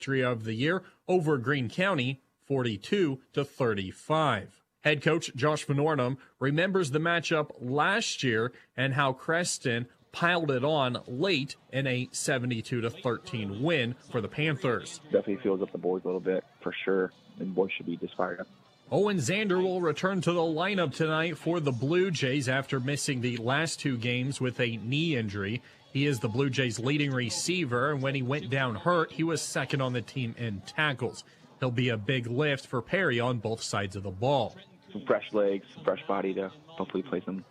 victory of the year over Greene County, 42-35. Head coach Josh Van Ornum remembers the matchup last year and how Creston piled it on late in a 72-13 win for the Panthers. Definitely feels up the boys a little bit, for sure, and boys should be just fired up. Owen Zander will return to the lineup tonight for the Blue Jays after missing the last 2 games with a knee injury. He is the Blue Jays' leading receiver, and when he went down hurt, he was second on the team in tackles. He'll be a big lift for Perry on both sides of the ball. Some fresh legs, fresh body to hopefully play some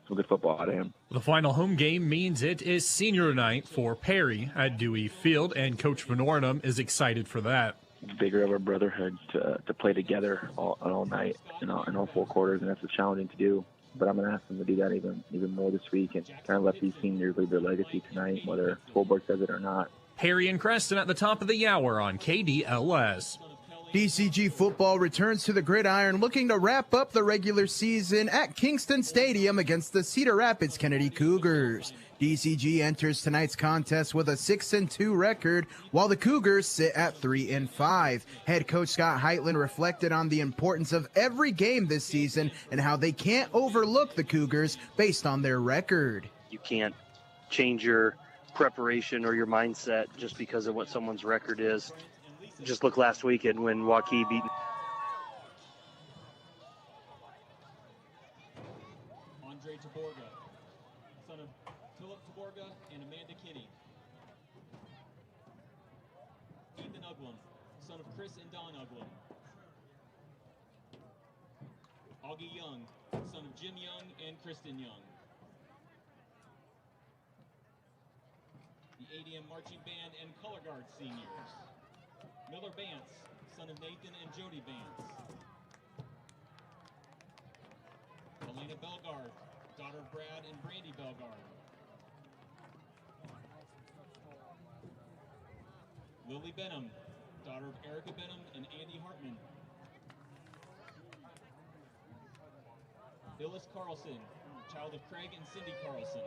good football out of him. The final home game means it is senior night for Perry at Dewey Field, and Coach Van Ornum is excited for that. It's bigger of a brotherhood to play together all night in all 4 quarters, and that's challenging to do. But I'm going to ask them to do that even more this week and kind of let these seniors leave their legacy tonight, whether school board says it or not. Perry and Creston at the top of the hour on KDLS. DCG football returns to the gridiron, looking to wrap up the regular season at Kingston Stadium against the Cedar Rapids Kennedy Cougars. DCG enters tonight's contest with a 6-2 record, while the Cougars sit at 3-5. Head coach Scott Heitland reflected on the importance of every game this season and how they can't overlook the Cougars based on their record. You can't change your preparation or your mindset just because of what someone's record is. Just look last weekend when Waukee beat. Andre Taborga, son of Philip Taborga and Amanda Kinney. Ethan Uglum, son of Chris and Don Uglum. Augie Young, son of Jim Young and Kristen Young. The ADM Marching Band and Color Guard seniors. Miller Bance, son of Nathan and Jody Bance. Elena Belgard, daughter of Brad and Brandy Belgard. Lily Benham, daughter of Erica Benham and Andy Hartman. Phyllis Carlson, child of Craig and Cindy Carlson.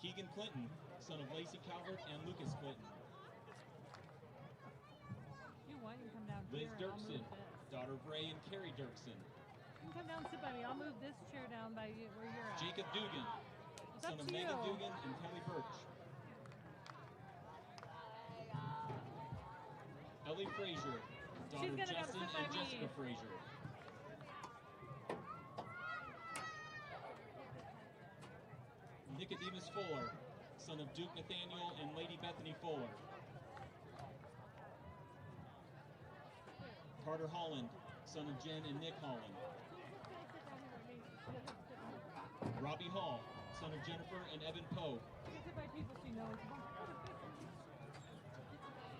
Keegan Clinton, son of Lacey Calvert and Lucas Clinton. Liz Dirksen, daughter of Ray and Carrie Dirksen. You can come down and sit by me. I'll move this chair down by you where you're at. Jacob Dugan, son of Megan Dugan and Kelly Birch. Ellie Frazier, daughter of Justin and Jessica Frazier. Nicodemus Fuller, son of Duke Nathaniel and Lady Bethany Fuller. Carter Holland, son of Jen and Nick Holland. Robbie Hall, son of Jennifer and Evan Poe.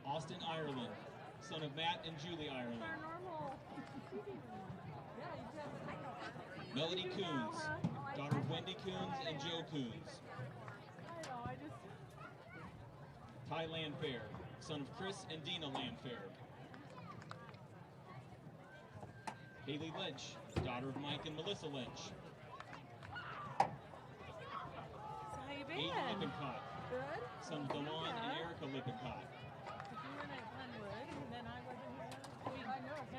Austin Ireland, son of Matt and Julie Ireland. Melody Coons, daughter of Wendy Coons and Joe Coons. Ty Landfair, son of Chris and Dina Landfair. Haley Lynch, daughter of Mike and Melissa Lynch. Aiden Lippincott, son of Delon and Erica Lippincott.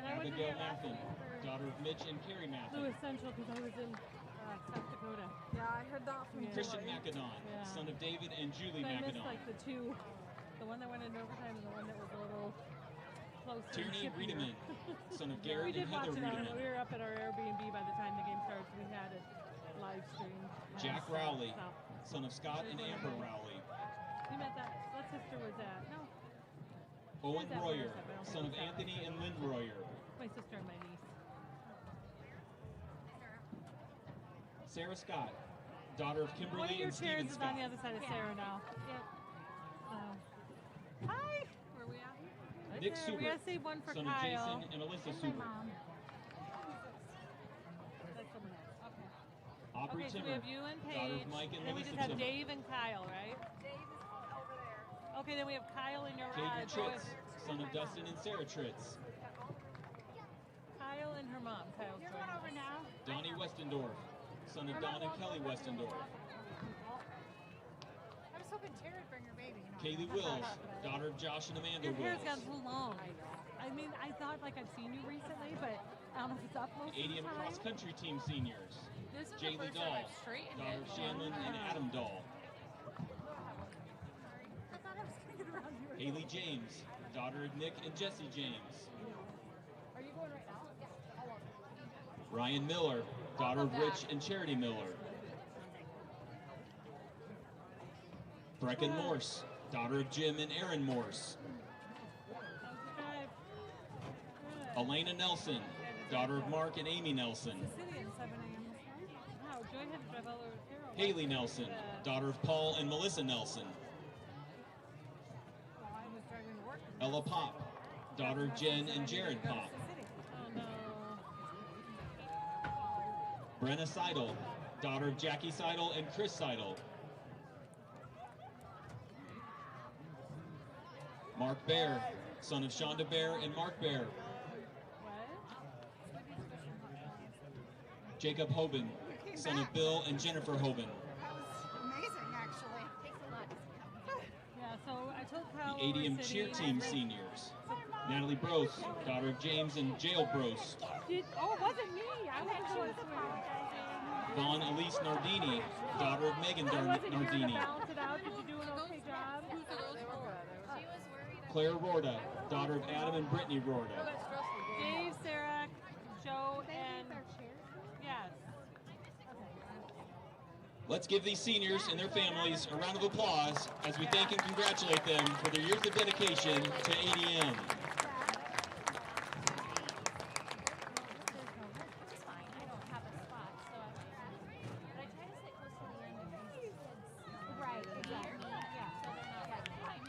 Abigail Mathen, daughter of Mitch and Carrie Mathen. So essential because I was in South Dakota. Yeah, I heard that from Christian Macedon, son of David and Julie Macedon. I missed like the one that went into overtime and the one that was a little closer. Tierney Riedemann, son of Garrett and Heather Riedemann. We were up at our Airbnb by the time the game started, so we had it live streamed. Jack Rowley, son of Scott and Amber Rowley. You met that? What sister was that? No. Owen Royer, son of Anthony and Lynn Royer. My sister and my niece. Sarah Scott, daughter of Kimberly One of your and Stephen chairs is Scott. on the other side of Sarah now. Yep. Hi. Where are we at? Nick We gotta Subert, save one for son Kyle. of Jason and Alyssa Subert. That's someone else. Okay. Aubrey Okay, so Timmer, we have you and Paige, daughter of Mike and then we Melissa just have Timmer. Dave and Kyle, right? Dave is over there. Okay, then we have Kyle in your Katie Tritz, son of Dustin and Sarah Tritz. Kyle and her mom. Kyle's You're joining going over us. now. Donnie Westendorf, son of Don and Kelly Westendorf. I'm so hoping Tara would bring her baby. Kaylee Wills, daughter of Josh and Amanda Your hair's Wills. gotten so long. I mean, I thought like I've seen you recently, but I don't know if it's up most of the ADM time. cross country team seniors. This is the Jaylee first time Dahl, I've straightened daughter it. of Shanlon and Adam Dahl. I thought I was going to get around you. Haley James, daughter of Nick and Jesse James. Are you going right now? Yeah. I love it. Ryan Miller, daughter of Rich and Charity Miller. Brecken Morse, daughter of Jim and Aaron Morse. Okay. Good. Elena Nelson, daughter of Mark and Amy Nelson. The city at 7 a.m. this morning. Wow, Joy had to drive all over to Carroll. Haley Nelson, daughter of Paul and Melissa Nelson. Well, I was driving to work. Ella Pop, daughter of Jen and Jared Pop. Oh no. Brenna Seidel, daughter of Jackie Seidel and Chris Seidel. Mark Bear, son of Shonda Bear and Mark Bear. What? Jacob Hoban, son of Bill and Jennifer Hoban. That was amazing, actually. Takes a lot. Yeah, so I told The Kyle. ADM cheer team seniors. Natalie Brose, daughter of James and Jail Brose. Oh, it wasn't me. I wasn't the one apologizing. Vaughn Elise Nardini, daughter of Megan I wasn't here to Nardini. balance it out. Did you do an okay job? She was worried. Claire Rorda, daughter of Adam and Brittany Rorda. Dave, Sarah, Joe, and yes. Let's give these seniors and their families a round of applause as we thank and congratulate them for their years of dedication to ADM. It's fine. I don't have a spot, so but I try to sit close to the end of these kids. Right, exactly. Yeah. So they're not like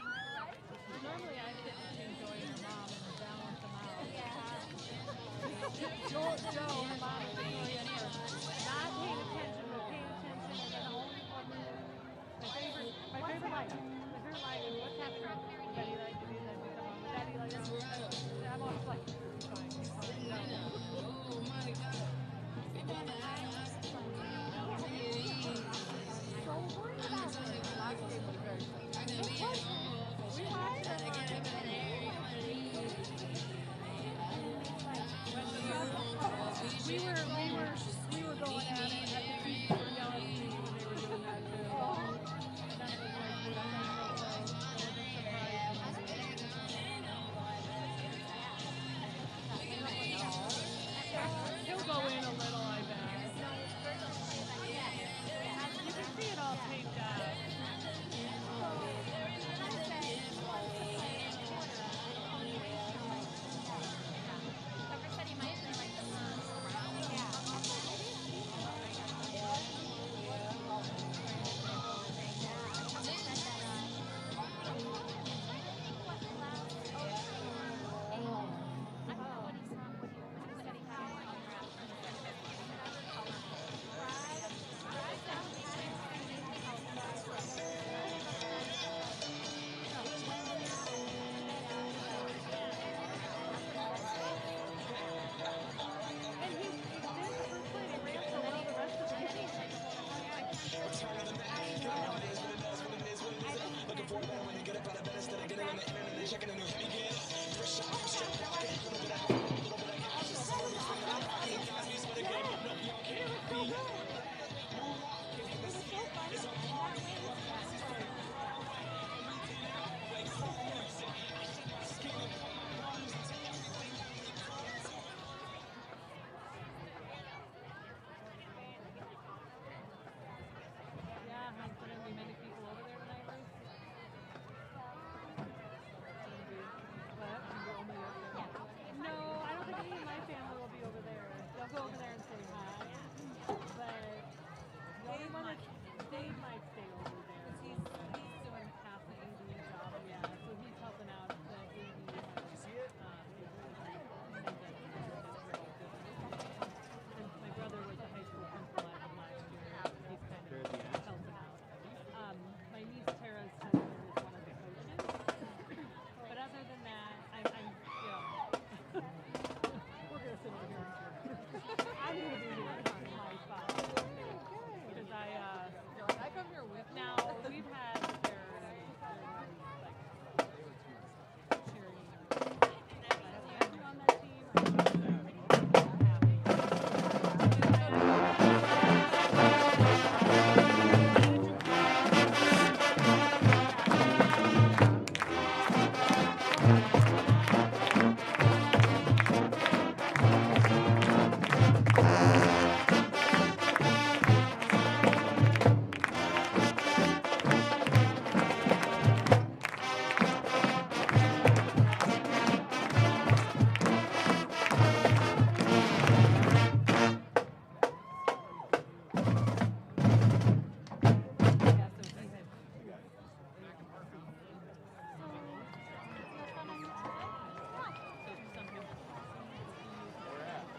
Normally I sit between Joy and her mom and balance them out. yeah. Joe and her mom and Victoria and her not paying attention, but paying attention, and then the only one my favorite light is what's happening. Daddy like to do that, Daddy like to do that.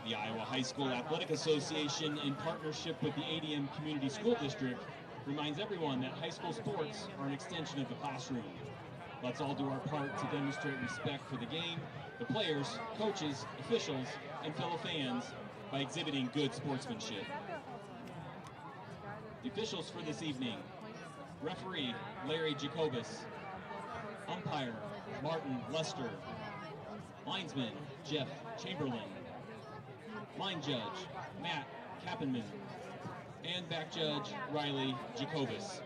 The Iowa High School Athletic Association, in partnership with the ADM Community School District, reminds everyone that high school sports are an extension of the classroom. Let's all do our part to demonstrate respect for the game, the players, coaches, officials, and fellow fans by exhibiting good sportsmanship. The officials for this evening: referee Larry Jacobus, umpire Martin Lester, linesman Jeff Chamberlain, line judge Matt Kappenman, and back judge Riley Jacobus.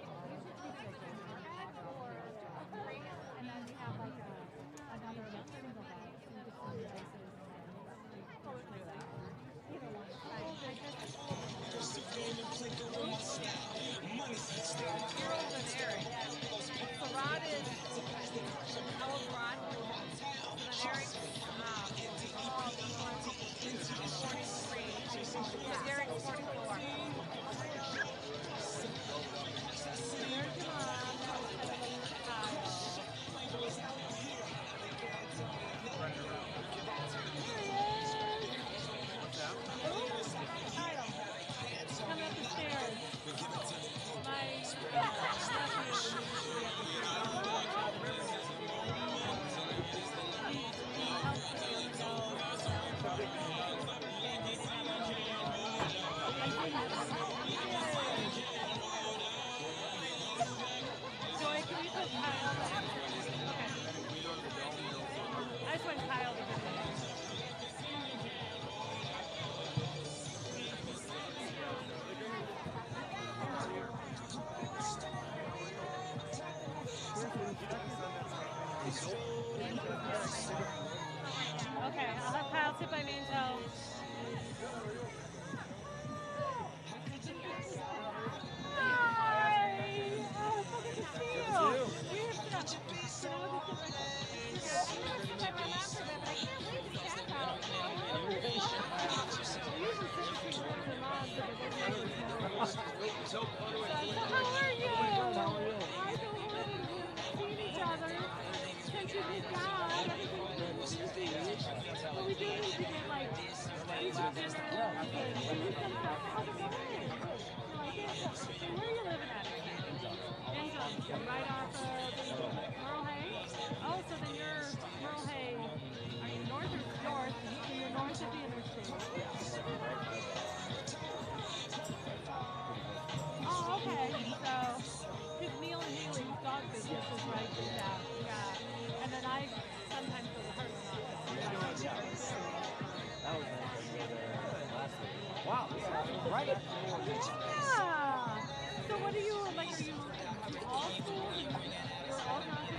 Okay, I'll have Kyle sit by Mantel. Hi! Oh, so good to see you. We're gonna sit right there. I'm gonna sit by my lap for a bit, but I can't wait to chat about it. I usually sit between boys and moms, but it doesn't so how are you? I feel good. We haven't seen each other since you moved on. Everything's been busy. But we do need to get like pizza dinners and food and stuff. How's it going? So where are you living at? Denison, right off of Merle Hay? Oh, so then you're Merle Hay. Are you north or north? So you're north of the interstate. Oh, okay. So, because Neil and Haley's dog business is right through that. Yeah. And then I sometimes go to Heartland office. That was last week. Wow. Right after Yeah. So what do you, like, are you all schools? You're all across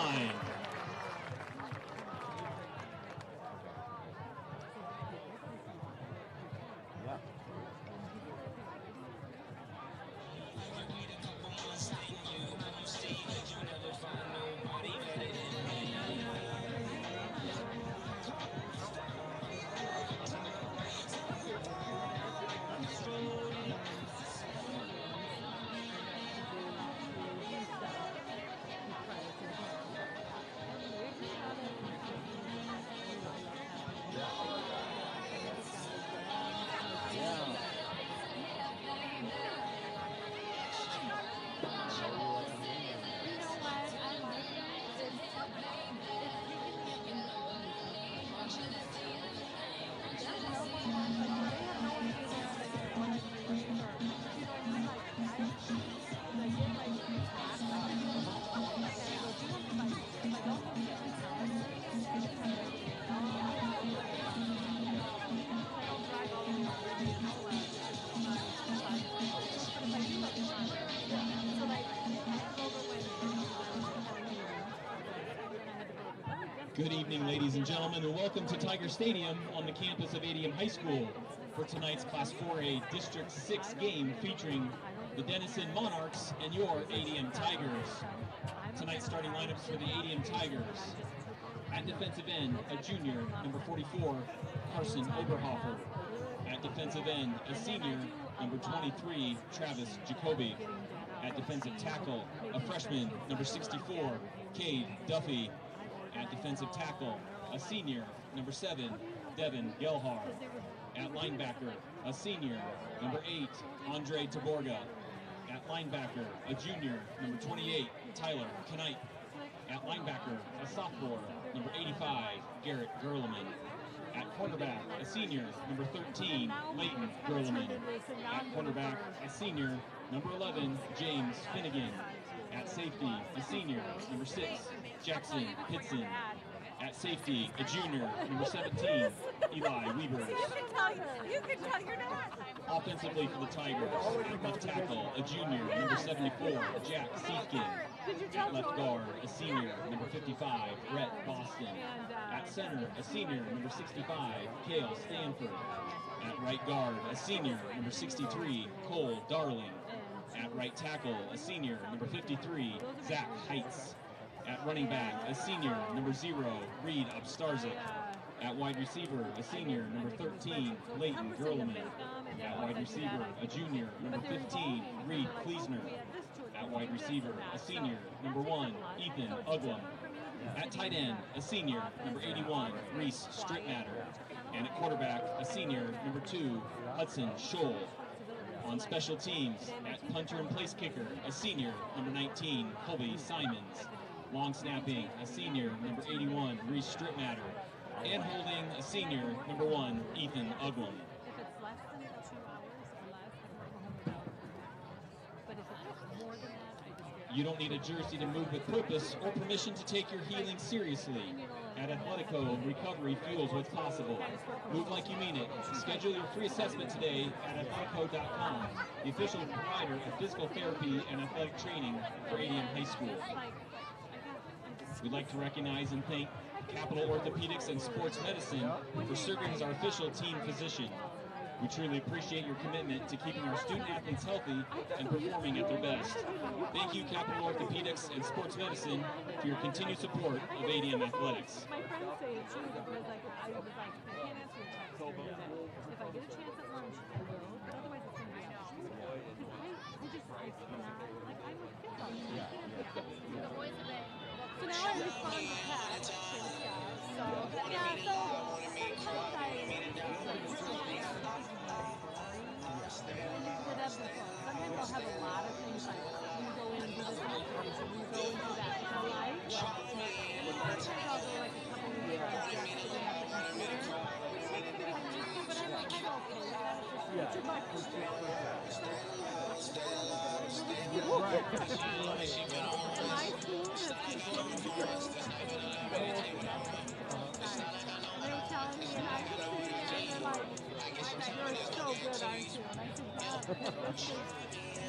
line. Good evening, ladies and gentlemen, and welcome to Tiger Stadium on the campus of ADM High School for tonight's Class 4A District 6 game featuring the Denison Monarchs and your ADM Tigers. Tonight's starting lineups for the ADM Tigers. At defensive end, a junior, number 44, Carson Oberhofer. At defensive end, a senior, number 23, Travis Jacoby. At defensive tackle, a freshman, number 64, Cade Duffy. At defensive tackle, a senior, number 7, Devin Gelhar. At linebacker, a senior, number 8, Andre Taborga. At linebacker, a junior, number 28, Tyler Knight. At linebacker, a sophomore, number 85, Garrett Gerleman. At cornerback, a senior, number 13, Leighton Gerleman. At cornerback, a senior, number 11, James Finnegan. At safety, a senior, number 6, Jackson Pitson. At safety, a junior, number 17, Eli Weavers. You can tell you're not. Offensively for the Tigers, left tackle, a junior, number 74, Jack Seifkin. At left guard, a senior, number 55, Rhett Boston. At center, a senior, number 65, Cale Stanford. At right guard, a senior, number 63, Cole Darling. At right tackle, a senior, number 53, Zach Heitz. At running back, a senior, number 0, Reed Upstarzik. At wide receiver, a senior, number 13, Leighton Gerleman. At wide receiver, a junior, number 15, Reed Kleesner. At wide receiver, a senior, number 1, Ethan Uglum. At tight end, a senior, number 81, Reese Strittmatter. And at quarterback, a senior, number 2, Hudson Scholl. On special teams, at punter and place kicker, a senior, number 19, Colby Simons. Long snapping, a senior, number 81, Reese Strittmatter. And holding, a senior, number 1, Ethan Uglum. If it's less than 2 hours or less, but if it's more than that, I just You don't need a jersey to move with purpose or permission to take your healing seriously. At Athletico, recovery fuels what's possible. Move like you mean it. Schedule your free assessment today at athletico.com, the official provider of physical therapy and athletic training for ADM High School. We'd like to recognize and thank Capital Orthopedics and Sports Medicine for serving as our official team physician. We truly appreciate your commitment to keeping our student athletes healthy and performing at their best. Thank you, Capital Orthopedics and Sports Medicine, for your continued support of ADM Athletics. my friends say it too because I can't answer your text during the day. If I get a chance at lunch, I will, but otherwise it's going to be out. Because I cannot, like I'm a kid on this. I can't. So now I respond to text, thank God. So yeah, so sometimes I sometimes I'll have a lot of things like you go in and do this operation, you go and do that. And I'm like, and then sometimes I'll go like a couple weeks where I'm just sitting at the computer. But I'm okay with that. It's just too much. And my team has continued to grow. And they were telling me, and I just sitting there and they're like, you're so good, aren't you? And I said,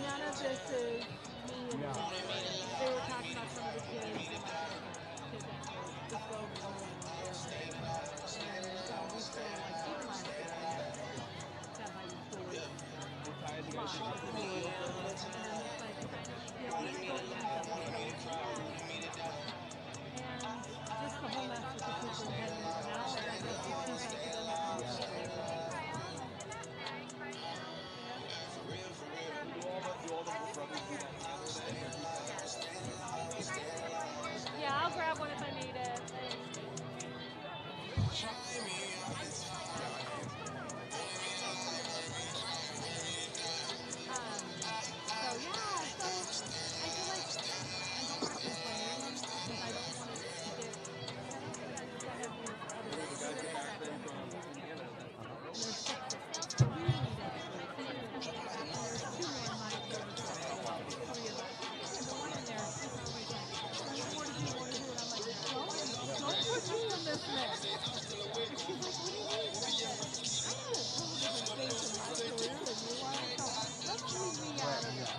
none of this is me and they were talking about some of the kids. listen there. And she's like, what do you mean? I'm in a total different space in my career than you are. So let's leave me out of it.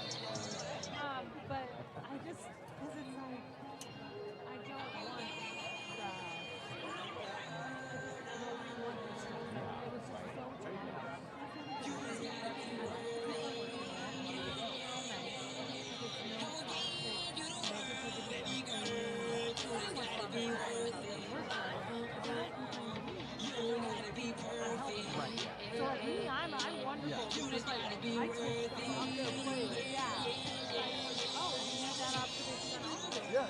But I just, because it's like, I don't want the, it was just so traumatic. So like me, I'm wonderful. Because like I take stuff off their plate. Yeah. Like, oh, you need that observation on Saturday. Yeah.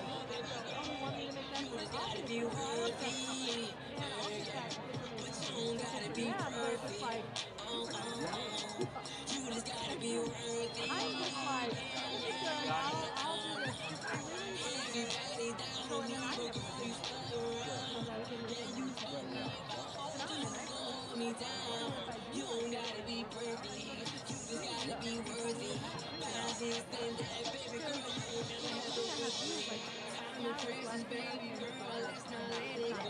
Oh, you want me to make that for Saturday? Oh, I like that stuff. And I'll get that information. Yeah, but it's just like, I'm just like, I'll do this. So and then I have to do it. So that I can use it. You don't gotta be perfect. You just gotta be worthy. God is that baby girl. I'm the crazy baby girl. Let's not let it go.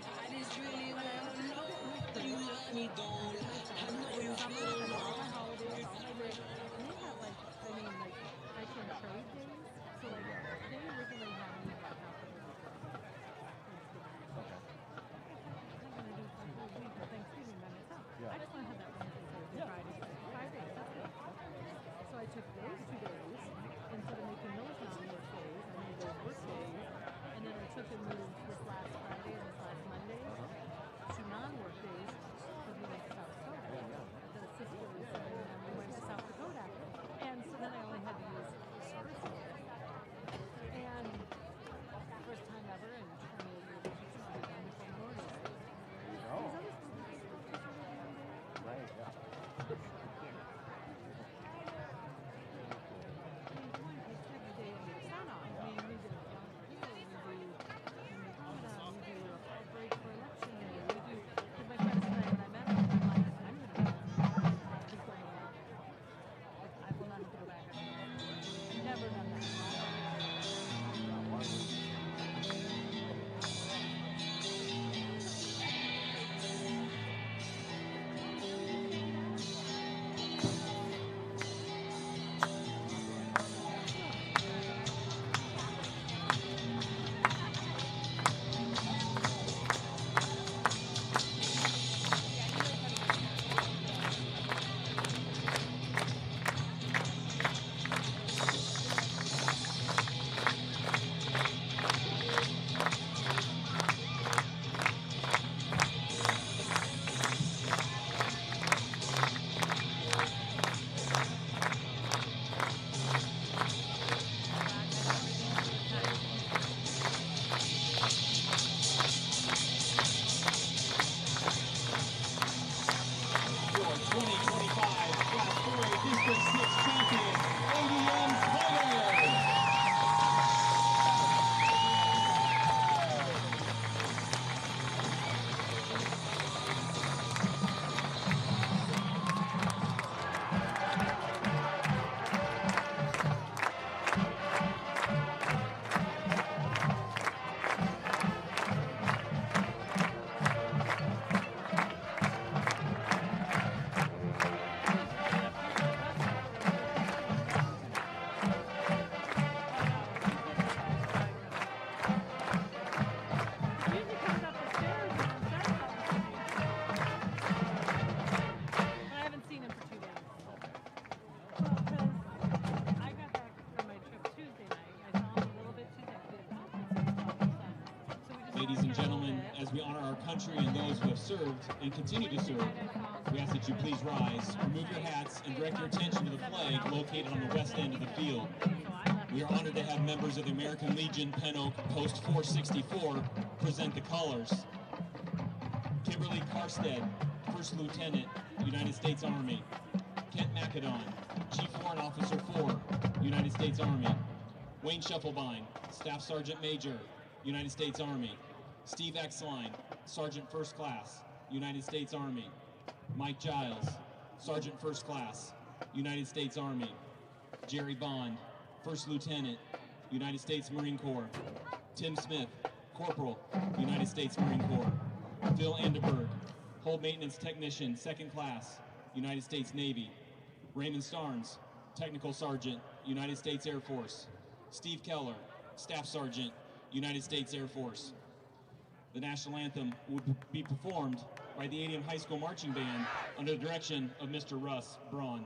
I just really wanna know that you love me, don't lie. I know you feel me. And they have like, I mean, like, I can trade days. So like, they originally had me like out the week. Thanksgiving by myself. I just want to have that Wednesday, Thursday, Friday, 5 days. That's it. So I took those 2 days instead of making those non-work days. I made those work days, and then I took and moved this last Friday and this last Monday to non-work days because we went to South Dakota. The sisters and we went to South Dakota, and so then I only had to use Thursday. And first time ever in 28 years of teaching, I've done this on morning. Right, yeah. Ladies and gentlemen, as we honor our country and those who have served and continue to serve, we ask that you please rise, remove your hats, and direct your attention to the flag located on the west end of the field. We are honored to have members of the American Legion Pen Oak Post 464 present the colors. Kimberly Karstead, First Lieutenant, United States Army. Kent McAdon, Chief Warrant Officer 4, United States Army. Wayne Scheffelbein, Staff Sergeant Major, United States Army. Steve Exline, Sergeant First Class, United States Army. Mike Giles, Sergeant First Class, United States Army. Jerry Bond, First Lieutenant, United States Marine Corps. Tim Smith, Corporal, United States Marine Corps. Phil Endeberg, Hold Maintenance Technician, 2nd Class, United States Navy. Raymond Starnes, Technical Sergeant, United States Air Force. Steve Keller, Staff Sergeant, United States Air Force. The national anthem would be performed by the ADM High School Marching Band under the direction of Mr. Russ Braun.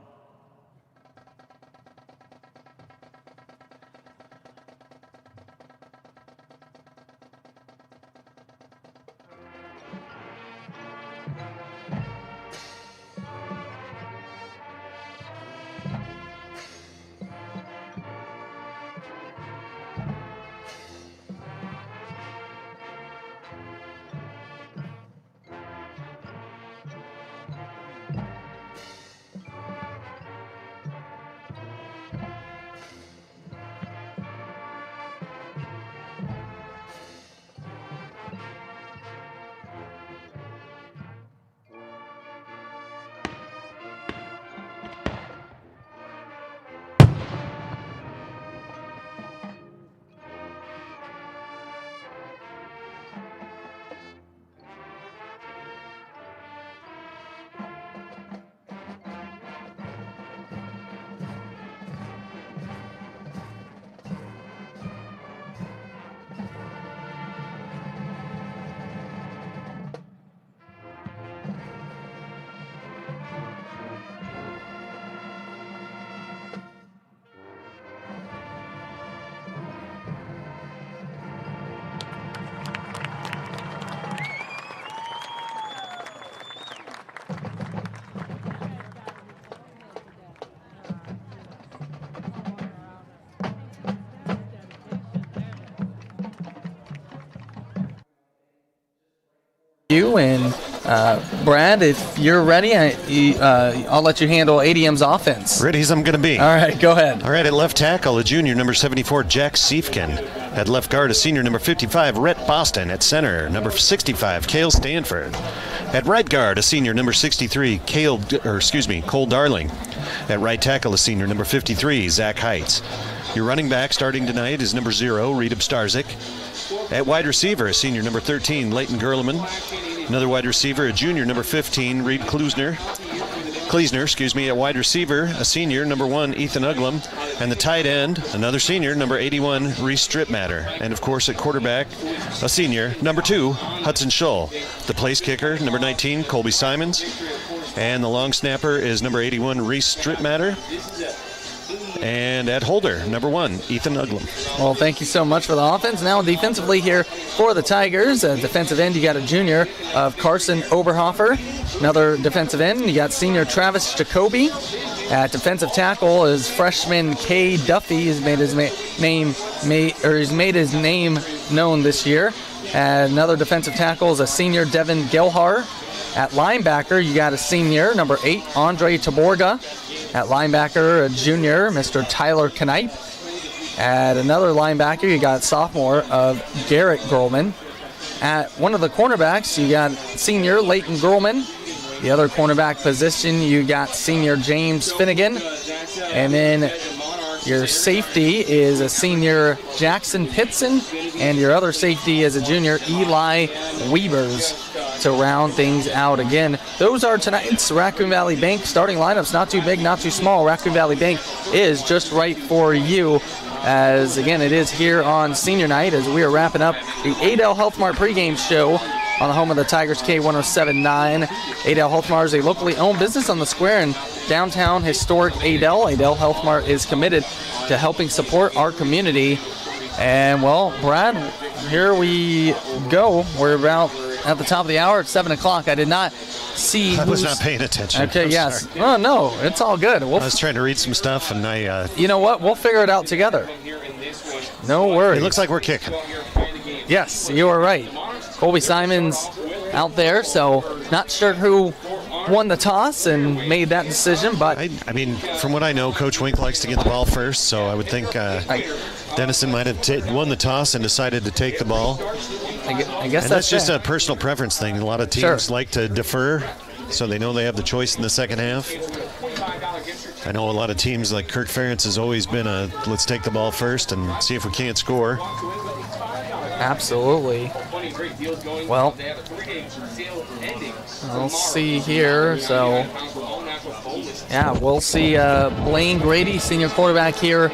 You and Brad, if you're ready, I'll let you handle ADM's offense. Ready as I'm going to be. All right, go ahead. All right, at left tackle, a junior, number 74, Jack Siefkin. At left guard, a senior, number 55, Rhett Boston. At center, number 65, Cale Stanford. At right guard, a senior, number 63, Cole Darling. At right tackle, a senior, number 53, Zach Heitz. Your running back starting tonight is number 0, Rita Starzik. At wide receiver, a senior, number 13, Leighton Gerleman. Another wide receiver, a junior, number 15, Reed Kleesner. At wide receiver, a senior, number 1, Ethan Uglum. And the tight end, another senior, number 81, Reese Stripmatter. And, of course, at quarterback, a senior, number 2, Hudson Schull. The place kicker, number 19, Colby Simons. And the long snapper is number 81, Reese Stripmatter. And at holder, number 1, Ethan Uglum. Well, thank you so much for the offense. Now defensively here for the Tigers, defensive end, you got a junior of Carson Oberhofer. Another defensive end, you got senior Travis Jacoby. At defensive tackle is freshman Kay Duffy. He's made his name known this year. And another defensive tackle is a senior Devin Gelhar. At linebacker, you got a senior, number 8, Andre Taborga. At linebacker, a junior, Mr. Tyler Knipe. At another linebacker, you got sophomore of Garrett Gerlman. At one of the cornerbacks, you got senior Leighton Gerlman. The other cornerback position, you got senior James Finnegan. And then your safety is a senior Jackson Pitson. And your other safety is a junior Eli Weavers. To round things out again, those are tonight's Raccoon Valley Bank starting lineups. Not too big, not too small. Raccoon Valley Bank is just right for you. As again, it is here on senior night as we are wrapping up the Adel Health Mart pregame show on the home of the Tigers, K1079. Adel Health Mart is a locally owned business on the square in downtown historic Adel. Adel Health Mart is committed to helping support our community. And well, Brad, here we go. We're about at the top of the hour at 7 o'clock. I did not see. I was not paying attention. Okay, I'm yes. sorry. Oh, no, it's all good. I was trying to read some stuff, and I... You know what? We'll figure it out together. No worries. It looks like we're kicking. Yes, you are right. Colby Simons out there, so not sure who won the toss and made that decision, but... I mean, from what I know, Coach Wink likes to get the ball first, so I would think Denison might have won the toss and decided to take the ball. I guess that's just a personal preference thing. A lot of teams like to defer, so they know they have the choice in the second half. I know a lot of teams like Kirk Ferentz has always been let's take the ball first and see if we can't score. Absolutely. Well, we'll see here. So, yeah, we'll see Blaine Grady, senior quarterback here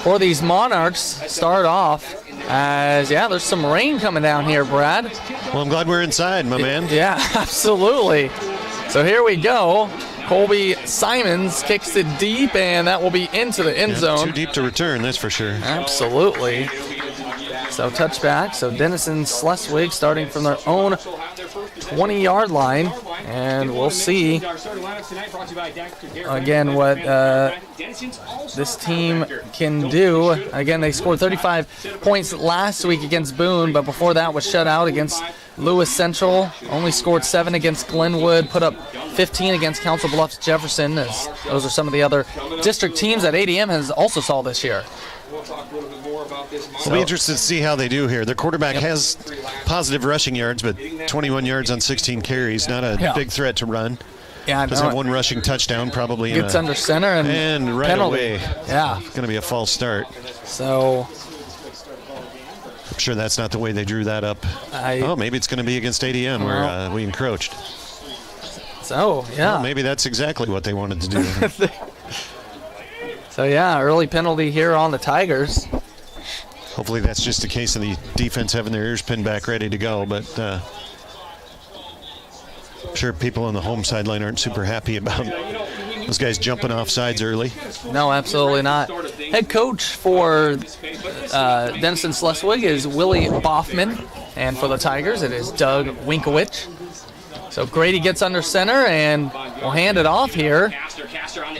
for these Monarchs, start off as, yeah, there's some rain coming down here, Brad. Well, I'm glad we're inside, my man. Yeah, absolutely. So here we go. Colby Simons kicks it deep, and that will be into the end zone. Too deep to return, that's for sure. Absolutely. So touchback. So Denison-Schleswig starting from their own 20-yard line, and we'll see again what this team can do. Again, they scored 35 points last week against Boone, but before that was shut out against Lewis Central. Only scored 7 against Glenwood, put up 15 against Council Bluffs Jefferson. As those are some of the other district teams that ADM has also saw this year. We'll be interested to see how they do here. Their quarterback has positive rushing yards, but 21 yards on 16 carries. Not a big threat to run. Yeah, does have one rushing touchdown, probably. Gets under center and right penalty. Away. Yeah, going to be a false start. So I'm sure that's not the way they drew that up. Maybe it's going to be against ADM where we encroached. So yeah, well, maybe that's exactly what they wanted to do. So yeah, early penalty here on the Tigers. Hopefully that's just a case of the defense having their ears pinned back ready to go, but I'm sure people on the home sideline aren't super happy about those guys jumping off sides early. No, absolutely not. Head coach for Denison-Schleswig is Willie Boffman, and for the Tigers it is Doug Winkowich. So Grady gets under center and will hand it off here.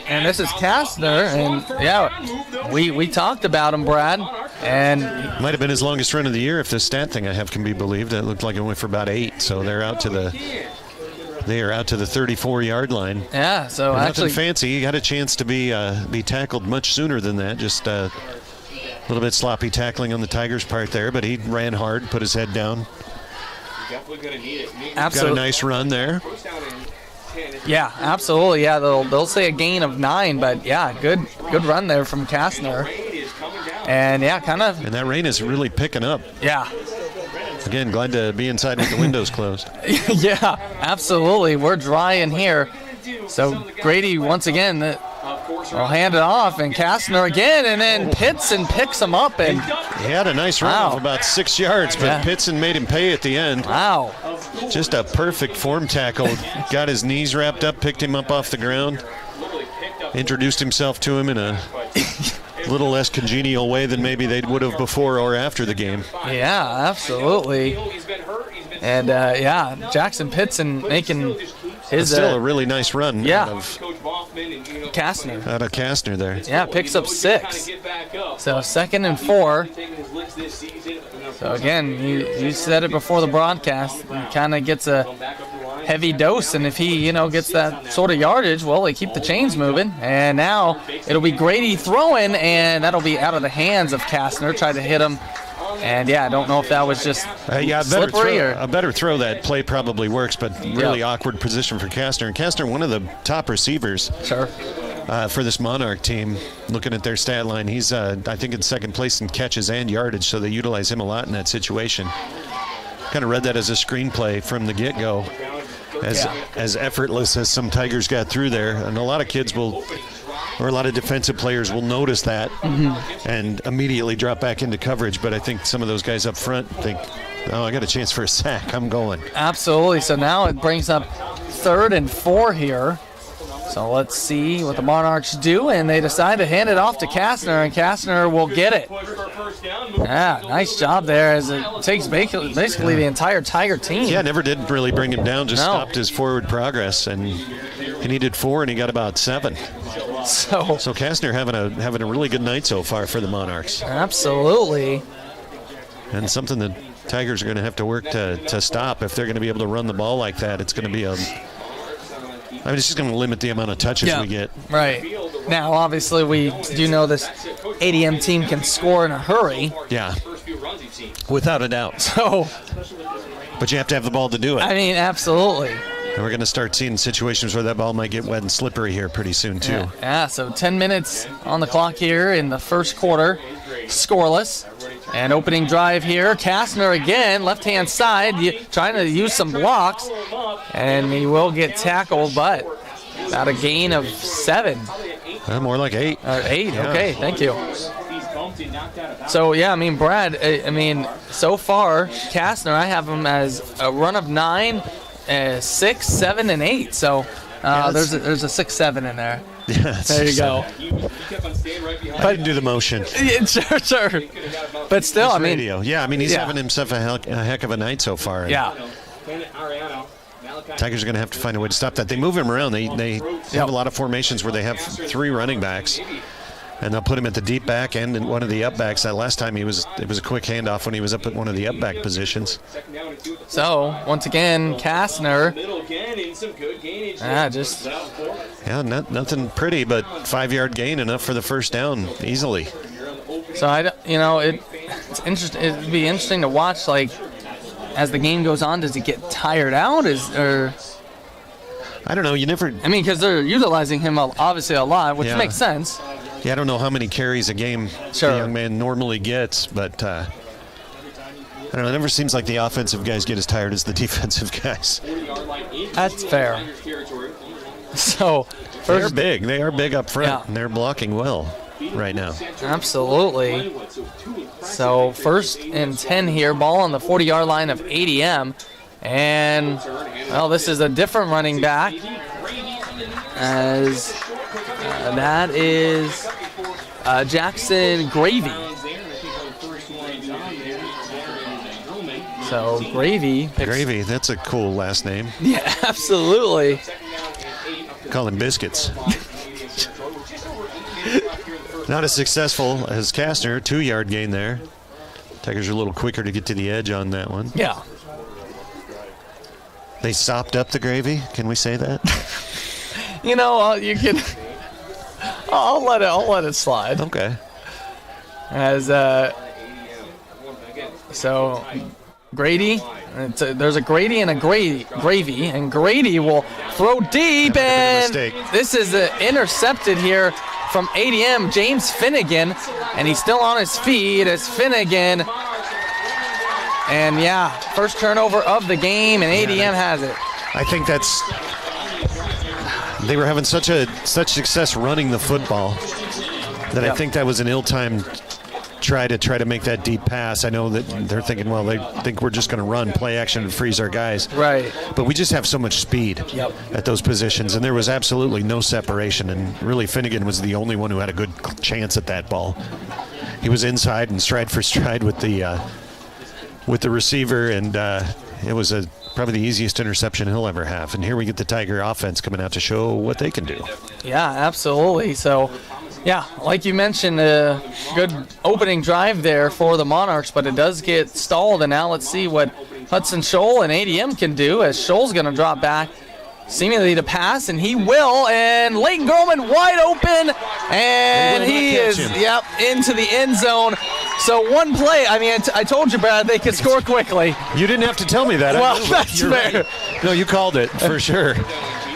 And this is Kastner, and yeah, we talked about him, Brad. And might have been his longest run of the year if this stat thing I have can be believed. It looked like it went for about 8, so they are out to the 34-yard line. Yeah, so actually nothing fancy. He got a chance to be tackled much sooner than that. Just a little bit sloppy tackling on the Tigers' part there, but he ran hard, put his head down. Absolutely. Got a nice run there. Yeah, absolutely. Yeah, they'll say a gain of 9, but yeah, good run there from Kastner. And yeah, kind of. And that rain is really picking up. Yeah. Again, glad to be inside with the windows closed. Yeah, absolutely. We're dry in here. So Grady once again will hand it off, and Kastner again, and then Pitson picks him up. And he had a nice run of about 6 yards, but Pitson made him pay at the end. Wow. Just a perfect form tackle. Got his knees wrapped up, picked him up off the ground, introduced himself to him in a little less congenial way than maybe they would have before or after the game. Yeah, absolutely. And yeah, Jackson Pitson making his still a really nice run out of Kastner. Out of Kastner there. Yeah, picks up 6. So 2nd and 4. So again, you said it before the broadcast. He kind of gets a heavy dose, and if he, gets that sort of yardage, well, they keep the chains moving. And now it'll be Grady throwing, and that'll be out of the hands of Kastner. Tried to hit him. And yeah, I don't know if that was just slippery or a better throw. That play probably works, but really awkward position for Kastner. And Kastner, one of the top receivers for this Monarch team. Looking at their stat line, he's I think in 2nd place in catches and yardage, so they utilize him a lot in that situation. Kind of read that as a screenplay from the get-go, as effortless as some Tigers got through there, and a lot of kids will. Or a lot of defensive players will notice that and immediately drop back into coverage. But I think some of those guys up front think, oh, I got a chance for a sack. I'm going. Absolutely. So now it brings up 3rd and 4 here. So let's see what the Monarchs do. And they decide to hand it off to Kastner, and Kastner will get it. Yeah, nice job there as it takes basically the entire Tiger team. Yeah, never did really bring him down, just stopped his forward progress. And he needed 4, and he got about 7. So Kastner having a really good night so far for the Monarchs. Absolutely. And something that Tigers are going to have to work to stop if they're going to be able to run the ball like that. It's going to be it's just going to limit the amount of touches we get. Right. Now, obviously, we do know this ADM team can score in a hurry. Yeah. Without a doubt. But you have to have the ball to do it. I mean, absolutely. And we're going to start seeing situations where that ball might get wet and slippery here pretty soon, too. Yeah, so 10 minutes on the clock here in the first quarter. Scoreless. And opening drive here, Kastner again, left-hand side, trying to use some blocks, and he will get tackled, but about a gain of 7. More like 8. 8, Yeah. Okay, thank you. So, yeah, I mean, Brad, so far, Kastner, I have him as a run of 9, 6, 7, and 8. So there's a 6-7 in there. Yeah, there you go. I didn't do the motion. Yeah, sure. But still, It's radio. Yeah, I mean, he's having himself a heck of a night so far. And yeah. Tigers are going to have to find a way to stop that. They move him around. They have a lot of formations where they have 3 running backs, and they'll put him at the deep back end and one of the up backs. That last time it was a quick handoff when he was up at one of the up back positions. So once again, Kastner. Nothing pretty, but 5-yard gain enough for the first down easily. So it's interesting. It'd be interesting to watch, like, as the game goes on. Does he get tired out? I don't know. You never. I mean, because they're utilizing him obviously a lot, which makes sense. Yeah, I don't know how many carries a game the young man normally gets, but I don't know. It never seems like the offensive guys get as tired as the defensive guys. That's fair. So they're big. They are big up front, and they're blocking well right now. Absolutely. So 1st and 10 here, ball on the 40-yard line of ADM. And, well, this is a different running back, as that is Jackson Gravy. So Gravy. Gravy, that's a cool last name. Yeah, absolutely. Call him Biscuits. Not as successful as Kastner. 2-yard gain there. Tigers are a little quicker to get to the edge on that one. Yeah. They sopped up the gravy. Can we say that? You can. I'll let it slide. Okay. As so Grady. There's a Grady and a Gravy, and Grady will throw deep, and this is intercepted here from ADM, James Finnegan, and he's still on his feet as Finnegan. And first turnover of the game, and ADM has it. I think they were having such success running the football that I think that was an ill-timed try to make that deep pass. I know that they're thinking, well, they think we're just going to run play action and freeze our guys. Right. But we just have so much speed at those positions, and there was absolutely no separation, and really Finnegan was the only one who had a good chance at that ball. He was inside and stride for stride with the receiver, and it was probably the easiest interception he'll ever have. And here we get the Tiger offense coming out to show what they can do. Yeah, absolutely. So, like you mentioned, a good opening drive there for the Monarchs, but it does get stalled. And now let's see what Hudson Scholl and ADM can do, as Scholl's going to drop back, seemingly to pass, and he will. And Leighton Groman wide open, and he is into the end zone. So one play, I told you, Brad, they could score quickly. You didn't have to tell me that. Well, that's fair. Right. No, you called it for sure.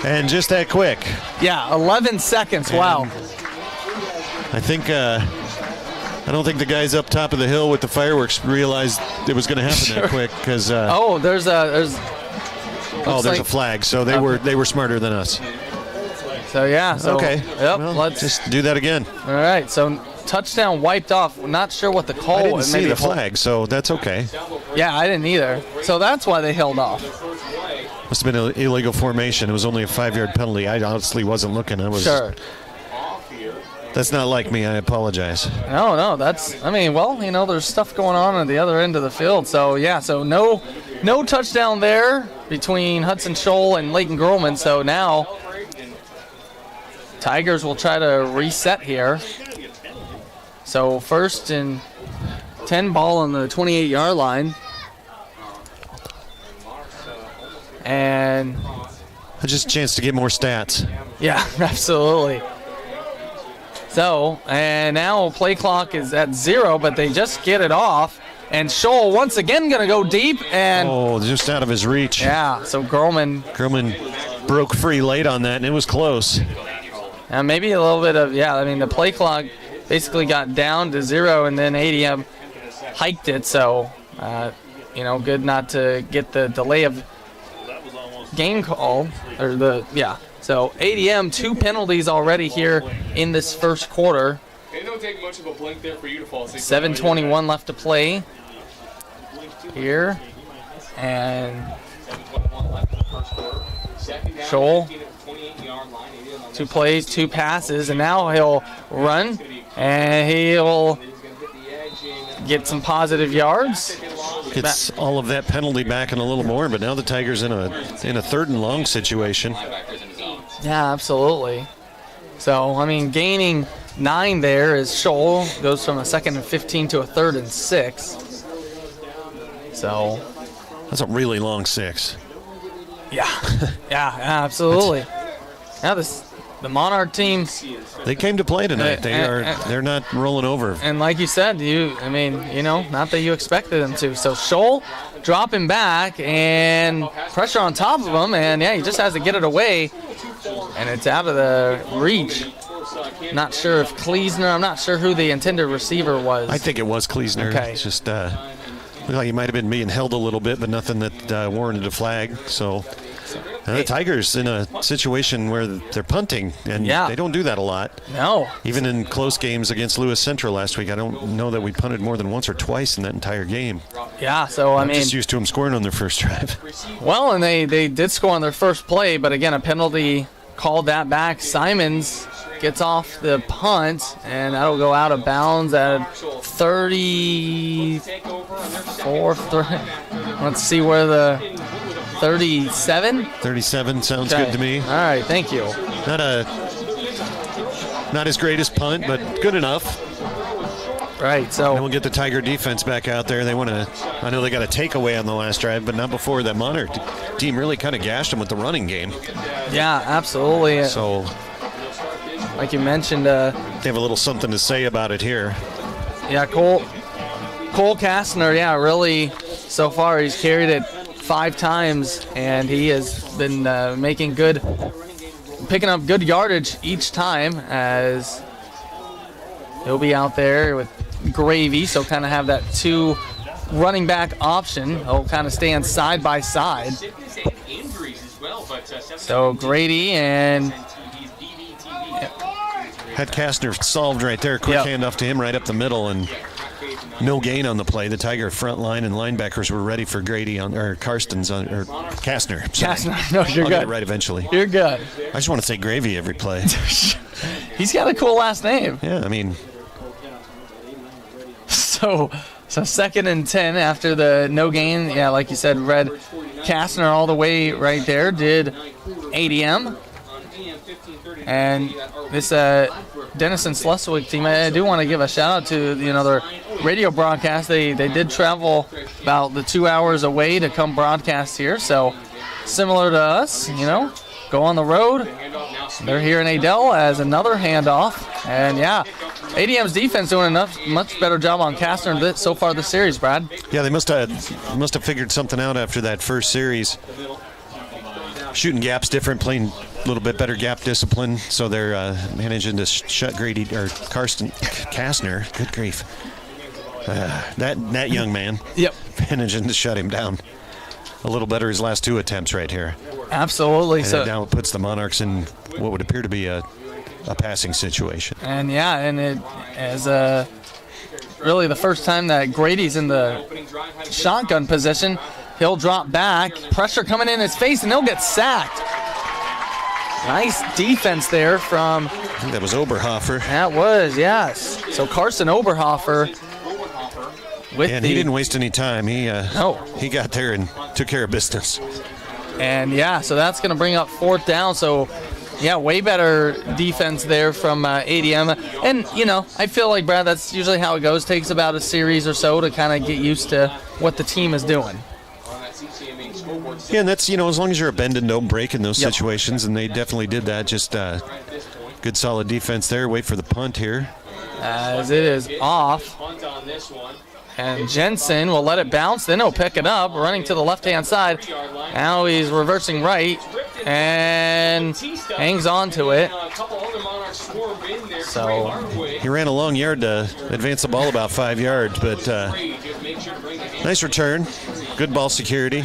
And just that quick. Yeah, 11 seconds. And wow. I don't think the guys up top of the hill with the fireworks realized it was going to happen that quick. Because there's a flag. So they were smarter than us. So okay. Yep. Well, let's just do that again. All right. So touchdown wiped off. Not sure what the call. I didn't see the flag, so that's okay. Yeah, I didn't either. So that's why they held off. Must have been an illegal formation. It was only a 5-yard penalty. I honestly wasn't looking. Sure. That's not like me. I apologize. No, there's stuff going on at the other end of the field. So, so no touchdown there between Hudson Scholl and Leighton Groman. So now Tigers will try to reset here. So 1st and 10, ball on the 28-yard line. And just a chance to get more stats. Yeah, absolutely. So, and now play clock is at 0, but they just get it off. And Scholl once again going to go deep. And just out of his reach. Yeah, so Groman broke free late on that, and it was close. And maybe a little bit of, the play clock basically got down to 0, and then ADM hiked it, so, good not to get the delay of game call. So ADM, 2 penalties already here in this first quarter. It don't take much of a blink there for you to fall asleep. 7:21 left to play here. And Scholl, 2 plays, 2 passes, and now he'll run, and he'll get some positive yards. Gets all of that penalty back and a little more, but now the Tigers in a 3rd and long situation. Yeah, absolutely. So, gaining 9 there as Scholl goes from a 2nd and 15 to a 3rd and 6. So that's a really long 6. Yeah, absolutely. Now the Monarch team, they came to play tonight. They're not rolling over. And like you said, not that you expected them to. So Scholl dropping back and pressure on top of him, and he just has to get it away, and it's out of the reach. Not sure if Kleesner, I'm not sure who the intended receiver was. I think it was Kleesner. Okay. It's just looked like he might have been being held a little bit, but nothing that warranted a flag. So the Tigers in a situation where they're punting, and they don't do that a lot. No. Even in close games against Lewis Central last week, I don't know that we punted more than once or twice in that entire game. Yeah, so I'm just used to them scoring on their first drive. Well, and they did score on their first play, but again, a penalty called that back. Simons gets off the punt, and that'll go out of bounds at 34. Let's see where the 37? 37 sounds good to me. All right, thank you. Not his greatest punt, but good enough. Right, so. And we'll get the Tiger defense back out there. They want to, I know they got a takeaway on the last drive, but not before that Monarch team really kind of gashed them with the running game. Yeah, absolutely. So, like you mentioned, they have a little something to say about it here. Yeah, Cole Kastner, really, so far he's carried it 5 times, and he has been picking up good yardage each time, as he'll be out there with Gravy, so kind of have that 2 running back option. He'll kind of stand side by side. So Grady and had Kastner solved right there. Quick handoff to him right up the middle, and no gain on the play. The Tiger front line and linebackers were ready for Grady Kastner. Kastner, no, you're I'll good. Get it right eventually. You're good. I just want to say Gravy every play. He's got a cool last name. Yeah, So 2nd and 10 after the no gain. Yeah, like you said, Red Kastner all the way right there did ADM. And this Denison-Schleswig team, I do want to give a shout out to their radio broadcast. They did travel about the 2 hours away to come broadcast here. So similar to us, go on the road. They're here in Adel as another handoff. And ADM's defense doing a much better job on Kastner so far this series, Brad. Yeah, they must have figured something out after that first series. Shooting gaps different, playing a little bit better gap discipline, so they're managing to shut Grady or Kastner. Good grief, that young man. Yep, managing to shut him down a little better his last 2 attempts right here. Absolutely. And so now it puts the Monarchs in what would appear to be a passing situation. And it is really the first time that Grady's in the shotgun position. He'll drop back, pressure coming in his face, and he'll get sacked. Nice defense there from... I think that was Oberhofer. That was, yes. So Carson Oberhofer and he didn't waste any time. He got there and took care of business. And so that's going to bring up 4th down. So way better defense there from ADM. And I feel like, Brad, that's usually how it goes. Takes about a series or so to kind of get used to what the team is doing. Yeah, and that's, as long as you're a bend and don't break in those situations, and they definitely did that. Just good solid defense there. Wait for the punt here. As it is off. And Jensen will let it bounce, then he'll pick it up, running to the left-hand side. Now he's reversing right and hangs on to it. So he ran a long yard to advance the ball about 5 yards, but Nice return. Good ball security.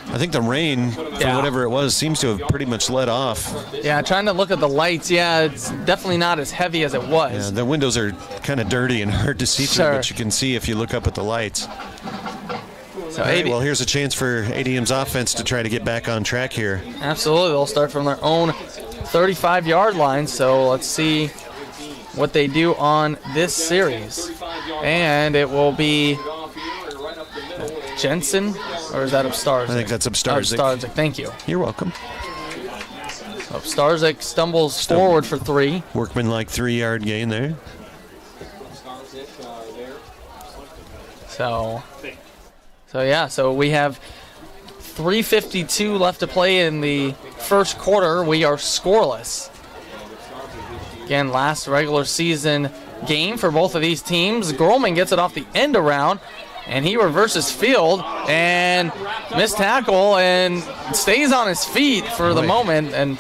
I think the rain, for whatever it was, seems to have pretty much let off. Yeah, trying to look at the lights. Yeah, it's definitely not as heavy as it was. Yeah, the windows are kind of dirty and hard to see through, but you can see if you look up at the lights. So All right, well, here's a chance for ADM's offense to try to get back on track here. Absolutely. They'll start from their own 35-yard line, so let's see what they do on this series. And it will be Jensen, or is that Upstarzik? I think that's Upstarzik. Upstarzik, thank you. You're welcome. Upstarzik stumbles forward for 3. Workman-like 3-yard gain there. So we have 3:52 left to play in the first quarter. We are scoreless. Again, last regular season game for both of these teams. Grolman gets it off the end around, and he reverses field and missed tackle and stays on his feet for the moment. And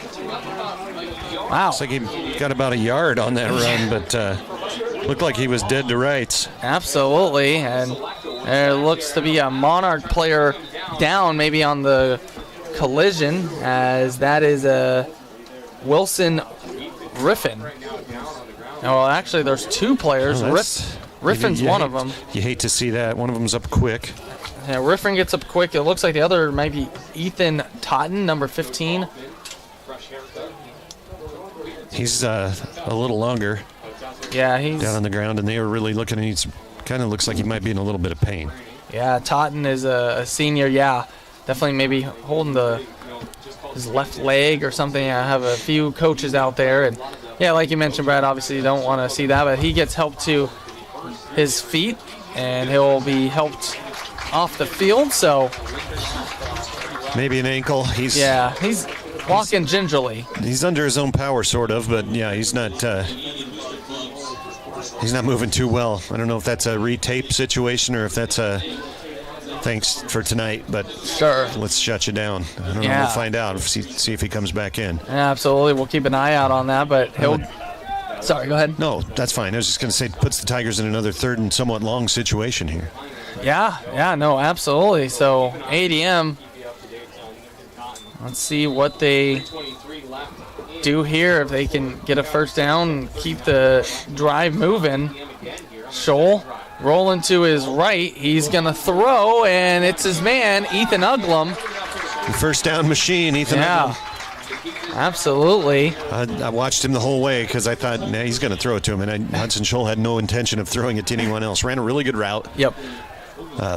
wow. Looks like he got about a yard on that run, but looked like he was dead to rights. Absolutely, and there looks to be a Monarch player down maybe on the collision, as that is a Wilson Riffin. Well, actually, there's 2 players. Riffin's one of them. You hate to see that. One of them's up quick. Yeah, Riffin gets up quick. It looks like the other might be Ethan Totten, number 15. He's a little longer. Yeah, he's down on the ground, and they were really looking, and he's kind of looks like he might be in a little bit of pain. Yeah, Totten is a senior. Yeah, definitely maybe holding his left leg or something. I have a few coaches out there, and yeah, like you mentioned, Brad, obviously you don't want to see that, but he gets help to his feet, and he'll be helped off the field. So maybe an ankle. He's walking gingerly. He's under his own power, sort of, but yeah, he's not moving too well. I don't know if that's a retape situation or if that's a thanks for tonight, but sure, let's shut you down. I don't know. We'll find out. See if he comes back in. Yeah, absolutely. We'll keep an eye out on that, but he'll. Sorry, go ahead. No, that's fine. I was just going to say, puts the Tigers in another third and somewhat long situation here. Yeah, no, absolutely. So ADM, let's see what they do here, if they can get a first down and keep the drive moving. Scholl rolling to his right. He's going to throw, and it's his man, Ethan Uglum. First down machine, Ethan Uglum. Absolutely. I watched him the whole way because I thought, he's going to throw it to him, and Hudson Scholl had no intention of throwing it to anyone else. Ran a really good route. Yep.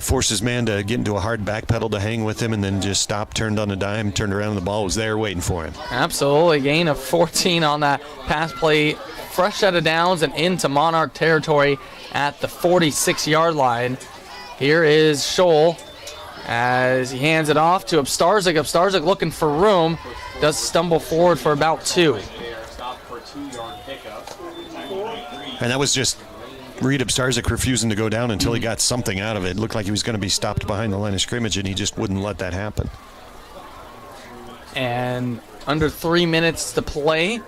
Forced his man to get into a hard back pedal to hang with him, and then just stopped, turned on a dime, turned around, and the ball was there waiting for him. Absolutely. Gain of 14 on that pass play. Fresh set of downs and into Monarch territory at the 46-yard line. Here is Scholl as he hands it off to Upstarzik. Upstarzik looking for room. Does stumble forward for about 2. And that was just Reed Upstarzik refusing to go down until he got something out of it. It looked like he was going to be stopped behind the line of scrimmage, and he just wouldn't let that happen. And under 3 minutes to play.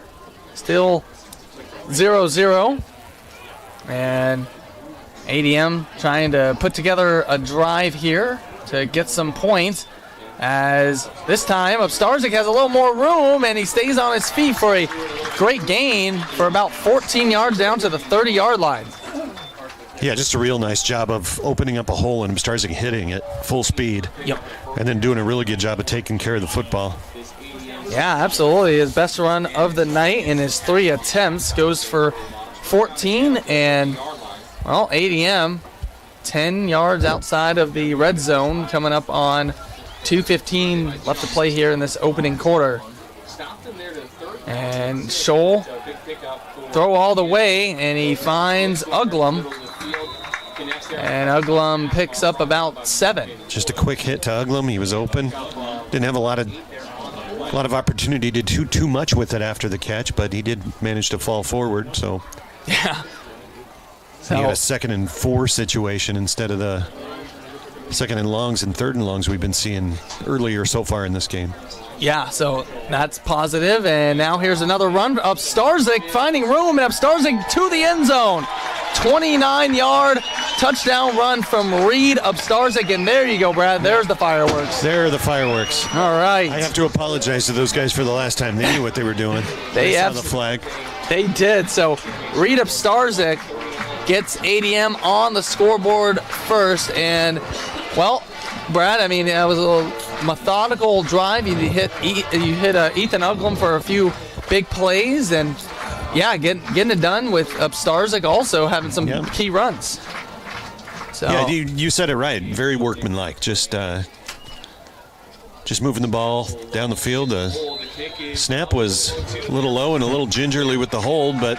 Still 0-0. And ADM trying to put together a drive here to get some points, as this time Upstarzik has a little more room, and he stays on his feet for a great gain for about 14 yards down to the 30-yard line. Yeah, just a real nice job of opening up a hole and Upstarzik hitting it full speed. Yep. And then doing a really good job of taking care of the football. Yeah, absolutely. His best run of the night in his 3 attempts goes for 14, and, well, ADM 10 yards outside of the red zone, coming up on 2:15 left to play here in this opening quarter. And Scholl throw all the way, and he finds Uglum. And Uglum picks up about 7. Just a quick hit to Uglum. He was open. Didn't have a lot of opportunity to do too much with it after the catch, but he did manage to fall forward. So yeah. So you got a 2nd and 4 situation instead of the 2nd and longs and 3rd and longs we've been seeing earlier so far in this game. Yeah, so that's positive. And now here's another run. Upstarzik finding room, and Upstarzik to the end zone. 29-yard touchdown run from Reed Upstarzik, and there you go, Brad. There's the fireworks. There are the fireworks. All right. I have to apologize to those guys for the last time. They knew what they were doing. They saw the flag. They did. So Reed Upstarzik gets ADM on the scoreboard first, and, well, Brad, I mean, it was a little methodical drive. You hit Ethan Uglum for a few big plays, and yeah, getting it done with Upstarzik also having some key runs. So yeah, you said it right. Very workmanlike. Just moving the ball down the field. The snap was a little low and a little gingerly with the hold, but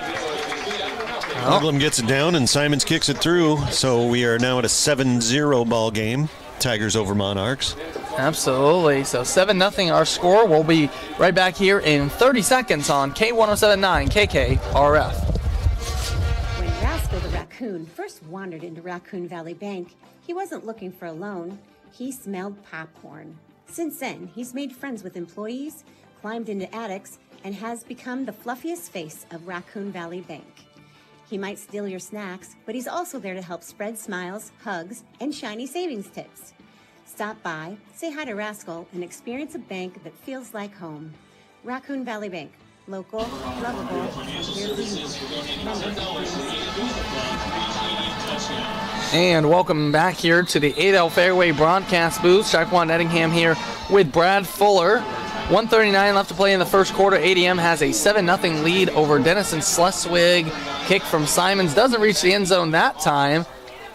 Uglum gets it down and Simons kicks it through. So we are now at a 7-0 ball game. Tigers over Monarchs. Absolutely. So 7-0 our score. We'll be right back here in 30 seconds on K107.9 KKRF. When Rascal the raccoon first wandered into Raccoon Valley Bank, he wasn't looking for a loan. He smelled popcorn. Since then, he's made friends with employees, climbed into attics, and has become the fluffiest face of Raccoon Valley Bank. He might steal your snacks, but he's also there to help spread smiles, hugs, and shiny savings tips. Stop by, say hi to Rascal, and experience a bank that feels like home. Raccoon Valley Bank. Local, lovable, here for you. And welcome back here to the Adel Fairway broadcast booth. Shaquan Ettingham here with Brad Fuller. 1:39 left to play in the first quarter. ADM has a 7-0 lead over Denison-Schleswig. Kick from Simons doesn't reach the end zone that time.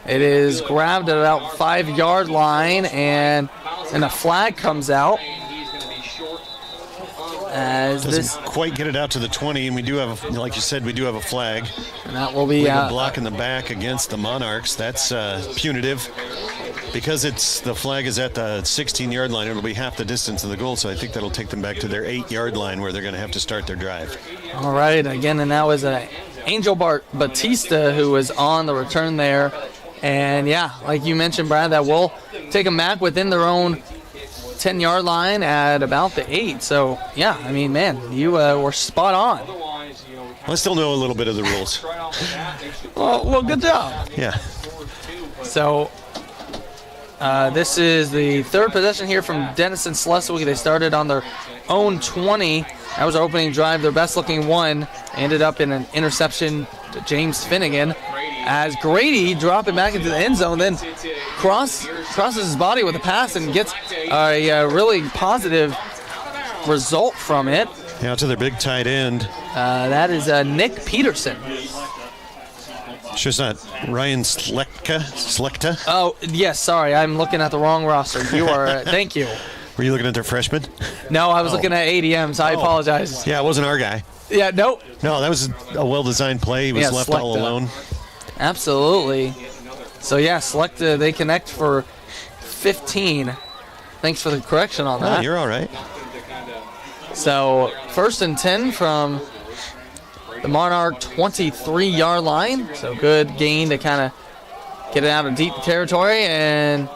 It is grabbed at about 5-yard line, and a flag comes out. As doesn't quite get it out to the 20, and we do have, like you said, we do have a flag. And that will be a block in the back against the Monarchs. That's punitive. Because the flag is at the 16-yard line, it'll be half the distance of the goal, so I think that'll take them back to their 8-yard line where they're going to have to start their drive. All right, again, and that was Angel Batista who was on the return there. And, yeah, like you mentioned, Brad, that will take them back within their own 10-yard line at about the 8. So, yeah, I mean, man, you were spot on. I still know a little bit of the rules. Well, good job. Yeah. So, this is the third possession here from Denison-Schleswig. They started on their own 20. That was our opening drive, their best-looking one. Ended up in an interception to James Finnegan. As Grady dropping back into the end zone, then crosses his body with a pass and gets a really positive result from it. Yeah, to their big tight end. That is Nick Peterson. Sure it's not Ryan Slekta? Oh, yes, sorry. I'm looking at the wrong roster. You are, thank you. Were you looking at their freshman? No, I was looking at ADM, so I apologize. Yeah, it wasn't our guy. Yeah, nope. No, that was a well-designed play. He was left all alone. Absolutely. So, yeah, Slekta, they connect for 15. Thanks for the correction on that. Oh, you're all right. So, 1st and 10 from the Monarch 23-yard line. So, good gain to kind of get it out of deep territory. And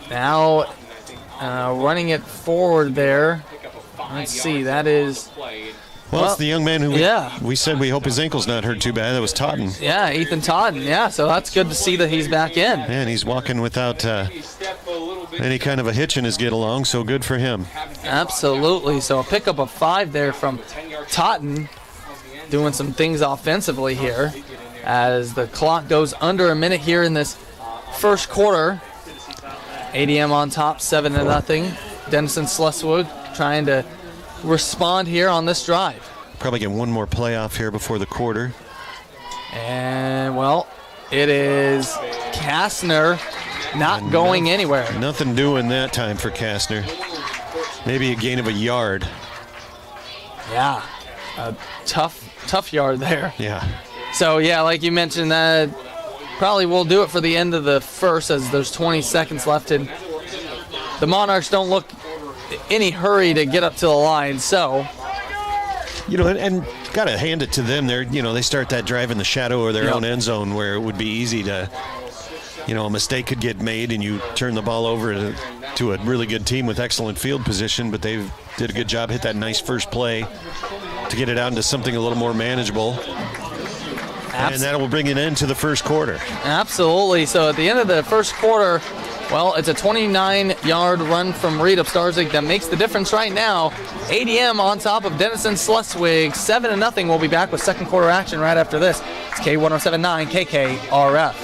now running it forward there. Let's see, that is... Well, it's the young man who we said we hope his ankle's not hurt too bad. That was Totten. Yeah, Ethan Totten. Yeah, so that's good to see that he's back in. Man, he's walking without any kind of a hitch in his get-along, so good for him. Absolutely. So a pickup of 5 there from Totten, doing some things offensively here as the clock goes under a minute here in this first quarter. ADM on top, 7-0. Denison-Schleswig trying to respond here on this drive. Probably get one more playoff here before the quarter. And, well, it is Kastner not going anywhere. Nothing doing that time for Kastner. Maybe a gain of a yard. Yeah, a tough yard there. Yeah. So, yeah, like you mentioned, that probably will do it for the end of the first as there's 20 seconds left. And the Monarchs don't look any hurry to get up to the line, so and gotta hand it to them. They start that drive in the shadow of their own end zone where it would be easy to, a mistake could get made and you turn the ball over to a really good team with excellent field position, but they did a good job, hit that nice first play to get it out into something a little more manageable. And that will bring an end to the first quarter. Absolutely. So at the end of the first quarter, well, it's a 29-yard run from Reed Upstarzig that makes the difference right now. ADM on top of Denison-Schleswig, 7-0. We'll be back with second quarter action right after this. It's K1079 KKRF.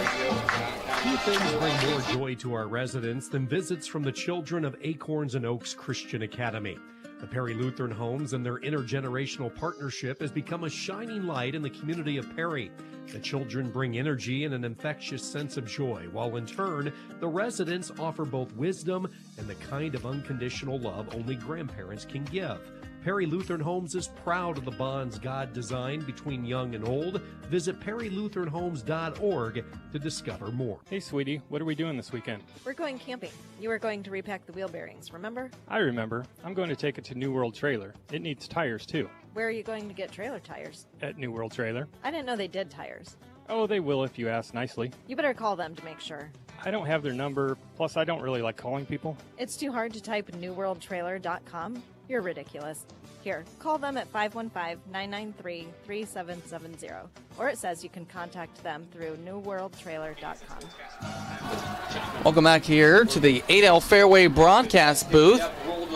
Few things bring more joy to our residents than visits from the children of Acorns and Oaks Christian Academy. The Perry Lutheran Homes and their intergenerational partnership has become a shining light in the community of Perry. The children bring energy and an infectious sense of joy, while in turn, the residents offer both wisdom and the kind of unconditional love only grandparents can give. Perry Lutheran Homes is proud of the bonds God designed between young and old. Visit perrylutheranhomes.org to discover more. Hey, sweetie, what are we doing this weekend? We're going camping. You were going to repack the wheel bearings, remember? I remember. I'm going to take it to New World Trailer. It needs tires, too. Where are you going to get trailer tires? At New World Trailer. I didn't know they did tires. Oh, they will if you ask nicely. You better call them to make sure. I don't have their number, plus I don't really like calling people. It's too hard to type newworldtrailer.com? You're ridiculous. Here, call them at 515-993-3770. Or it says you can contact them through newworldtrailer.com. Welcome back here to the 8L Fairway broadcast booth.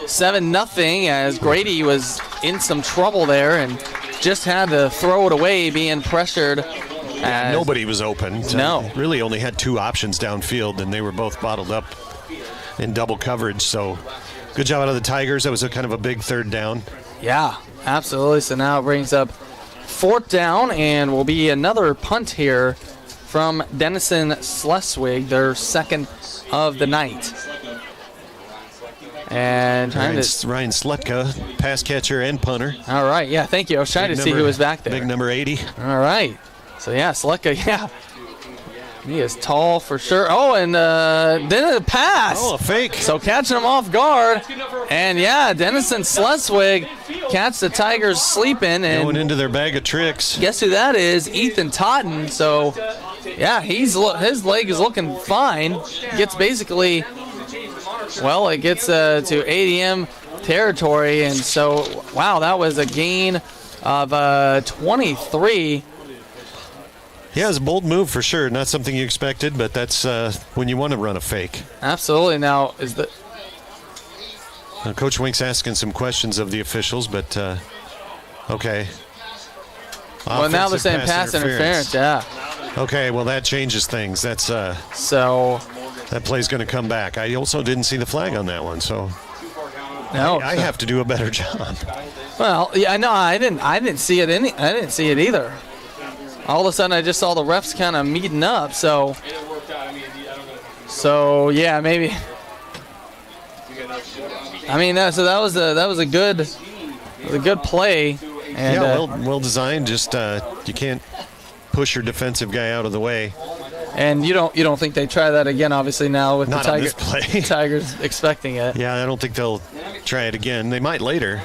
7-0 as Grady was in some trouble there and just had to throw it away, being pressured. Nobody was open. No. Really only had two options downfield, and they were both bottled up in double coverage. So good job out of the Tigers. That was a kind of a big third down. Yeah, absolutely. So now it brings up fourth down, and will be another punt here from Denison-Schleswig, their second of the night. And Ryan Slutka, pass catcher and punter. All right, yeah, thank you. I was trying to see who was back there. Big number 80. All right. So, yeah, Slutka, yeah. He is tall for sure. Oh, and then a pass. Oh, a fake. So catching him off guard. And, yeah, Denison-Schleswig catch the Tigers sleeping. And going into their bag of tricks. Guess who that is? Ethan Totten. So, yeah, his leg is looking fine. Gets basically, well, it gets to ADM territory. And so, wow, that was a gain of 23. Yeah, it's a bold move for sure. Not something you expected, but that's when you want to run a fake. Absolutely. Now, Coach Wink's asking some questions of the officials, but okay. Well, now they're saying pass interference, yeah. Okay, well, that changes things. That's so that play's going to come back. I also didn't see the flag on that one, so no, I have to do a better job. Well, yeah, no, I didn't see it. I didn't see it either. All of a sudden, I just saw the refs kind of meeting up. So yeah, maybe. I mean, so that was a good play. And, yeah, well designed. Just you can't push your defensive guy out of the way. And you don't think they try that again? Obviously now with not the on this play. Tigers expecting it. Yeah, I don't think they'll try it again. They might later.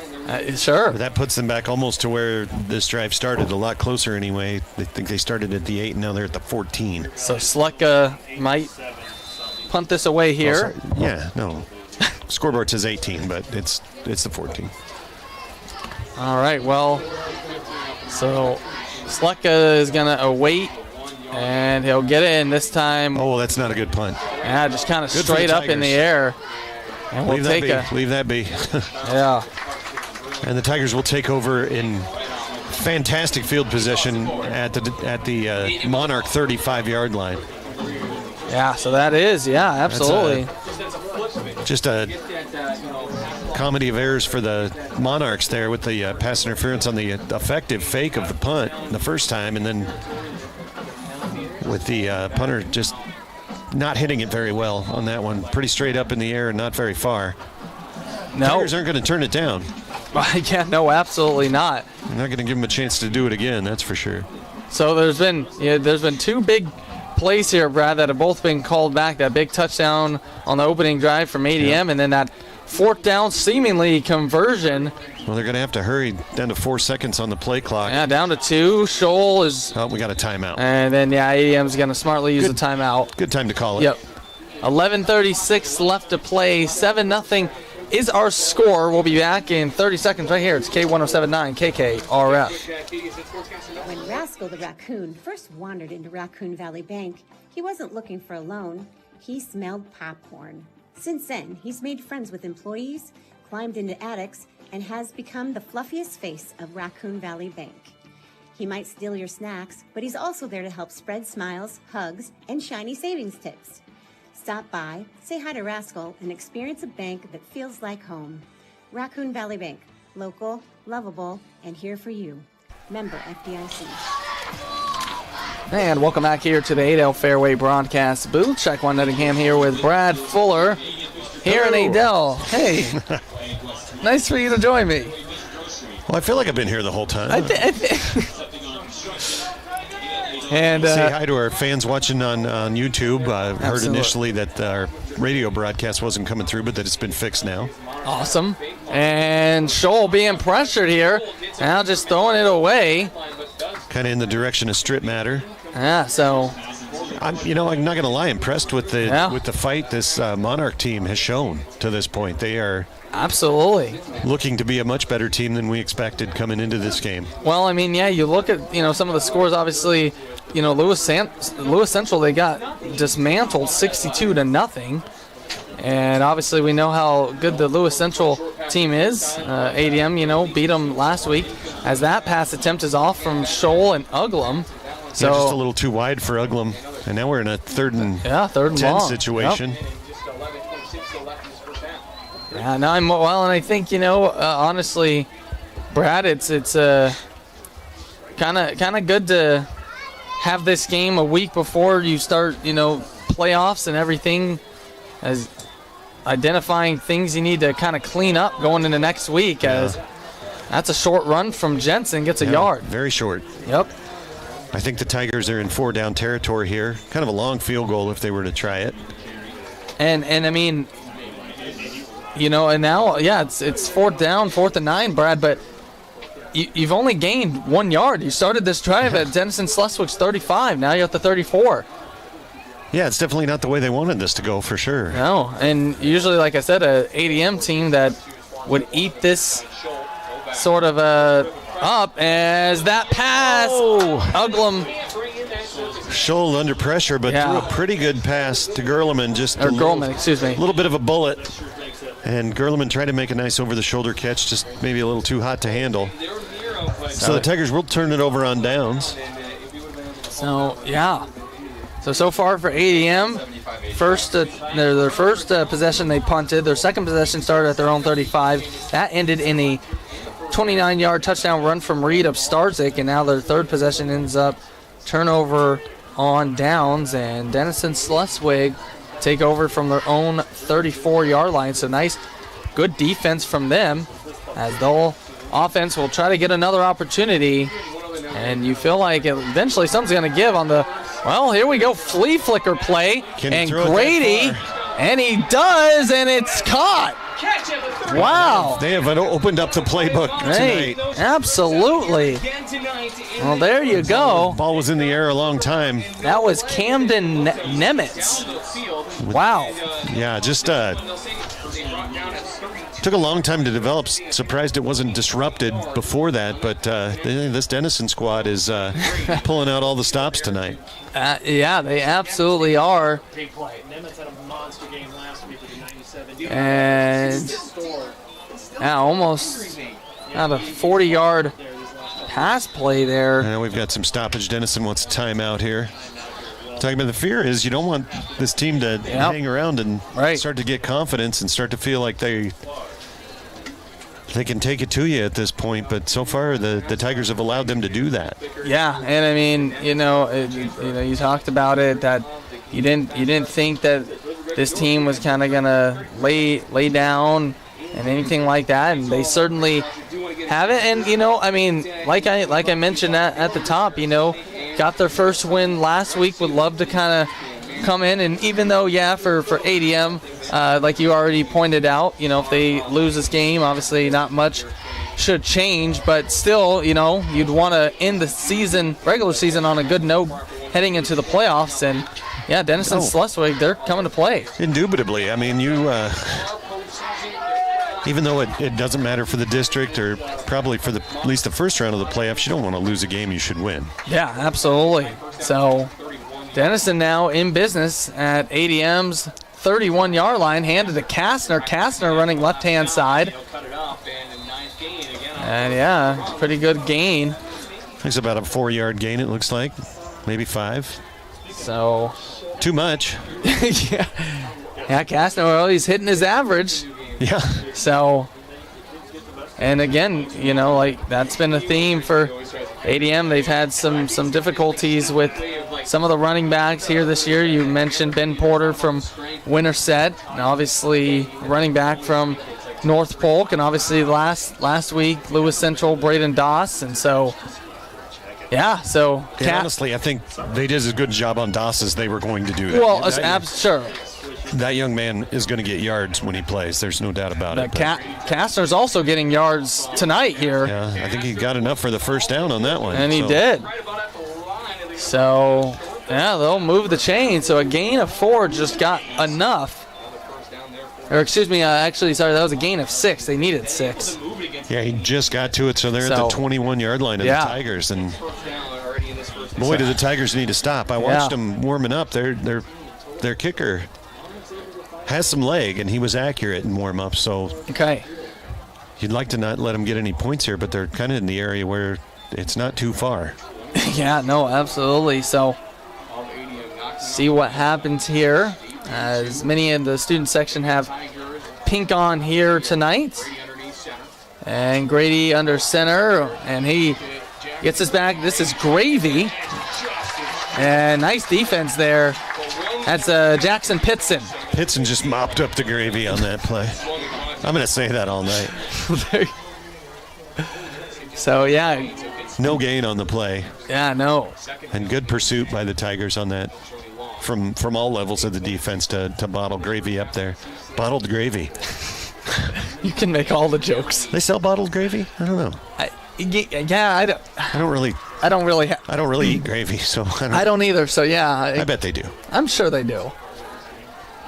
Sure. But that puts them back almost to where this drive started, a lot closer anyway. I think they started at the 8, and now they're at the 14. So Slutka might punt this away here. Yeah, no. Scoreboard says 18, but it's the 14. All right, well, so Slutka is going to await, and he'll get it in this time. Oh, that's not a good punt. Yeah, just kind of straight up in the air. And we'll take Leave that be. Yeah. And the Tigers will take over in fantastic field position at the Monarch 35-yard line. Yeah, so that is, yeah, absolutely. Just a comedy of errors for the Monarchs there with the pass interference on the effective fake of the punt the first time, and then with the punter just not hitting it very well on that one. Pretty straight up in the air and not very far. No. Tigers aren't going to turn it down. Yeah, no, absolutely not. They're not going to give them a chance to do it again, that's for sure. So there's been two big plays here, Brad, that have both been called back. That big touchdown on the opening drive from ADM, and then that fourth down seemingly conversion. Well, they're going to have to hurry down to 4 seconds on the play clock. Yeah, down to 2. Scholl is... Oh, we got a timeout. And then, yeah, ADM's going to smartly use the timeout. Good time to call it. Yep. 11:36 left to play. 7-0 is our score. We'll be back in 30 seconds right here. It's K1079 KKRF. When Rascal the raccoon first wandered into Raccoon Valley Bank, he wasn't looking for a loan. He smelled popcorn. Since then, he's made friends with employees, climbed into attics, and has become the fluffiest face of Raccoon Valley Bank. He might steal your snacks, but he's also there to help spread smiles, hugs, and shiny savings tips. Stop by, say hi to Rascal, and experience a bank that feels like home. Raccoon Valley Bank, local, lovable, and here for you. Member FDIC. And welcome back here to the Adel Fairway broadcast booth. Check One Nottingham here with Brad Fuller here in Adel. Hey, nice for you to join me. Well, I feel like I've been here the whole time. And say hi to our fans watching on YouTube. I heard initially that our radio broadcast wasn't coming through, but that it's been fixed now. Awesome. And Scholl being pressured here. Now just throwing it away. Kind of in the direction of strip matter. Yeah, so I'm not going to lie, impressed with the fight this Monarch team has shown to this point. They are absolutely looking to be a much better team than we expected coming into this game. Well, I mean, yeah, you look at some of the scores. Obviously, Lewis Central, they got dismantled 62-0. And obviously we know how good the Lewis Central team is. ADM, beat them last week, as that pass attempt is off from Scholl and Uglum. So just a little too wide for Uglum. And now we're in a third and 10 long situation. Yep. Yeah, no, and I think, honestly, Brad, it's kind of good to have this game a week before you start, playoffs and everything, as identifying things you need to kind of clean up going into next week, as that's a short run from Jensen, gets a yard. Very short. Yep. I think the Tigers are in 4-down territory here. Kind of a long field goal if they were to try it. And I mean, and now, it's 4th down, 4th and 9, Brad, but you've only gained 1 yard. You started this drive at Denison-Schleswig's 35. Now you're at the 34. Yeah, it's definitely not the way they wanted this to go, for sure. No, and usually, like I said, a ADM team that would eat this sort of up as that pass. Uglum. Scholl under pressure, but threw a pretty good pass to Gerleman. A little bit of a bullet. And Gerleman tried to make a nice over-the-shoulder catch, just maybe a little too hot to handle. So the Tigers will turn it over on downs. So far for ADM, their first possession they punted. Their second possession started at their own 35. That ended in a 29-yard touchdown run from Reed of Starzik, and now their third possession ends up turnover on downs, and Denison-Schleswig take over from their own 34-yard line. So nice, good defense from them, as the whole offense will try to get another opportunity, and you feel like eventually something's going to give on the, here we go, flea flicker play, and Grady, and he does, and it's caught. Wow. They have opened up the playbook tonight. Absolutely. Well, there you go. The ball was in the air a long time. That was Camden Nemitz. Wow. Yeah, just took a long time to develop. Surprised it wasn't disrupted before that, but this Denison squad is pulling out all the stops tonight. Yeah, they absolutely are. Big play. Nemitz had a monster game last week with a 97. And almost out a 40-yard pass play there. Now we've got some stoppage. Denison wants a timeout here. Talking about the fear is you don't want this team to hang around and start to get confidence and start to feel like they can take it to you at this point, but so far the Tigers have allowed them to do that. Yeah, and I mean, you talked about it, that you didn't think that this team was kind of gonna lay down and anything like that, and they certainly have it. And I mean, like I mentioned at the top, got their first win last week. Would love to kind of come in, and even though for ADM, like you already pointed out, if they lose this game, obviously not much should change, but still, you'd want to end the regular season on a good note heading into the playoffs. And Denison-Schleswig, they're coming to play. Indubitably. I mean, even though it doesn't matter for the district or probably for at least the first round of the playoffs, you don't want to lose a game you should win. Yeah, absolutely. So Denison now in business at ADM's 31-yard line, handed to Kastner. Kastner running left-hand side. And, yeah, pretty good gain. It's about a 4-yard gain, it looks like. Maybe 5. So. Too much. Yeah, Kastner, well, he's hitting his average. Yeah. So, and again, like that's been a theme for ADM. They've had some difficulties with some of the running backs here this year. You mentioned Ben Porter from Winterset, and obviously running back from North Polk, and obviously last week Lewis Central, Braden Doss, and so. Yeah, so. Honestly, I think they did as good a job on Doss as they were going to do that. Well, sure. That young man is going to get yards when he plays. There's no doubt about it. Kastner's also getting yards tonight here. Yeah, I think he got enough for the first down on that one. And he did. So, yeah, they'll move the chain. So a gain of 4 just got enough. Or excuse me, that was a gain of 6. They needed 6. Yeah, he just got to it, so they're at the 21-yard line of the Tigers. And boy, do the Tigers need to stop. I watched them warming up. Their kicker has some leg, and he was accurate in warm-up. So you'd like to not let him get any points here, but they're kind of in the area where it's not too far. Yeah, no, absolutely. So see what happens here, as many in the student section have pink on here tonight. And Grady under center, and he gets us back. This is Gravy. And nice defense there. That's Jackson Pitson. Pitson just mopped up the Gravy on that play. I'm going to say that all night. So, yeah. No gain on the play. Yeah, no. And good pursuit by the Tigers on that from all levels of the defense to bottle Gravy up there. Bottled gravy. You can make all the jokes. They sell bottled gravy? I don't know. I don't really eat gravy, so I don't either. So yeah, I bet they do. I'm sure they do.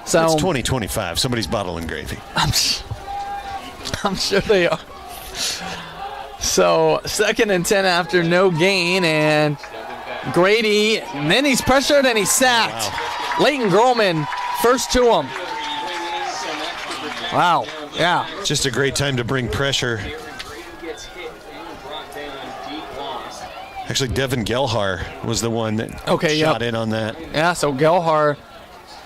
So it's 2025. Somebody's bottling gravy. I'm sure they are. So 2nd and 10 after no gain, and Grady, and then he's pressured and he's sacked. Wow. Leighton Grohlman, first to him. Wow. Yeah. Just a great time to bring pressure. Actually, Devin Gelhar was the one that shot in on that. Yeah, so Gelhar,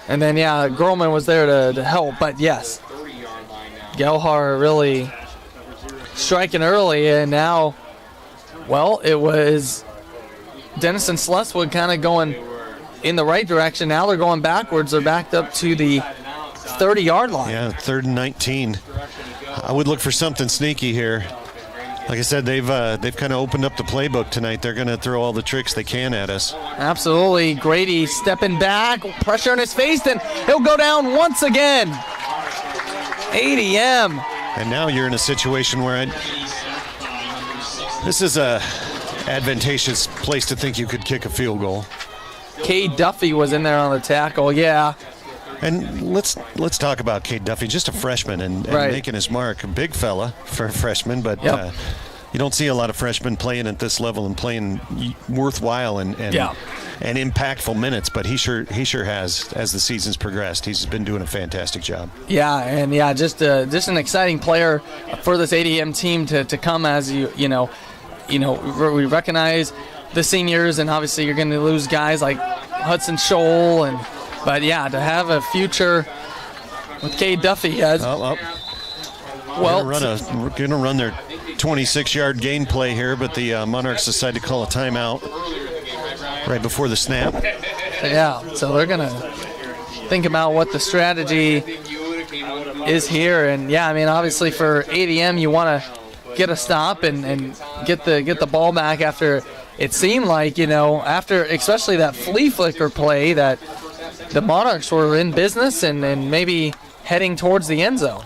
and then, Grohlman was there to help. But, yes, Gelhar really striking early, and now, it was Denison-Schleswig kind of going in the right direction. Now they're going backwards. They're backed up to the 30-yard line. Yeah, 3rd and 19. I would look for something sneaky here. Like I said, they've kind of opened up the playbook tonight. They're going to throw all the tricks they can at us. Absolutely. Grady stepping back, pressure in his face, and he'll go down once again. ADM. And now you're in a situation where this is a advantageous place to think you could kick a field goal. Cade Duffy was in there on the tackle, yeah. And let's talk about Cade Duffy, just a freshman and making his mark. A big fella for a freshman, but you don't see a lot of freshmen playing at this level and playing worthwhile and impactful minutes. But he sure has as the season's progressed. He's been doing a fantastic job. Yeah, and just an exciting player for this ADM team to come. As we recognize the seniors, and obviously you're going to lose guys like Hudson Scholl But, to have a future with Cade Duffy. We're going to run their 26-yard gain play here, but the Monarchs decide to call a timeout right before the snap. Yeah, so they're going to think about what the strategy is here. And, obviously for ADM, you want to get a stop and get the ball back after it seemed like, after especially that flea flicker play that the Monarchs were in business and maybe heading towards the end zone.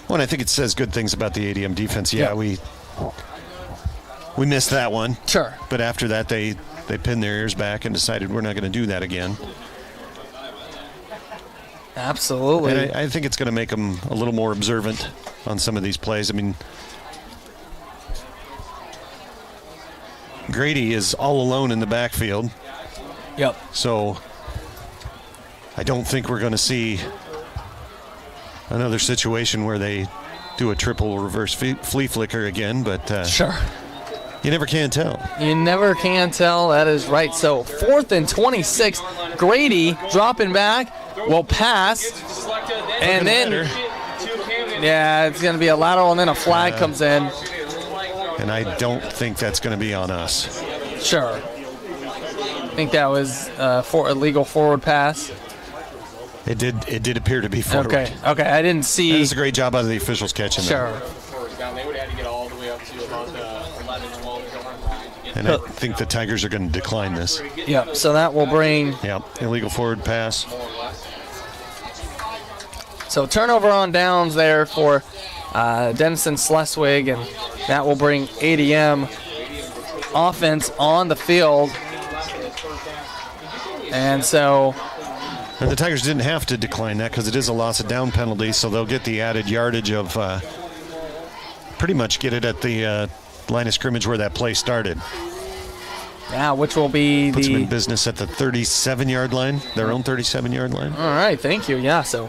Well, and I think it says good things about the ADM defense. Yeah, we missed that one. Sure. But after that, they pinned their ears back and decided we're not going to do that again. Absolutely. And I think it's going to make them a little more observant on some of these plays. I mean, Grady is all alone in the backfield. Yep. So I don't think we're going to see another situation where they do a triple reverse flea flicker again, but sure. You never can tell. You never can tell. That is right. So 4th and 26. Grady dropping back. Will pass. And then, yeah, it's going to be a lateral, and then a flag comes in. And I don't think that's going to be on us. Sure. I think that was for a legal forward pass. It did appear to be forward. Okay. I didn't see. That was a great job out of the officials catching sure. that. They would have had to get all the way up to about 11, 12. And I think the Tigers are going to decline this. Yep, so that will bring... Yep, illegal forward pass. So turnover on downs there for Denison-Schleswig, and that will bring ADM offense on the field. And so... And the Tigers didn't have to decline that because it is a loss of down penalty, so they'll get the added yardage of pretty much get it at the line of scrimmage where that play started. Yeah, which will be Puts them in business at the 37-yard line, their own 37-yard line. All right, thank you. Yeah, so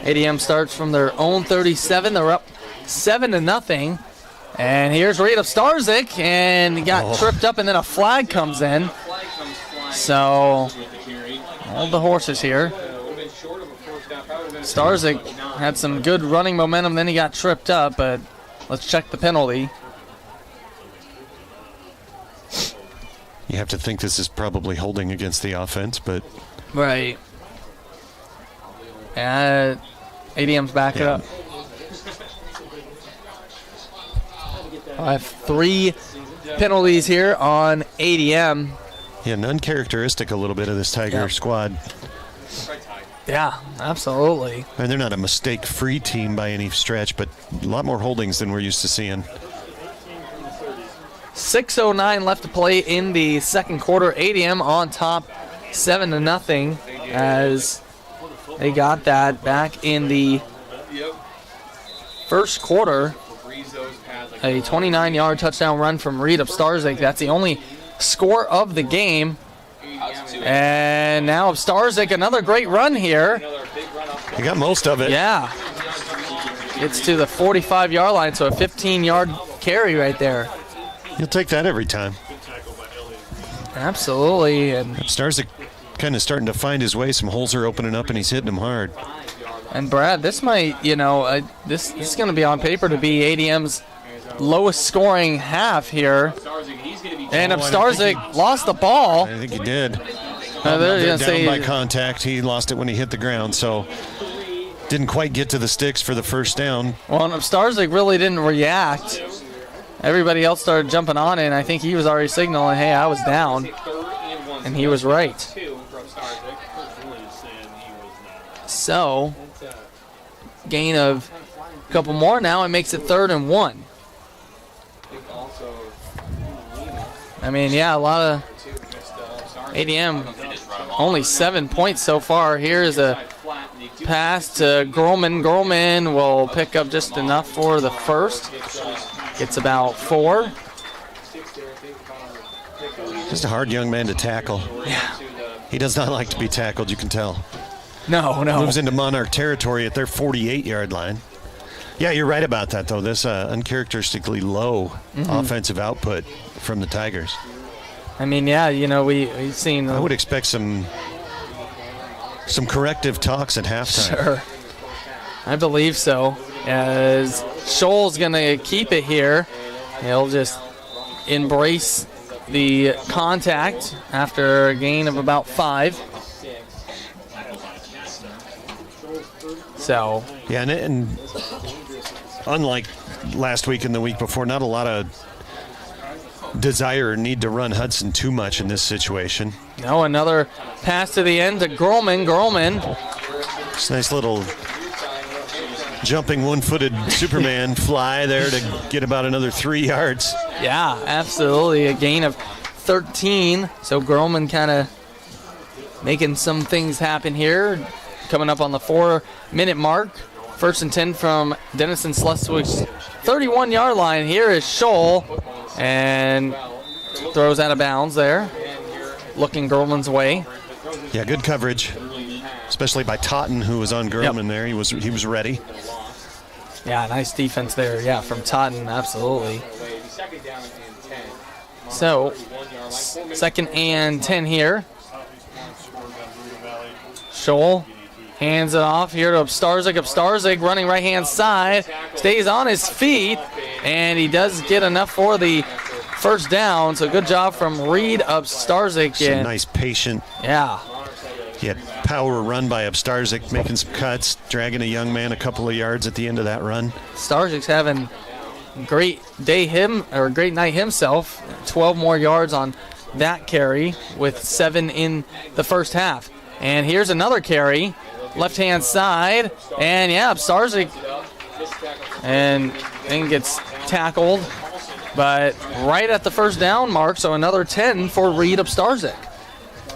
ADM starts from their own 37. They're up 7-0. And here's Reed of Starzik, and he got tripped up, and then a flag comes in. So all the horses here. Starzik had some good running momentum, then he got tripped up, but let's check the penalty. You have to think this is probably holding against the offense, but... Right. ADM's back it up. I have 3 penalties here on ADM. Yeah, and uncharacteristic a little bit of this Tiger squad. Yeah, absolutely. And they're not a mistake-free team by any stretch, but a lot more holdings than we're used to seeing. 6:09 left to play in the second quarter. ADM on top 7-0 as they got that back in the first quarter. A 29-yard touchdown run from Reed of Starzik. That's the only score of the game. And now of Starzik, another great run here. He got most of it. Yeah. Gets to the 45-yard line, so a 15-yard carry right there. You'll take that every time. Absolutely. And Starzik kind of starting to find his way. Some holes are opening up, and he's hitting them hard. And Brad, this might, this is going to be on paper to be ADM's lowest scoring half here. And Starzik lost the ball. I think he did. They're down by contact. He lost it when he hit the ground, so didn't quite get to the sticks for the first down. Well, and Starzik really didn't react. Everybody else started jumping on it, and I think he was already signaling, hey, I was down. And he was right. So, gain of a couple more now. It makes it 3rd and 1. I mean, yeah, a lot of ADM, only 7 points so far. Here's a pass to Grolman. Grolman will pick up just enough for the first. Gets about 4. Just a hard young man to tackle. Yeah. He does not like to be tackled, you can tell. No. Moves into Monarch territory at their 48-yard line. Yeah, you're right about that, though. This uncharacteristically low offensive output from the Tigers. I mean, yeah, we've seen... I would expect some corrective talks at halftime. Sure. I believe so. As Scholl's going to keep it here. He'll just embrace the contact after a gain of about 5. So... Yeah, and unlike last week and the week before, not a lot of desire or need to run Hudson too much in this situation. No, another pass to the end to Grolman. It's a nice little jumping one-footed Superman fly there to get about another 3 yards. Yeah, absolutely. A gain of 13. So Grolman kind of making some things happen here. coming up on the 4-minute mark. 1st and 10 from Denison-Schleswig's 31-yard line. Here is Scholl, and throws out of bounds there, looking German's way. Yeah, good coverage, especially by Totten, who was on German there. He was ready. Yeah, nice defense there. Yeah, from Totten, absolutely. So, 2nd and 10 here. Scholl hands it off here to Upstarzig. Upstarzig running right-hand side, stays on his feet, and he does get enough for the first down. So good job from Reed Upstarzig. Some nice patient. Yeah. He had power run by Upstarzig, making some cuts, dragging a young man a couple of yards at the end of that run. Upstarzig's having a great great night himself. 12 more yards on that carry with 7 in the first half. And here's another carry, left-hand side, and yeah, Upstarzig and gets tackled, but right at the first down mark, so another 10 for Reed Upstarzig.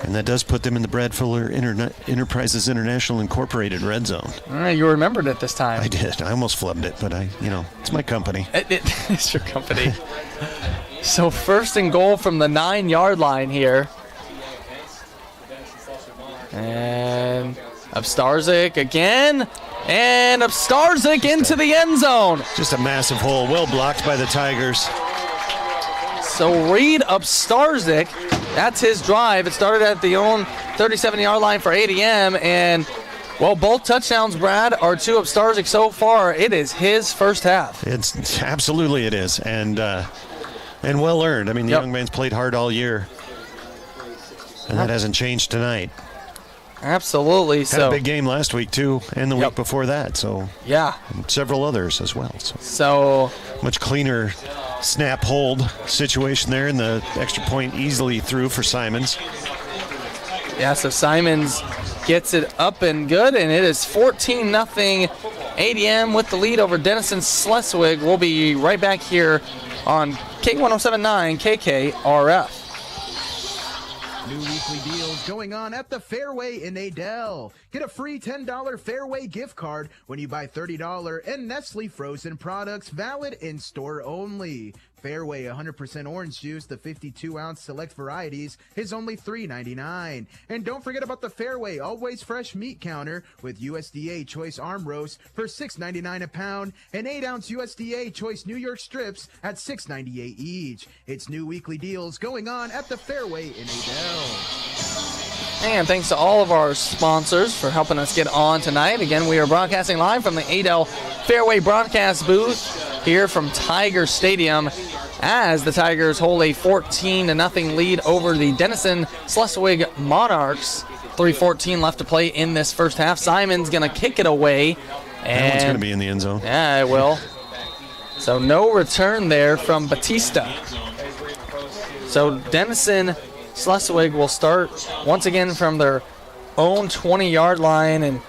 And that does put them in the Brad Fuller Enterprises International Incorporated red zone. All right, you remembered it this time. I did. I almost flubbed it, but it's my company. It's your company. So 1st and goal from the 9-yard line here. And Upstarzig again. And Upstarzig into the end zone. Just a massive hole. Well blocked by the Tigers. So Reed Upstarzig, that's his drive. It started at the own 37-yard line for ADM. And, well, both touchdowns, Brad, are to Upstarzig so far. It is his first half. Absolutely it is. And well earned. I mean, the young man's played hard all year. And that hasn't changed tonight. Absolutely. Had a big game last week, too, and the week before that. So yeah. And several others as well. So much cleaner snap hold situation there, and the extra point easily through for Simons. Yeah, so Simons gets it up and good, and it is 14-0 ADM with the lead over Denison-Schleswig. We'll be right back here on K1079 KKRF. New weekly deals going on at the Fairway in Adel. Get a free $10 Fairway gift card when you buy $30 and Nestle frozen products, valid in store only. Fairway 100% orange juice, the 52-ounce select varieties, is only $3.99. And don't forget about the Fairway Always Fresh meat counter with USDA Choice arm roast for $6.99 a pound and 8-ounce USDA Choice New York strips at $6.98 each. It's new weekly deals going on at the Fairway in Adel. And thanks to all of our sponsors for helping us get on tonight. Again, we are broadcasting live from the Adel Fairway broadcast booth here from Tiger Stadium as the Tigers hold a 14-0 lead over the Denison-Schleswig Monarchs. 3:14 left to play in this first half. Simon's going to kick it away. And that one's going to be in the end zone. Yeah, it will. So no return there from Batista. So Denison-Schleswig will start once again from their own 20-yard line. And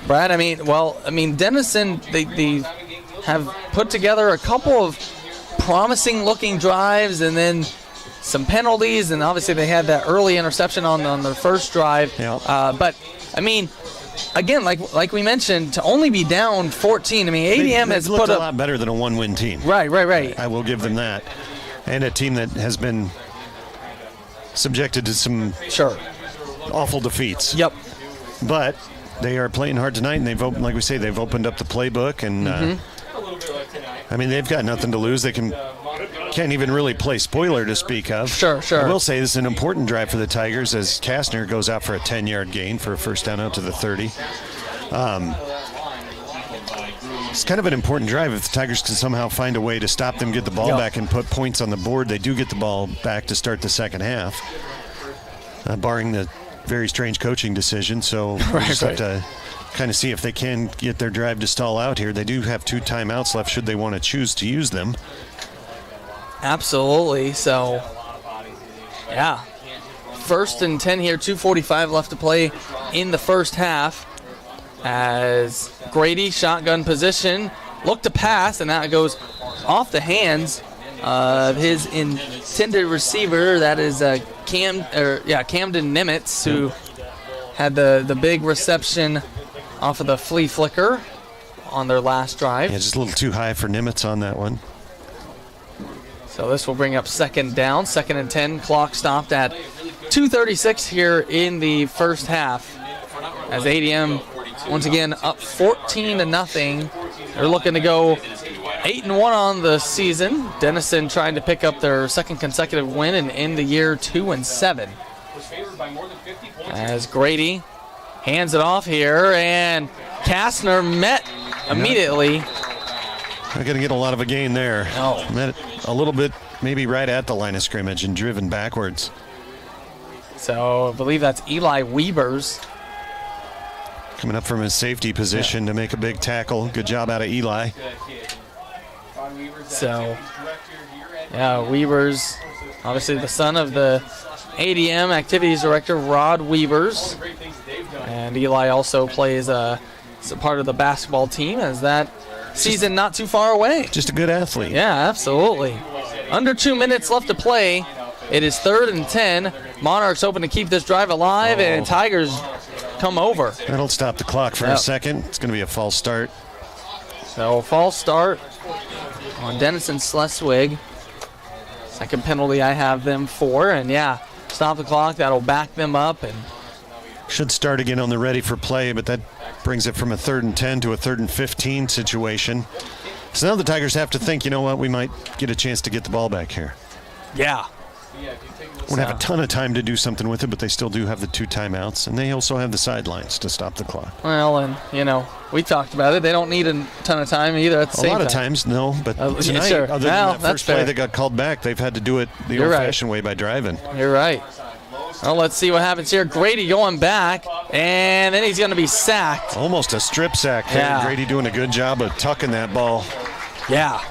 Brad, Denison, they have put together a couple of promising-looking drives and then some penalties, and obviously they had that early interception on the first drive. Yeah. But, again, like we mentioned, to only be down 14, ADM has looked put a lot better than a one-win team. Right. I will give them that. And a team that has been subjected to some awful defeats. Yep. But they are playing hard tonight, and they've opened up the playbook, and they've got nothing to lose. They can't even really play spoiler to speak of. Sure. I will say this is an important drive for the Tigers as Kastner goes out for a 10-yard gain for a first down out to the 30. It's kind of an important drive if the Tigers can somehow find a way to stop them, get the ball back, and put points on the board. They do get the ball back to start the second half, barring the very strange coaching decision. So we just have to kind of see if they can get their drive to stall out here. They do have 2 timeouts left should they want to choose to use them. Absolutely. So, yeah. 1st and 10 here, 2:45 left to play in the first half. As Grady, shotgun position, look to pass, and that goes off the hands of his intended receiver. That is Camden Nimitz, who had the big reception off of the flea flicker on their last drive. Yeah, just a little too high for Nimitz on that one. So this will bring up second down, 2nd and 10. Clock stopped at 2:36 here in the first half. As ADM once again up 14-0. They're looking to go 8-1 on the season. Denison trying to pick up their second consecutive win and end the year 2-7. As Grady hands it off here, and Kastner met immediately. Not going to get a lot of a gain there. No. Met a little bit, maybe right at the line of scrimmage and driven backwards. So I believe that's Eli Weavers. Coming up from his safety position to make a big tackle. Good job out of Eli. So, yeah, Weavers, obviously the son of the ADM Activities Director, Rod Weavers. And Eli also plays as a part of the basketball team, as that season not too far away. Just a good athlete. Yeah, absolutely. Under 2 minutes left to play. It is 3rd and 10. Monarchs hoping to keep this drive alive, and Tigers come over. That'll stop the clock for a second. It's going to be a false start. So, false start on Denison-Schleswig. Second penalty I have them for, and yeah, stop the clock. That'll back them up. And should start again on the ready for play, but that brings it from a 3rd and 10 to a 3rd and 15 situation. So now the Tigers have to think, you know what, we might get a chance to get the ball back here. Yeah. Won't have a ton of time to do something with it, but they still do have the 2 timeouts, and they also have the sidelines to stop the clock. Well, and, you know, we talked about it. They don't need a ton of time either at the same time. A lot of times, no, but tonight, sure. other than that first play that got called back, they've had to do it the old-fashioned way by driving. You're right. Well, let's see what happens here. Grady going back, and then he's going to be sacked. Almost a strip sack there. Yeah. Grady doing a good job of tucking that ball. Yeah.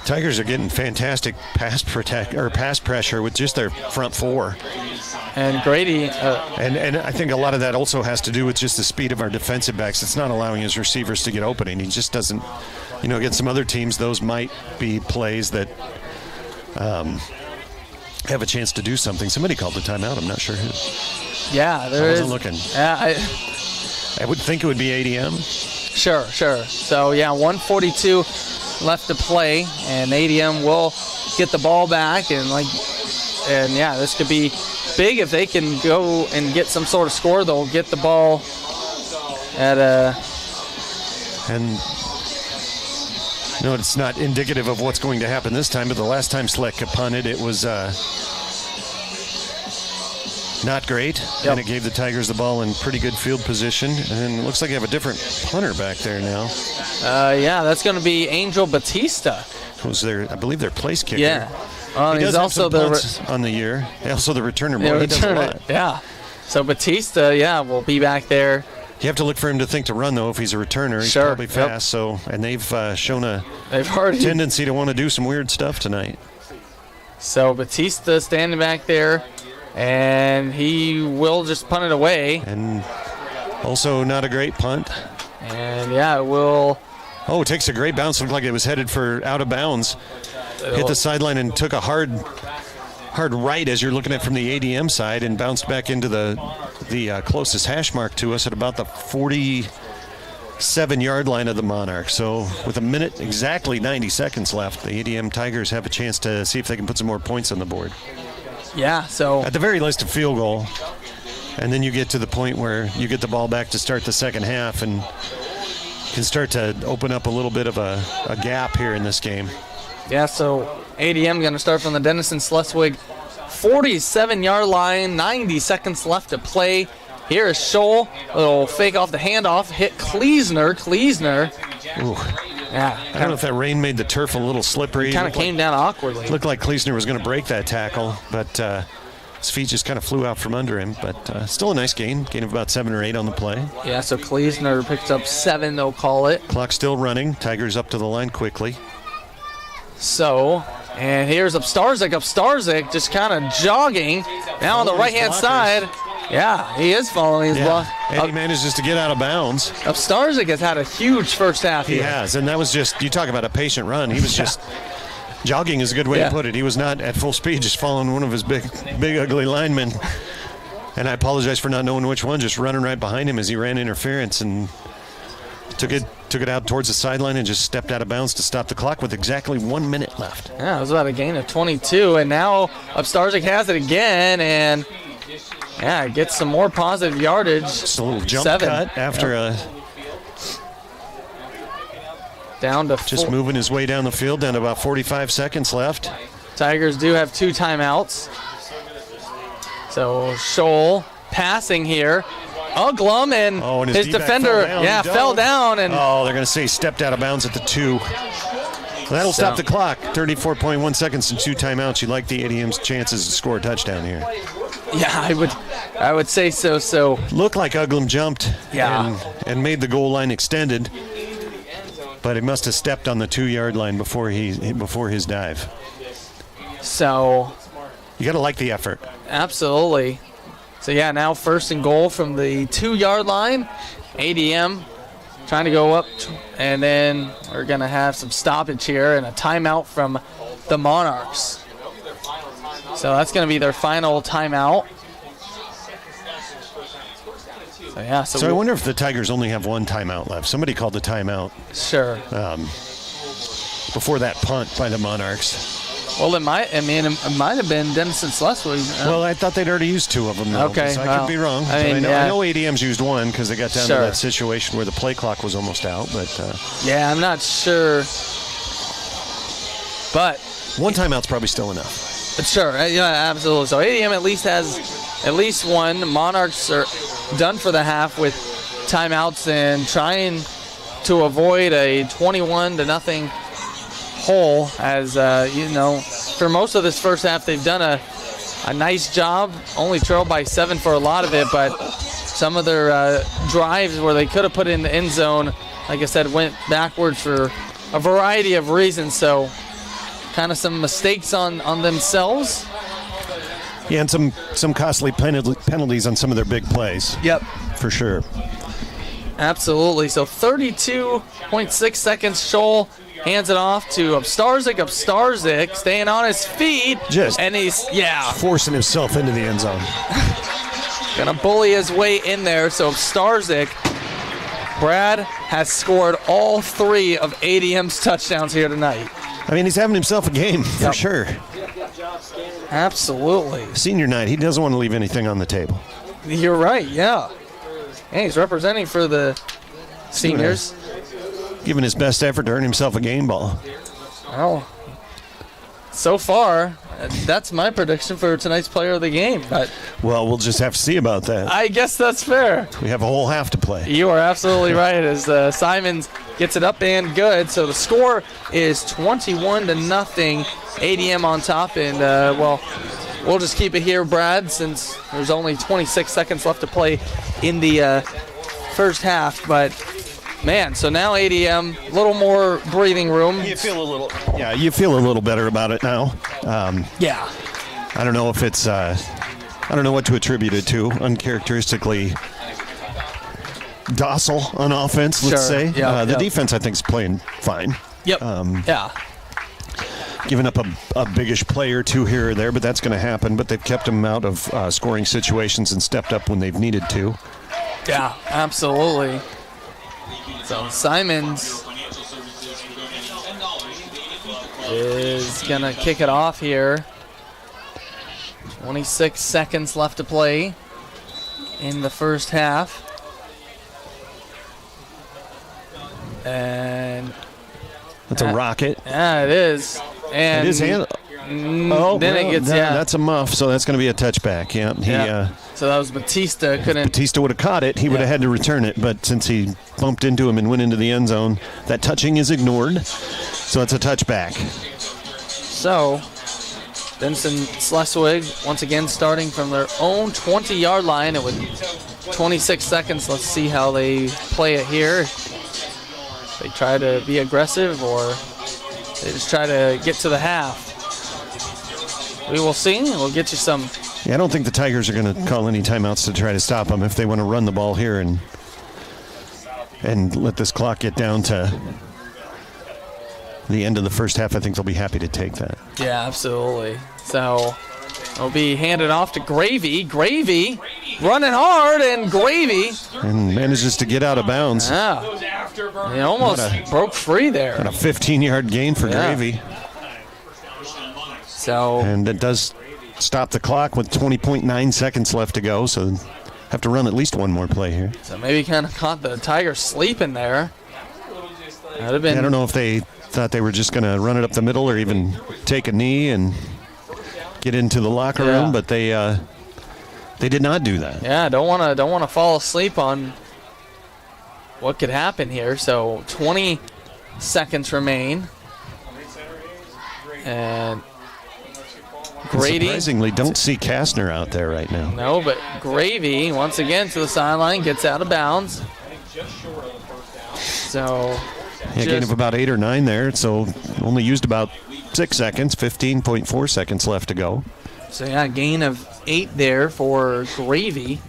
Tigers are getting fantastic pass pressure with just their front 4. And Grady... and I think a lot of that also has to do with just the speed of our defensive backs. It's not allowing his receivers to get open, and he just doesn't, you know, against some other teams, those might be plays that have a chance to do something. Somebody called the timeout. I'm not sure who. Yeah, there is. I wasn't looking. Yeah, I would think it would be ADM. Sure. So, yeah, 1:42 left to play, and ADM will get the ball back, and yeah, this could be big if they can go and get some sort of score. They'll get the ball at a... And no, it's not indicative of what's going to happen this time, but the last time Sleck punted, it was not great, and it gave the Tigers the ball in pretty good field position, and it looks like they have a different punter back there now. Yeah, that's going to be Angel Batista. Who's their, I believe, their place kicker. Yeah. He he's does also have some punts on the year. Also the returner. Yeah, He does a lot. Yeah. So Batista, will be back there. You have to look for him to think to run, though, if he's a returner. He's probably fast. So, and they've shown a tendency to want to do some weird stuff tonight. So Batista standing back there, and he will just punt it away. And also not a great punt. And it will. Oh, it takes a great bounce. Looked like it was headed for out of bounds. Hit the sideline and took a hard right as you're looking at from the ADM side, and bounced back into the closest hash mark to us at about the 47-yard line of the Monarchs. So with a minute, exactly 90 seconds left, the ADM Tigers have a chance to see if they can put some more points on the board. Yeah, so at the very least a field goal, and then you get to the point where you get the ball back to start the second half and can start to open up a little bit of a gap here in this game. Yeah, so ADM going to start from the Denison-Schleswig 47-yard line, 90 seconds left to play. Here is Scholl, a little fake off the handoff, hit Kleesner. Ooh. Yeah. I don't know if that rain made the turf a little slippery. It kind of came down awkwardly. Looked like Kleesner was going to break that tackle, but his feet just kind of flew out from under him. But still a nice gain of about 7 or 8 on the play. Yeah, so Kleesner picks up 7, they'll call it. Clock still running. Tigers up to the line quickly. So, and here's Upstarzik just kind of jogging. Now on the right-hand side. Yeah, he is following his block. And he manages to get out of bounds. Upstarzik has had a huge first half here. He has, and that was just, you talk about a patient run. He was just, jogging is a good way to put it. He was not at full speed, just following one of his big ugly linemen. And I apologize for not knowing which one, just running right behind him as he ran interference and took it out towards the sideline and just stepped out of bounds to stop the clock with exactly 1 minute left. Yeah, it was about a gain of 22, and now Upstarzig has it again, and yeah, it gets some more positive yardage. Just a little jump 7. cut after down to just moving his way down the field, down to about 45 seconds left. Tigers do have 2 timeouts. So Scholl passing here. Uglum and his defender fell down. And they're going to say stepped out of bounds at the 2. That'll stop the clock. 34.1 seconds and 2 timeouts. You like the ADM's chances to score a touchdown here. Yeah, I would say so. So looked like Uglum jumped and made the goal line extended, but he must have stepped on the 2-yard line before his dive. So you got to like the effort. Absolutely. So yeah, now 1st and goal from the 2-yard line. ADM trying to go up, and then we're going to have some stoppage here and a timeout from the Monarchs. So that's going to be their final timeout. So yeah. So I wonder if the Tigers only have 1 timeout left. Somebody called the timeout. Sure. Before that punt by the Monarchs. Well, it might have been Denison-Schleswig. Well, I thought they'd already used 2 of them. Though, okay. So I could be wrong. I know ADM's used 1 because they got down to that situation where the play clock was almost out. But yeah, I'm not sure. But 1 timeout's probably still enough. Sure. Yeah, absolutely. So ADM at least has at least 1. Monarchs are done for the half with timeouts and trying to avoid a 21-0 hole, as for most of this first half they've done a nice job, only trailed by 7 for a lot of it, but some of their drives where they could have put it in the end zone, like I said, went backwards for a variety of reasons. So kind of some mistakes on themselves. Yeah, and some costly penalties on some of their big plays. Yep, for sure. Absolutely. So 32.6 seconds. Scholl hands it off to Upstarzig. Upstarzig staying on his feet. And he's forcing himself into the end zone. Gonna bully his way in there. So Upstarzig, Brad, has scored all 3 of ADM's touchdowns here tonight. I mean, he's having himself a game for sure. Absolutely. Senior night, he doesn't want to leave anything on the table. You're right, yeah. And he's representing for the seniors. Giving his best effort to earn himself a game ball. Well, so far, that's my prediction for tonight's player of the game. But well, we'll just have to see about that. I guess that's fair. We have a whole half to play. You are absolutely right, as Simons gets it up and good. So the score is 21-0. ADM on top, and we'll just keep it here, Brad, since there's only 26 seconds left to play in the first half. But man, so now ADM, a little more breathing room. You feel a little better about it now. Yeah. I don't know if it's I don't know what to attribute it to. Uncharacteristically docile on offense, let's say. Yeah, the defense, I think, is playing fine. Yep. Yeah. Giving up a biggish play or 2 here or there, but that's going to happen. But they've kept them out of scoring situations and stepped up when they've needed to. Yeah, absolutely. So Simons is going to kick it off here. 26 seconds left to play in the first half. And that's a rocket. Yeah, it is. And it is then it gets that's a muff, so that's going to be a touchback. Yeah. So that was Batista. Batista would have caught it. He would have had to return it, but since he bumped into him and went into the end zone, that touching is ignored. So it's a touchback. So Denison-Schleswig once again starting from their own 20-yard line, and with 26 seconds, let's see how they play it here. They try to be aggressive, or they just try to get to the half. We will see. We'll get you some. Yeah, I don't think the Tigers are going to call any timeouts to try to stop them if they want to run the ball here and let this clock get down to the end of the first half. I think they'll be happy to take that. Yeah, absolutely. So it'll be handed off to Gravy. Gravy running hard, and Gravy. And manages to get out of bounds. Yeah. He almost broke free there. And a 15-yard gain for Gravy. So. And it does stop the clock with 20.9 seconds left to go, so have to run at least one more play here. So maybe kind of caught the Tigers sleeping there. That'd have been. I don't know if they thought they were just going to run it up the middle or even take a knee and get into the locker room, but they did not do that. Yeah, don't want to fall asleep on what could happen here. So 20 seconds remain, and Grady. Surprisingly, don't see Kastner out there right now. No, but Gravy once again to the sideline, gets out of bounds. So. Yeah, gain of about 8 or 9 there, so only used about 6 seconds, 15.4 seconds left to go. So, yeah, gain of 8 there for Gravy.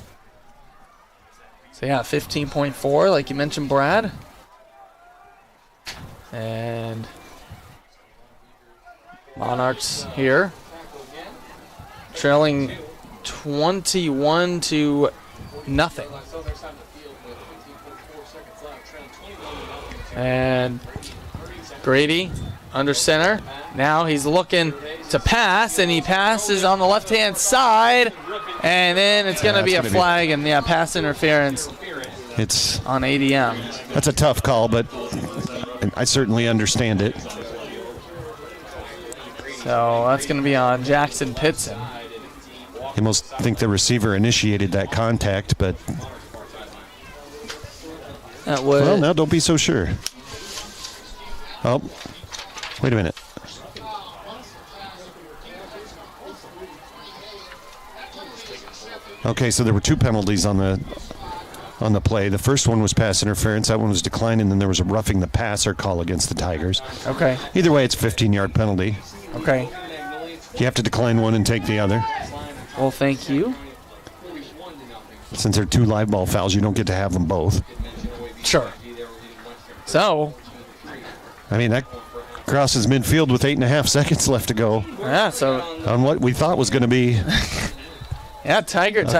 So, yeah, 15.4, like you mentioned, Brad. And Monarchs here, trailing 21-0. And Grady under center. Now he's looking to pass, and he passes on the left-hand side. And then it's going to be a flag and, pass interference. It's on ADM. That's a tough call, but I certainly understand it. So that's going to be on Jackson Pitson. You almost think the receiver initiated that contact, but... Well, now don't be so sure. Oh, wait a minute. Okay, so there were 2 penalties on the play. The first one was pass interference. That one was declined, and then there was a roughing the passer call against the Tigers. Okay. Either way, it's a 15-yard penalty. Okay. You have to decline one and take the other. Well, thank you. Since there are 2 live ball fouls, you don't get to have them both. Sure. So. I mean, that crosses midfield with 8.5 seconds left to go. Yeah, so. On what we thought was going to be a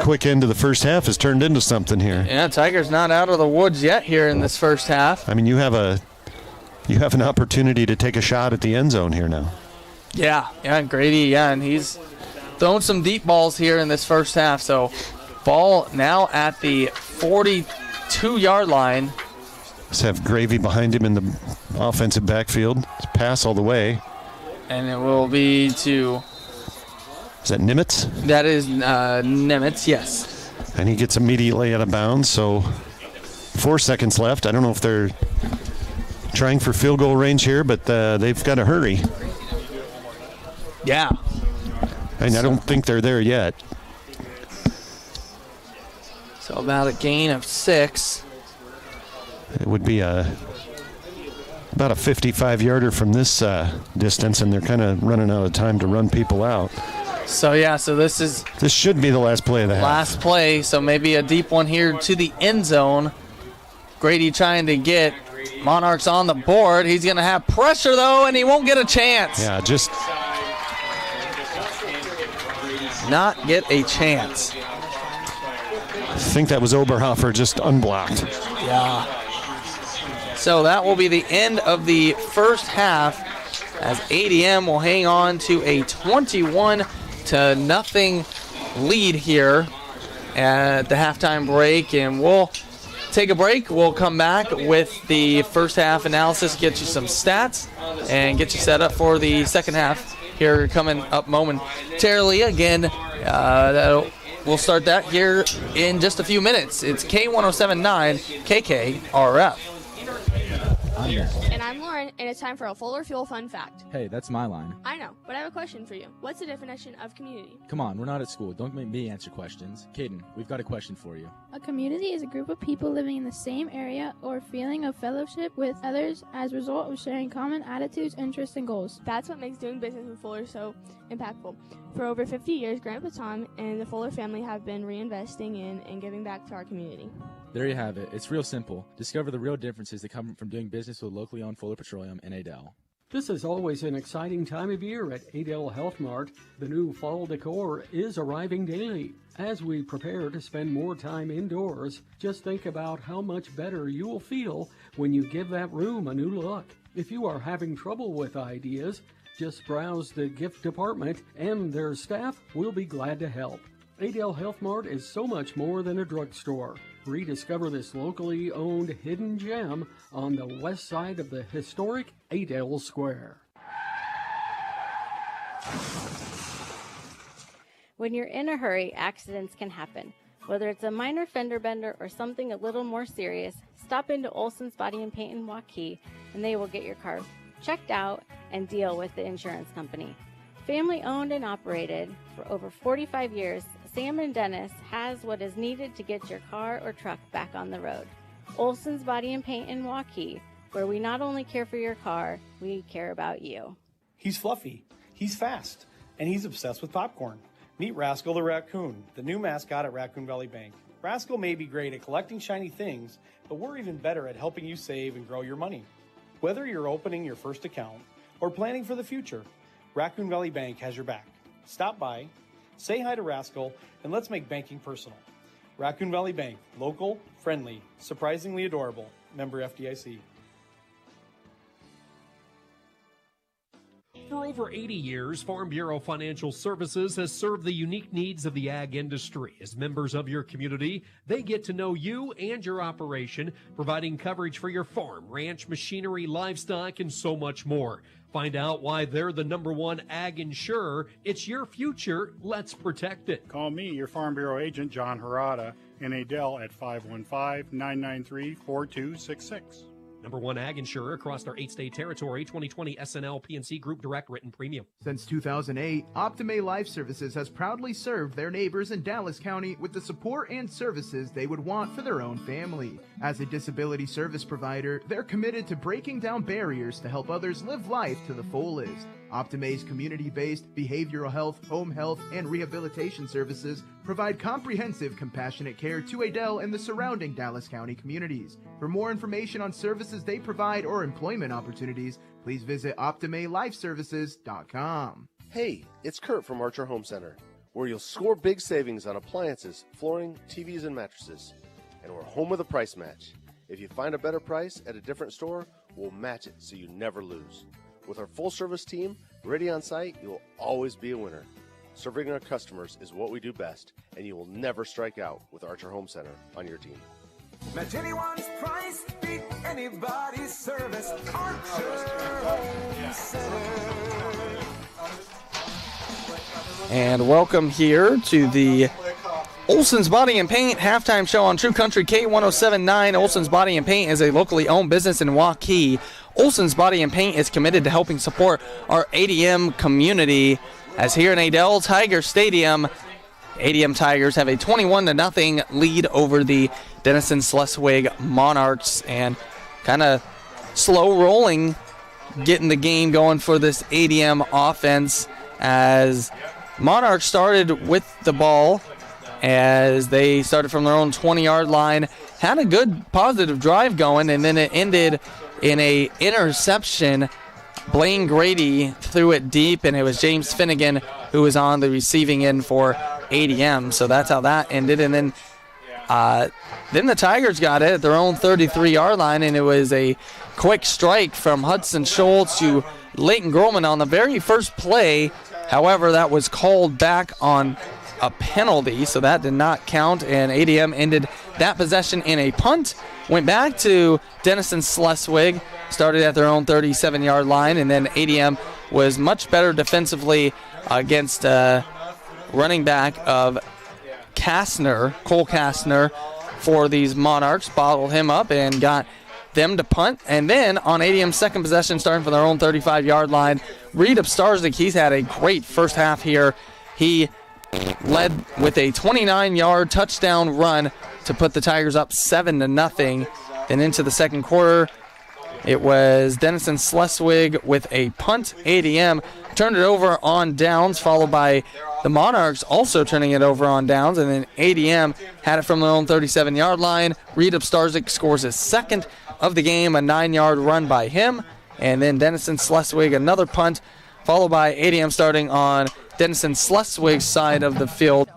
quick end to the first half has turned into something here. Yeah, Tigers not out of the woods yet here in this first half. I mean, you have an opportunity to take a shot at the end zone here now. Yeah, and Grady, and he's thrown some deep balls here in this first half. So ball now at the 42-yard line. Let's have Gravy behind him in the offensive backfield. It's pass all the way. And it will be to... Is that Nimitz? That is Nimitz, yes. And he gets immediately out of bounds, so 4 seconds left. I don't know if they're trying for field goal range here, but they've got to hurry. Yeah. And I don't think they're there yet. So about a gain of 6. It would be about a 55-yarder from this distance, and they're kind of running out of time to run people out. So, yeah, so this should be the last play of the half. Last play, so maybe a deep one here to the end zone. Grady trying to get Monarchs on the board. He's going to have pressure, though, and he won't get a chance. Yeah, just not get a chance. I think that was Oberhofer just unblocked. Yeah. So that will be the end of the first half as ADM will hang on to a 21-0 lead here at the halftime break. And we'll take a break. We'll come back with the first half analysis, get you some stats, and get you set up for the second half here coming up momentarily. Again, we'll start that here in just a few minutes. It's K107.9 KKRF. And I'm Lauren, and it's time for a Fuller Fuel Fun Fact. Hey, that's my line. I know, but I have a question for you. What's the definition of community? Come on, we're not at school. Don't make me answer questions. Caden, we've got a question for you. A community is a group of people living in the same area or feeling of fellowship with others as a result of sharing common attitudes, interests, and goals. That's what makes doing business with Fuller so impactful. For over 50 years, Grandpa Tom and the Fuller family have been reinvesting in and giving back to our community. There you have it. It's real simple. Discover the real differences that come from doing business with locally owned Fuller Petroleum and Adel. This is always an exciting time of year at Adel Health Mart. The new fall decor is arriving daily. As we prepare to spend more time indoors, just think about how much better you will feel when you give that room a new look. If you are having trouble with ideas, just browse the gift department and their staff will be glad to help. Adel Health Mart is so much more than a drugstore. Rediscover this locally owned hidden gem on the west side of the historic Adel Square. When you're in a hurry, accidents can happen. Whether it's a minor fender bender or something a little more serious, stop into Olson's Body and Paint in Waukee and they will get your car checked out and deal with the insurance company. Family owned and operated for over 45 years, Sam and Dennis has what is needed to get your car or truck back on the road. Olson's Body and Paint in Waukee, where we not only care for your car, we care about you. He's fluffy, he's fast, and he's obsessed with popcorn. Meet Rascal the Raccoon, the new mascot at Raccoon Valley Bank. Rascal may be great at collecting shiny things, but we're even better at helping you save and grow your money. Whether you're opening your first account or planning for the future, Raccoon Valley Bank has your back. Stop by, say hi to Rascal, and let's make banking personal. Raccoon Valley Bank, local, friendly, surprisingly adorable. Member FDIC. For over 80 years, Farm Bureau Financial Services has served the unique needs of the ag industry. As members of your community, they get to know you and your operation, providing coverage for your farm, ranch, machinery, livestock, and so much more. Find out why they're the #1 ag insurer. It's your future. Let's protect it. Call me, your Farm Bureau agent, John Harada, in Adel at 515-993-4266. #1 ag insurer across our 8-state territory, 2020 SNL PNC Group Direct Written Premium. Since 2008, Optime Life Services has proudly served their neighbors in Dallas County with the support and services they would want for their own family. As a disability service provider, they're committed to breaking down barriers to help others live life to the fullest. Optime's community-based behavioral health, home health, and rehabilitation services provide comprehensive, compassionate care to Adel and the surrounding Dallas County communities. For more information on services they provide or employment opportunities, please visit OptimeLifeServices.com. Hey, it's Kurt from Archer Home Center, where you'll score big savings on appliances, flooring, TVs, and mattresses. And we're home with a price match. If you find a better price at a different store, we'll match it so you never lose. With our full-service team ready on site, you will always be a winner. Serving our customers is what we do best, and you will never strike out with Archer Home Center on your team. Match anyone's price, beat anybody's service. Archer Home Center. And welcome here to the Olson's Body and Paint halftime show on True Country K107.9. Olson's Body and Paint is a locally owned business in Waukee. Olson's Body and Paint is committed to helping support our ADM community. As here in Adel Tiger Stadium, ADM Tigers have a 21-0 lead over the Denison-Schleswig Monarchs, and kind of slow rolling, getting the game going for this ADM offense as Monarchs started with the ball as they started from their own 20-yard line, had a good positive drive going, and then it ended in a interception. Blaine Grady threw it deep, and it was James Finnegan who was on the receiving end for ADM. So that's how that ended. And then the Tigers got it at their own 33-yard line, and it was a quick strike from Hudson Schultz to Leighton Grolman on the very first play. However, that was called back on a penalty, so that did not count, and ADM ended that possession in a punt. Went back to Denison-Schleswig, started at their own 37-yard line, and then ADM was much better defensively against running back of Cole Kastner for these Monarchs, bottled him up and got them to punt. And then on ADM's second possession, starting from their own 35-yard line, Reed Upstarzik, he's had a great first half here. He led with a 29-yard touchdown run to put the Tigers up 7-0. Then into the second quarter, it was Denison-Schleswig with a punt. ADM turned it over on downs, followed by the Monarchs also turning it over on downs, and then ADM had it from their own 37-yard line. Reed Upstarzik scores his second of the game, a 9-yard run by him, And then Denison-Schleswig, another punt, followed by ADM starting on Denison-Schleswig's side of the field.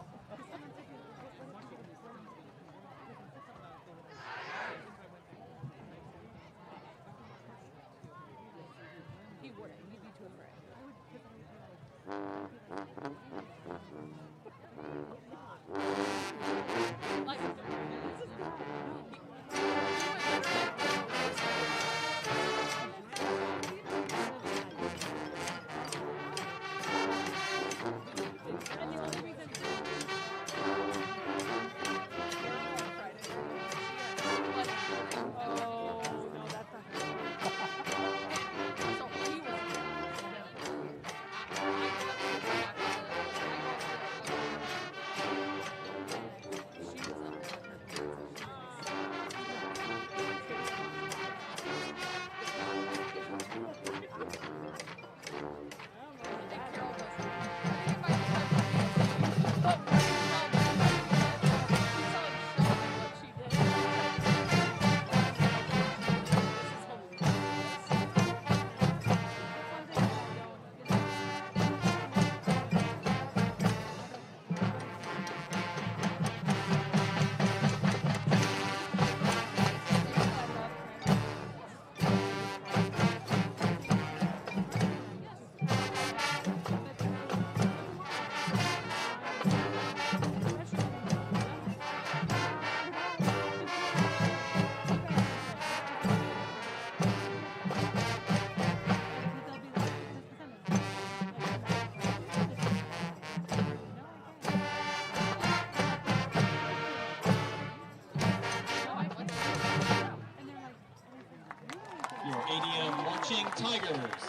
ADM marching Tigers.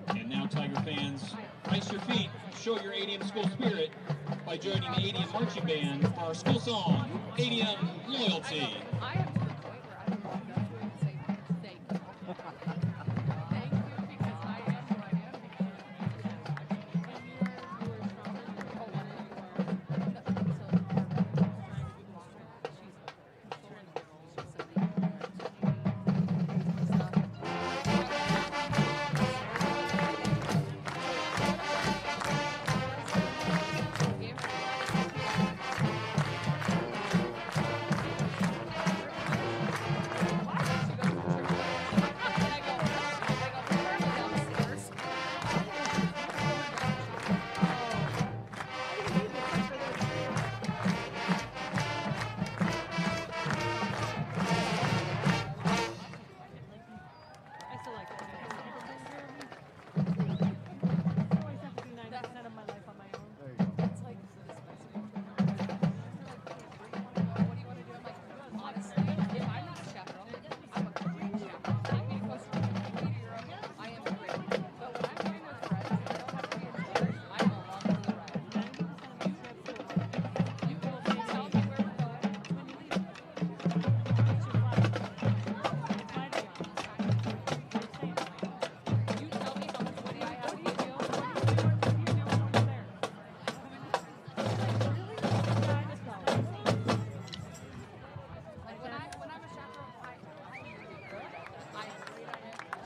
And now, Tiger fans, brace your feet, show your ADM school spirit by joining the ADM marching band for our school song, ADM Loyalty.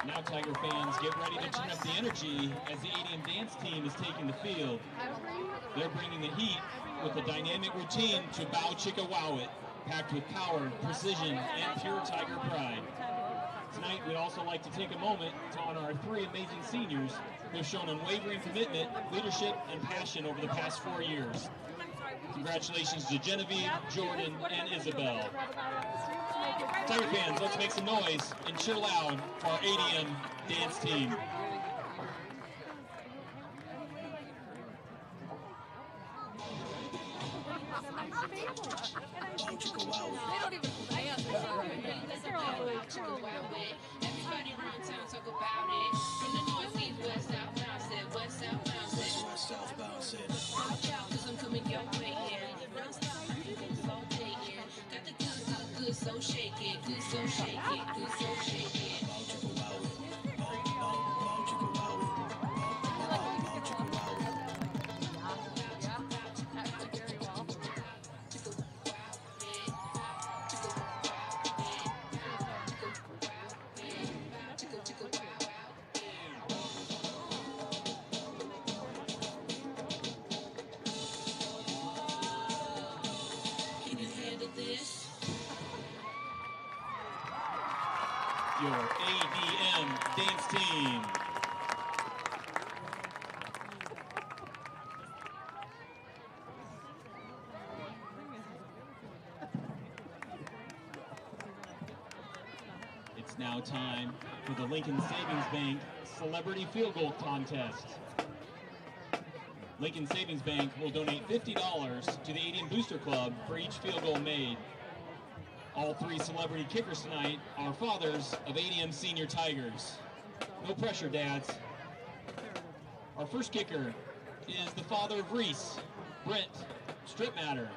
Now, Tiger fans, get ready to turn up the energy as the ADM dance team is taking the field. They're bringing the heat with a dynamic routine to Bow Chicka Wow It, packed with power, precision, and pure Tiger pride. Tonight, we'd also like to take a moment to honor our three amazing seniors who have shown unwavering commitment, leadership, and passion over the past 4 years. Congratulations to Genevieve, Jordan, and Isabel. Tiger fans, let's make some noise and cheer loud for our ADM dance team. Everybody around town talk about it. From the northeast, west, south, bounce it. West, south, bounce it. West, south, bounce it. Watch out, 'cause I'm coming your way, yeah. Don't stop, rotating. Got the good, so shake it. Good, so shake it. Good, so shake it. your ADM dance team. It's now time for the Lincoln Savings Bank Celebrity Field Goal Contest. Lincoln Savings Bank will donate $50 to the ADM Booster Club for each field goal made. All three celebrity kickers tonight are fathers of ADM Senior Tigers. No pressure, dads. Our first kicker is the father of Reese, Brent Stripmatter.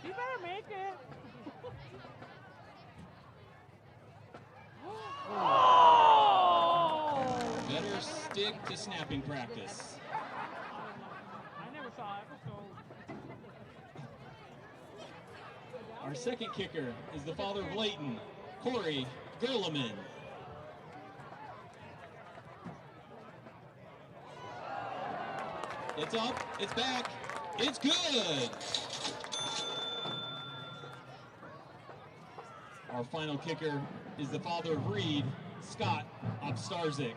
You better make it. Better stick to snapping practice. I never saw it, so. Our second kicker is the father of Leighton, Corey Gerleman. It's up, it's back, it's good! Our final kicker is the father of Reed, Scott Obstarzik.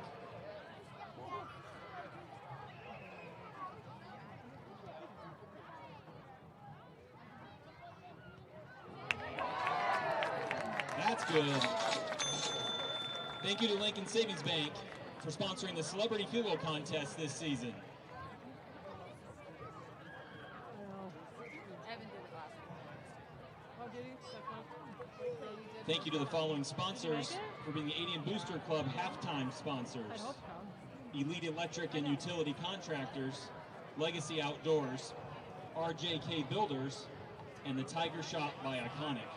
That's good. Thank you to Lincoln Savings Bank for sponsoring the Celebrity Field Goal Contest this season. Thank you to the following sponsors for being the ADM Booster Club halftime sponsors. Elite Electric and Utility Contractors, Legacy Outdoors, RJK Builders, and the Tiger Shop by Iconic.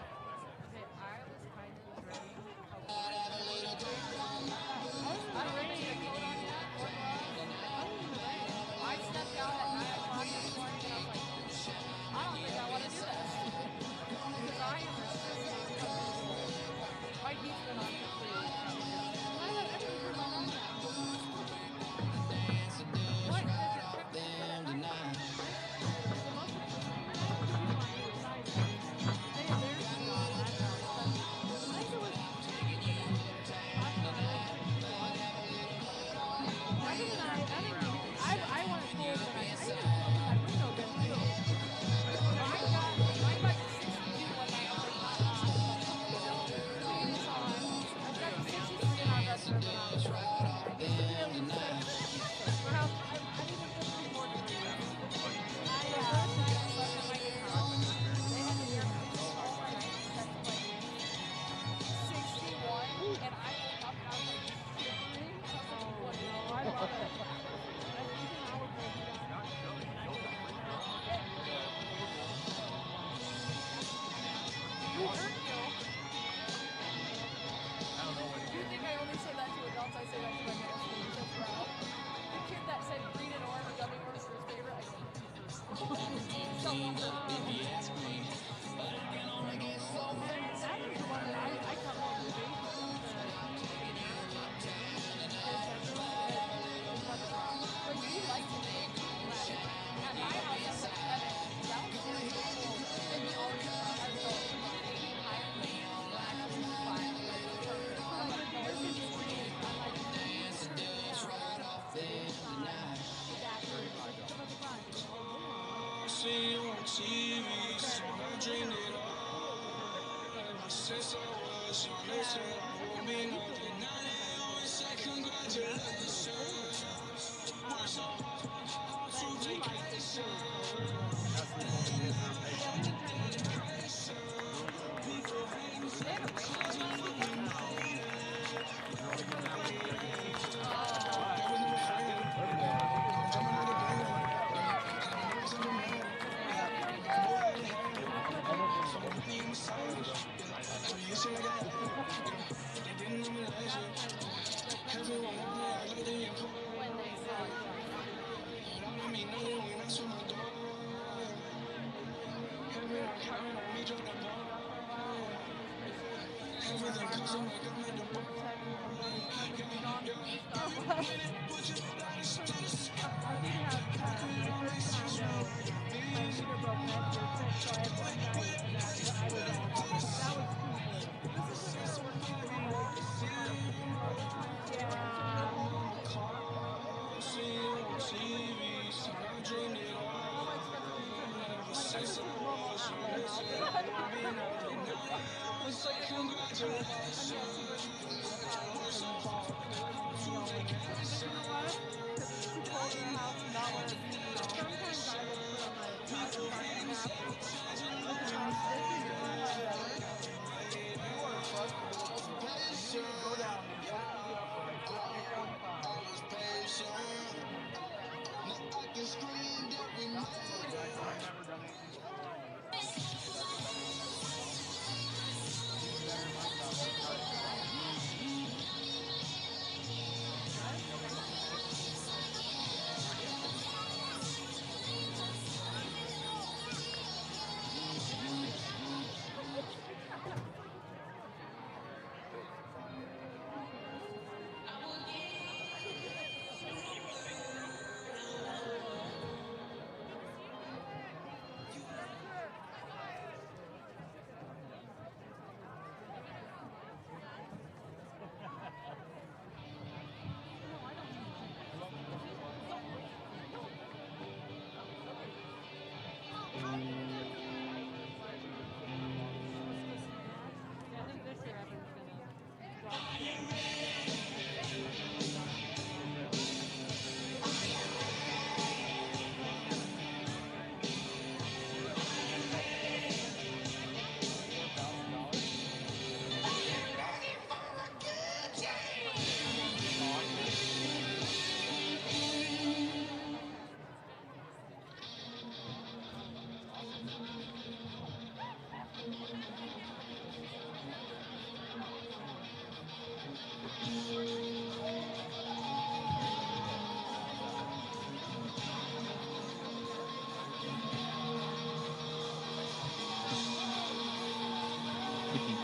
Every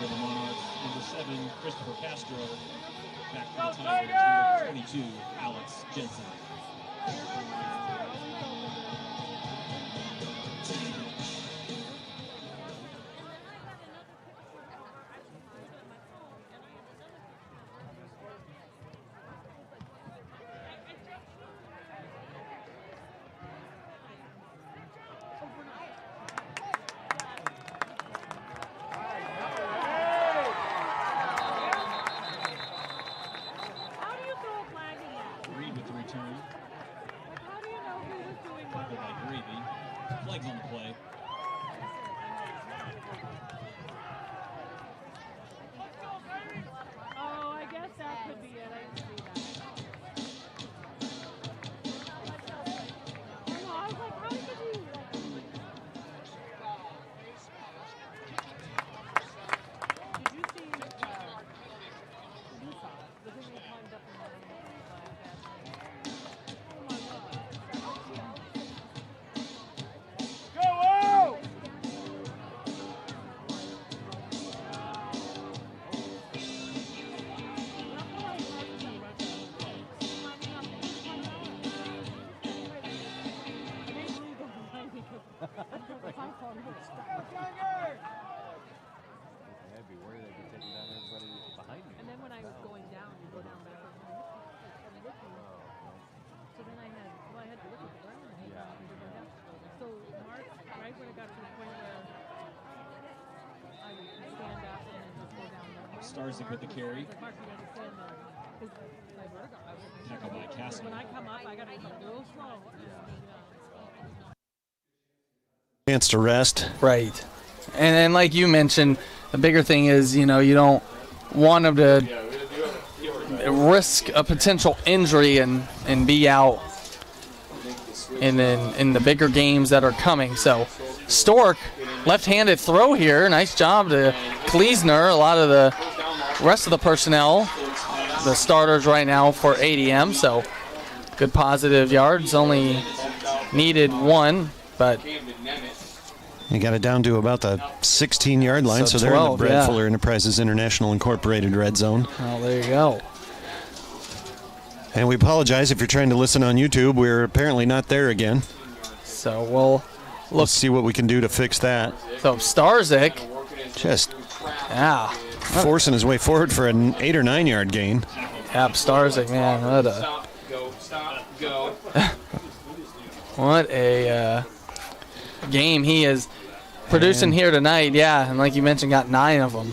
For the Monarchs, number 7, Christopher Castro. Back for the Tigers, number 22, Alex Jensen. Flags on the play. Oh, I guess that could be it. I didn't see that. I know, I was like, how did you Did you see you saw it? The thing that climbed up in the oh my god. I'd be worried they'd be taking down everybody behind me. And then when I was going down, you go down backwards and looking. So then I had to look at the ground. So Mark, right when it got to the point where I would stand up and then just go down there. Starzik with the carry. Like, Mark, you got to stand there. Tackle by Castle. When I come up, I got to come real slow. Chance to rest. Right. And then, like you mentioned, the bigger thing is, you don't want them to risk a potential injury and be out in the bigger games that are coming. So Stork, left-handed throw here. Nice job to Kleesner. A lot of the rest of the personnel, the starters right now for ADM. So good positive yards. Only needed one, but He got it down to about the 16-yard line, so they're 12, in the Brad Fuller Enterprises International Incorporated red zone. Oh, there you go. And we apologize if you're trying to listen on YouTube. We're apparently not there again. So we'll Let's see what we can do to fix that. So Starzik just forcing his way forward for an 8 or 9 yard gain. Yep, Starzik, man, what a game he is producing here tonight. Yeah, and like you mentioned, got 9 of them.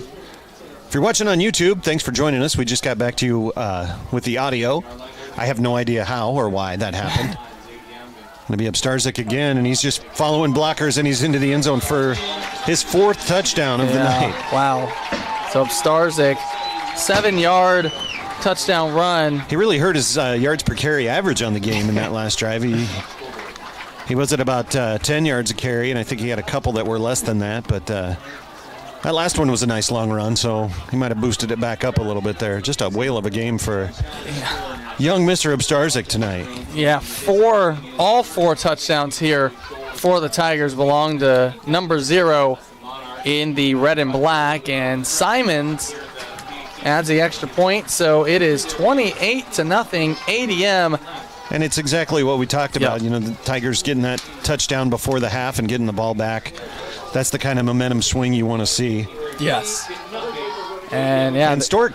If you're watching on YouTube, thanks for joining us. We just got back to you with the audio. I have no idea how or why that happened. Going to be up Starzik again, and he's just following blockers, and he's into the end zone for his 4th touchdown of the night. Wow. So Starzik, 7-yard touchdown run. He really hurt his yards per carry average on the game in that last drive. He was at about 10 yards a carry, and I think he had a couple that were less than that, but that last one was a nice long run, so he might have boosted it back up a little bit there. Just a whale of a game for young Mr. Obstarzik tonight. Yeah, all four touchdowns here for the Tigers belong to number 0 in the red and black, and Simons adds the extra point, so it is 28-0 ADM. And it's exactly what we talked about. You know, the Tigers getting that touchdown before the half and getting the ball back. That's the kind of momentum swing you want to see. Yes. And Stork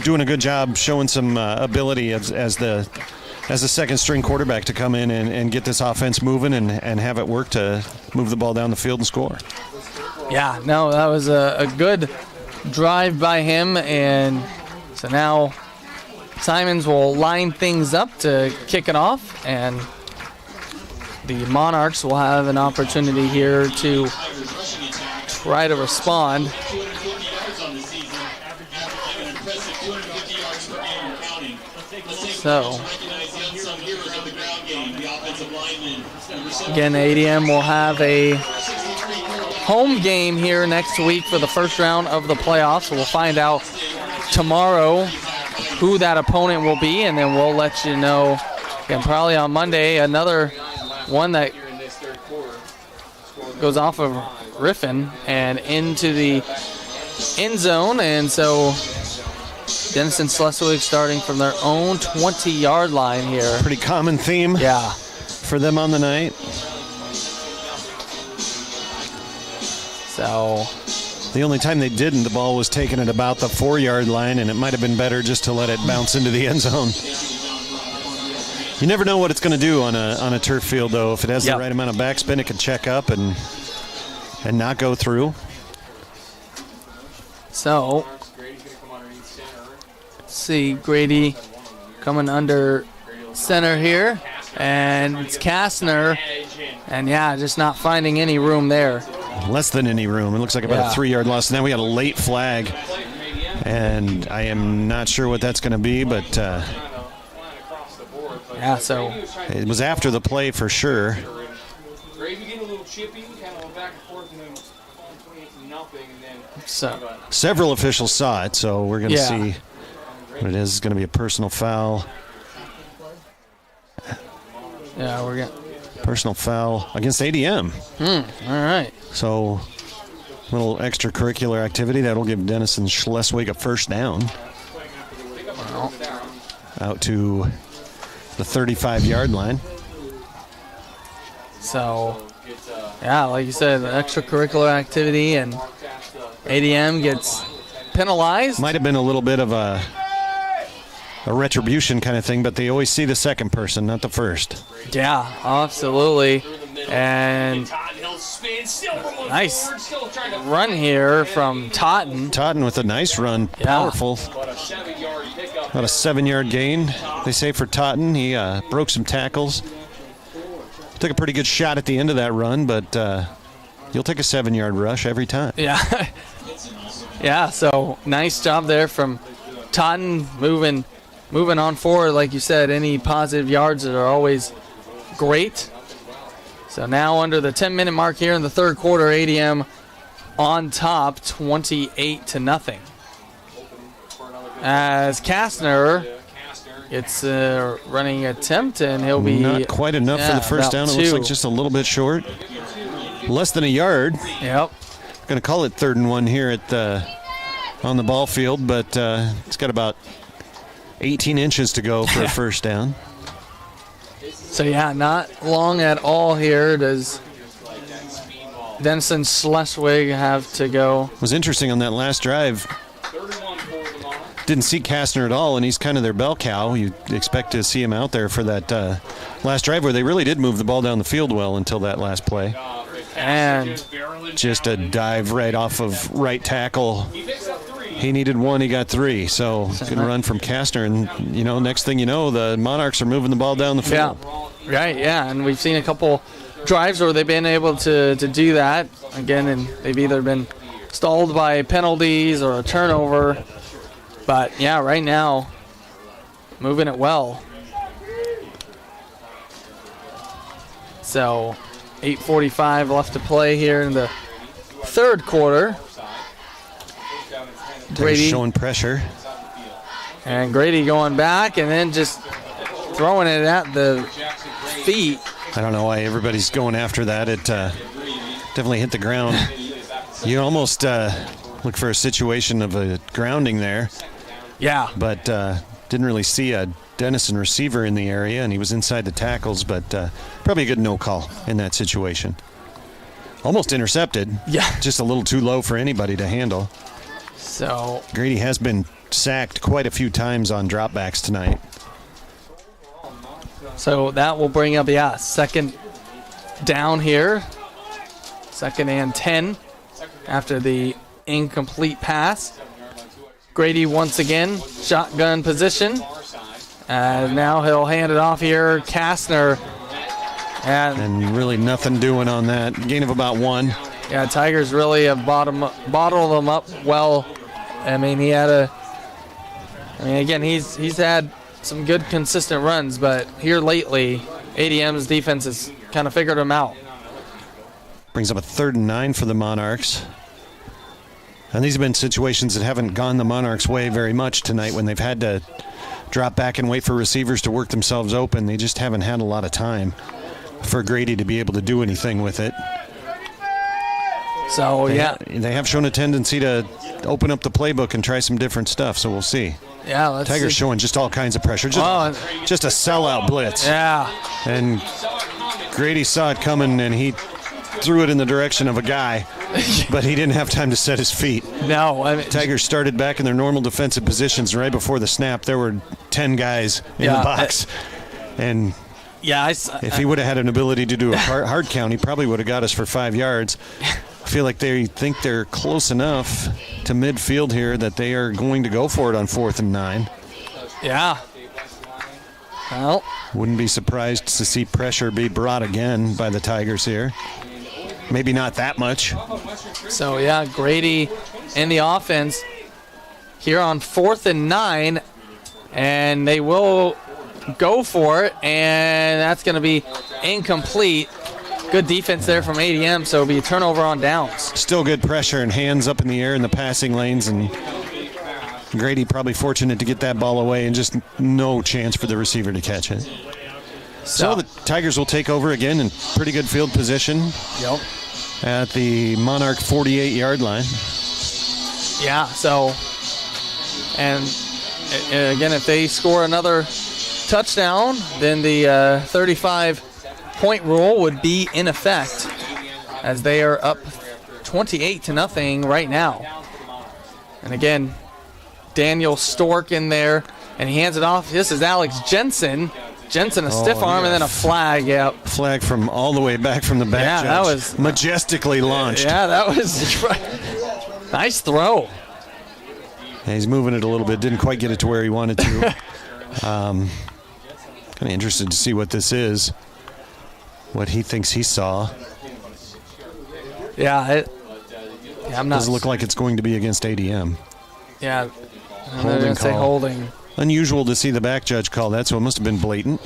doing a good job showing some ability as the second string quarterback to come in and get this offense moving and have it work to move the ball down the field and score. Yeah, no, that was a good drive by him, and so now Simons will line things up to kick it off, and the Monarchs will have an opportunity here to try to respond. So, again, ADM will have a home game here next week for the first round of the playoffs. So we'll find out tomorrow who that opponent will be, and then we'll let you know again probably on Monday. Another one that goes off of Griffin and into the end zone, and so Denison-Schleswig starting from their own 20-yard line here. Pretty common theme for them on the night. So the only time they didn't, the ball was taken at about the 4-yard line, and it might have been better just to let it bounce into the end zone. You never know what it's going to do on a turf field, though. If it has the right amount of backspin, it can check up and not go through. So, let's see, Grady coming under center here, and it's Kastner, and just not finding any room there. Less than any room. It looks like about a 3-yard loss. Now we got a late flag, and I am not sure what that's going to be, but so it was after the play for sure. So several officials saw it, so we're going to see what it is. It's going to be a personal foul. Yeah, we're going personal foul against ADM. All right. So a little extracurricular activity that'll give Denison-Schleswig a first down. Out to the 35-yard line. So, like you said, extracurricular activity, and ADM gets penalized. Might have been a little bit of a retribution kind of thing, but they always see the second person, not the first. Yeah, absolutely. And nice run here from Totten. Totten with a nice run, powerful. About a 7-yard gain, they say, for Totten. He broke some tackles. Took a pretty good shot at the end of that run, but you'll take a 7-yard rush every time. Yeah, so nice job there from Totten, moving on forward. Like you said, any positive yards are always great. So now under the 10-minute mark here in the third quarter, ADM on top, 28-0. As Kastner gets a running attempt, and he'll be not quite enough for the first down. It looks like just a little bit short. less than a yard. Yep. Going to call it 3rd and 1 here on the ball field, but it's got about 18 inches to go for a first down. So, yeah, not long at all here does Denison-Schleswig have to go. It was interesting on that last drive. Didn't see Kastner at all, and he's kind of their bell cow. You expect to see him out there for that last drive where they really did move the ball down the field well until that last play. And just a dive right off of right tackle. He needed 1, he got 3. So good run from Kastner, and next thing you know, the Monarchs are moving the ball down the field. Yeah, right. Yeah, and we've seen a couple drives where they've been able to do that again, and they've either been stalled by penalties or a turnover. But yeah, right now, moving it well. So 8:45 left to play here in the 3rd quarter. Grady showing pressure. And Grady going back and then just throwing it at the feet. I don't know why everybody's going after that. It definitely hit the ground. You almost look for a situation of a grounding there. Yeah. But didn't really see a Denison receiver in the area, and he was inside the tackles, but probably a good no call in that situation. Almost intercepted. Yeah. Just a little too low for anybody to handle. So Grady has been sacked quite a few times on dropbacks tonight. So that will bring up, 2nd down here. 2nd and 10 after the incomplete pass. Grady once again, shotgun position. Now he'll hand it off here. Kastner. And really nothing doing on that. Gain of about 1. Yeah, Tigers really have bottled them up well. I mean, again, he's had some good consistent runs, but here lately, ADM's defense has kind of figured him out. Brings up a 3rd and 9 for the Monarchs. And these have been situations that haven't gone the Monarchs' way very much tonight when they've had to drop back and wait for receivers to work themselves open. They just haven't had a lot of time for Grady to be able to do anything with it. So, they have shown a tendency to open up the playbook and try some different stuff, so we'll see. Yeah, let's Tigers see. showing just all kinds of pressure. Just a sellout blitz. Yeah. And Grady saw it coming, and he threw it in the direction of a guy, but he didn't have time to set his feet. No. Tigers started back in their normal defensive positions. Right before the snap, there were 10 guys in the box. And if he would have had an ability to do a hard count, he probably would have got us for 5 yards. I feel like they think they're close enough to midfield here that they are going to go for it on 4th and 9. Yeah. Well, wouldn't be surprised to see pressure be brought again by the Tigers here. Maybe not that much. So, Grady in the offense here on 4th and 9, and they will go for it, and that's going to be incomplete. Good defense there from ADM, so it'll be a turnover on downs. Still good pressure and hands up in the air in the passing lanes, and Grady probably fortunate to get that ball away and just no chance for the receiver to catch it. So the Tigers will take over again in pretty good field position. Yep. At the Monarch 48-yard line. Yeah, so, and again, if they score another touchdown, then the 35-point rule would be in effect, as they are up 28-0 right now. And again, Daniel Stork in there, and he hands it off. This is Alex Jensen. Jensen, a stiff arm, and then a flag. Yeah, flag from all the way back from the back. Yeah, judge. that was majestically launched. Yeah, that was nice throw. Yeah, he's moving it a little bit. Didn't quite get it to where he wanted to. Kind of interested to see what this is. What he thinks he saw. Yeah, I'm not. Doesn't look like it's going to be against ADM. Yeah, holding say call. Holding. Unusual to see the back judge call that, so it must have been blatant.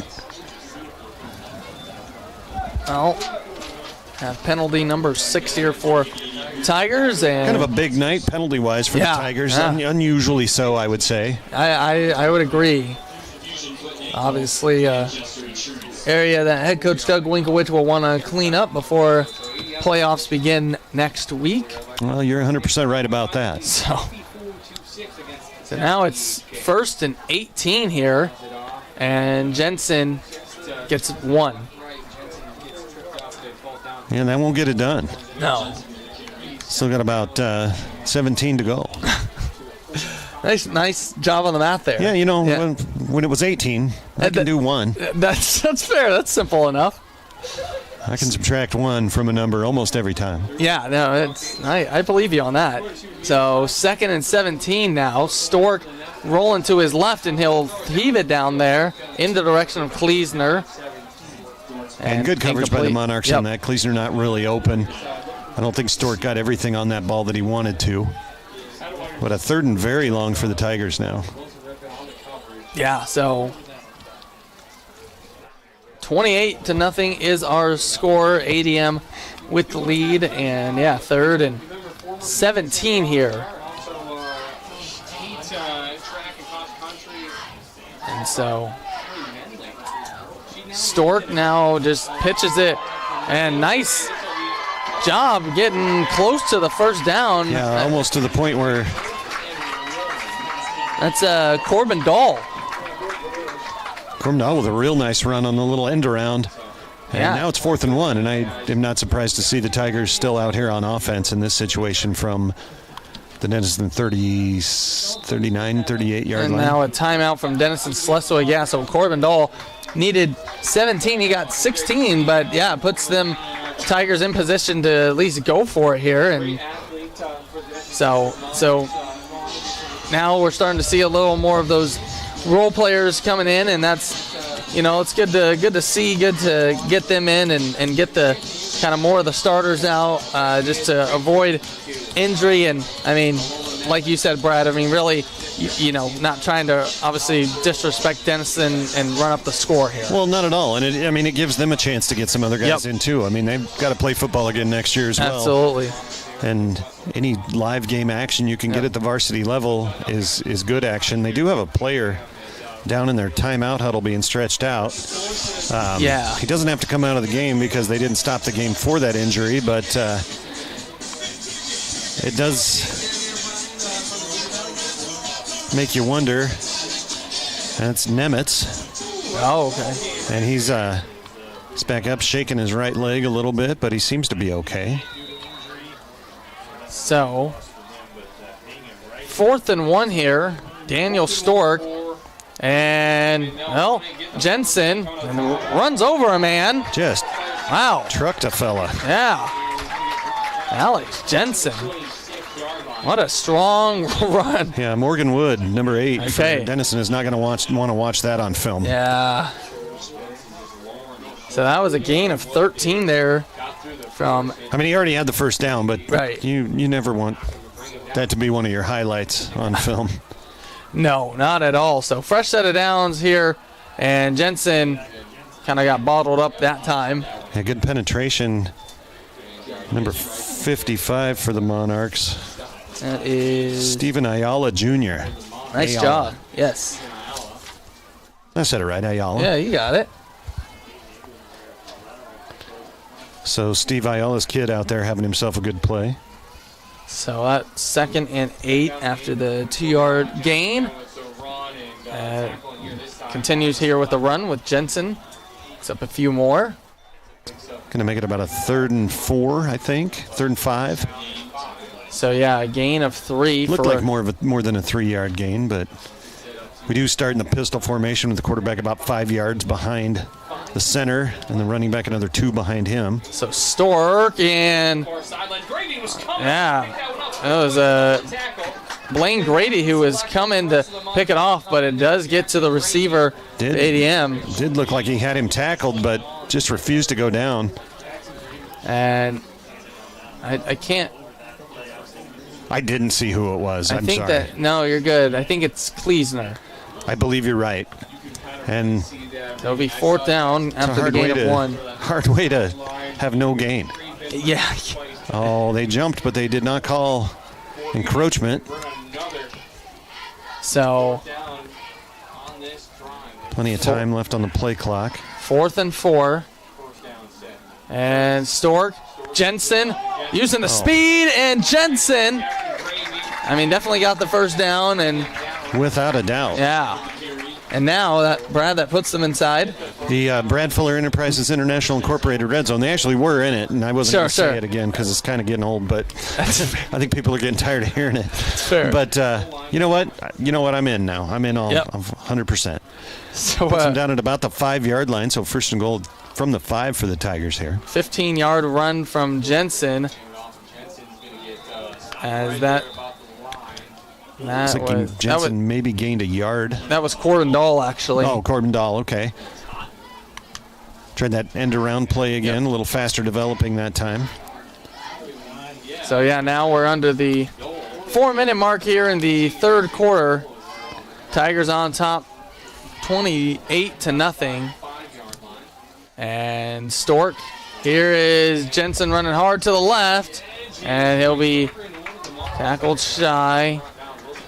Oh, have penalty number 6 here for Tigers, and kind of a big night penalty-wise for the Tigers. Unusually so, I would say. I would agree. Obviously, area that head coach Doug Winkowicz will want to clean up before playoffs begin next week. Well, you're 100% right about that. So now it's 1st and 18 here, and Jensen gets 1. Yeah, that won't get it done. No. Still got about 17 to go. Nice job on the math there. Yeah, when it was 18, I can do 1. That's fair. That's simple enough. I can subtract 1 from a number almost every time. Yeah, no, I believe you on that. So 2nd and 17 now. Stork rolling to his left, and he'll heave it down there in the direction of Kleesner. And good coverage by the Monarchs on that. Kleesner not really open. I don't think Stork got everything on that ball that he wanted to. But a 3rd and very long for the Tigers now. Yeah, so 28-0 is our score. ADM with the lead, and 3rd and 17 here. And so Stork now just pitches it, and nice job getting close to the first down. Yeah, almost to the point where that's Corbin Dahl. Corbin Dahl with a real nice run on the little end around. And Yeah. now it's 4th and 1, and I am not surprised to see the Tigers still out here on offense in this situation from the Denison 39, 38-yard And line. now a timeout from Denison-Schleswig. Yeah, so Corbin Dahl needed 17. He got 16, but puts them Tigers in position to at least go for it here. And so now we're starting to see a little more of those role players coming in, and that's, it's good to see, good to get them in and get the kind of more of the starters out, just to avoid injury. And I mean, like you said, Brad, I mean, really, not trying to obviously disrespect Denison and run up the score here. Well, not at all. And it gives them a chance to get some other guys in too. I mean, they've got to play football again next year as well. Absolutely. And any live game action you can get at the varsity level is good action. They do have a player down in their timeout huddle being stretched out. He doesn't have to come out of the game because they didn't stop the game for that injury, but it does make you wonder. That's Nemitz. Oh, okay. And he's back up, shaking his right leg a little bit, but he seems to be okay. So 4th and 1 here. Daniel Stork. And, Jensen runs over a man. Just trucked a fella. Yeah. Alex Jensen. What a strong run. Yeah, Morgan Wood, number 8. Okay. For Denison is not going to want to watch that on film. Yeah. So that was a gain of 13 there from. I mean, he already had the first down, but right. You never want that to be one of your highlights on film. No, not at all. So fresh set of downs here, and Jensen kind of got bottled up that time. Yeah, good penetration. Number 55 for the Monarchs. That is Stephen Ayala Jr. Nice job. Yes. I said it right, Ayala. Yeah, you got it. So Steve Ayala's kid out there having himself a good play. So at 2nd and 8 after the 2-yard gain. Continues here with the run with Jensen. It's up a few more. Going to make it about a 3rd and 4, I think. 3rd and 5. So a gain of 3. Looked like more than a 3-yard gain, but we do start in the pistol formation with the quarterback about 5 yards behind the center, and the running back another 2 behind him. So Stork and that was Blaine Grady who was coming to pick it off, but it does get to the receiver, ADM. Did look like he had him tackled, but just refused to go down. And I can't. I didn't see who it was. I'm sorry. No, you're good. I think it's Kleesner. I believe you're right. And it'll be 4th down after the gain of 1. Hard way to have no gain. Yeah. Oh, they jumped, but they did not call encroachment. So plenty of time left on the play clock. 4th and 4. And Stork Jensen using the speed, and Jensen, I mean, definitely got the first down. And without a doubt. Yeah. And now, that puts them inside. The Brad Fuller Enterprises International Incorporated Red Zone, they actually were in it, and I wasn't going to say it again because it's kind of getting old, but I think people are getting tired of hearing it. Fair. But you know what? I'm in now. I'm in all 100%. So puts them down at about the 5-yard line, so first and goal from the 5 for the Tigers here. 15-yard run from Jensen. As that looks like Jensen maybe gained a yard. That was Corbin Dahl, actually. Oh, Corbin Dahl, okay. Tried that end-around play again, a little faster developing that time. So, yeah, now we're under the 4-minute mark here in the third quarter. Tigers on top 28-0. And Stork, here is Jensen running hard to the left, and he'll be tackled shy.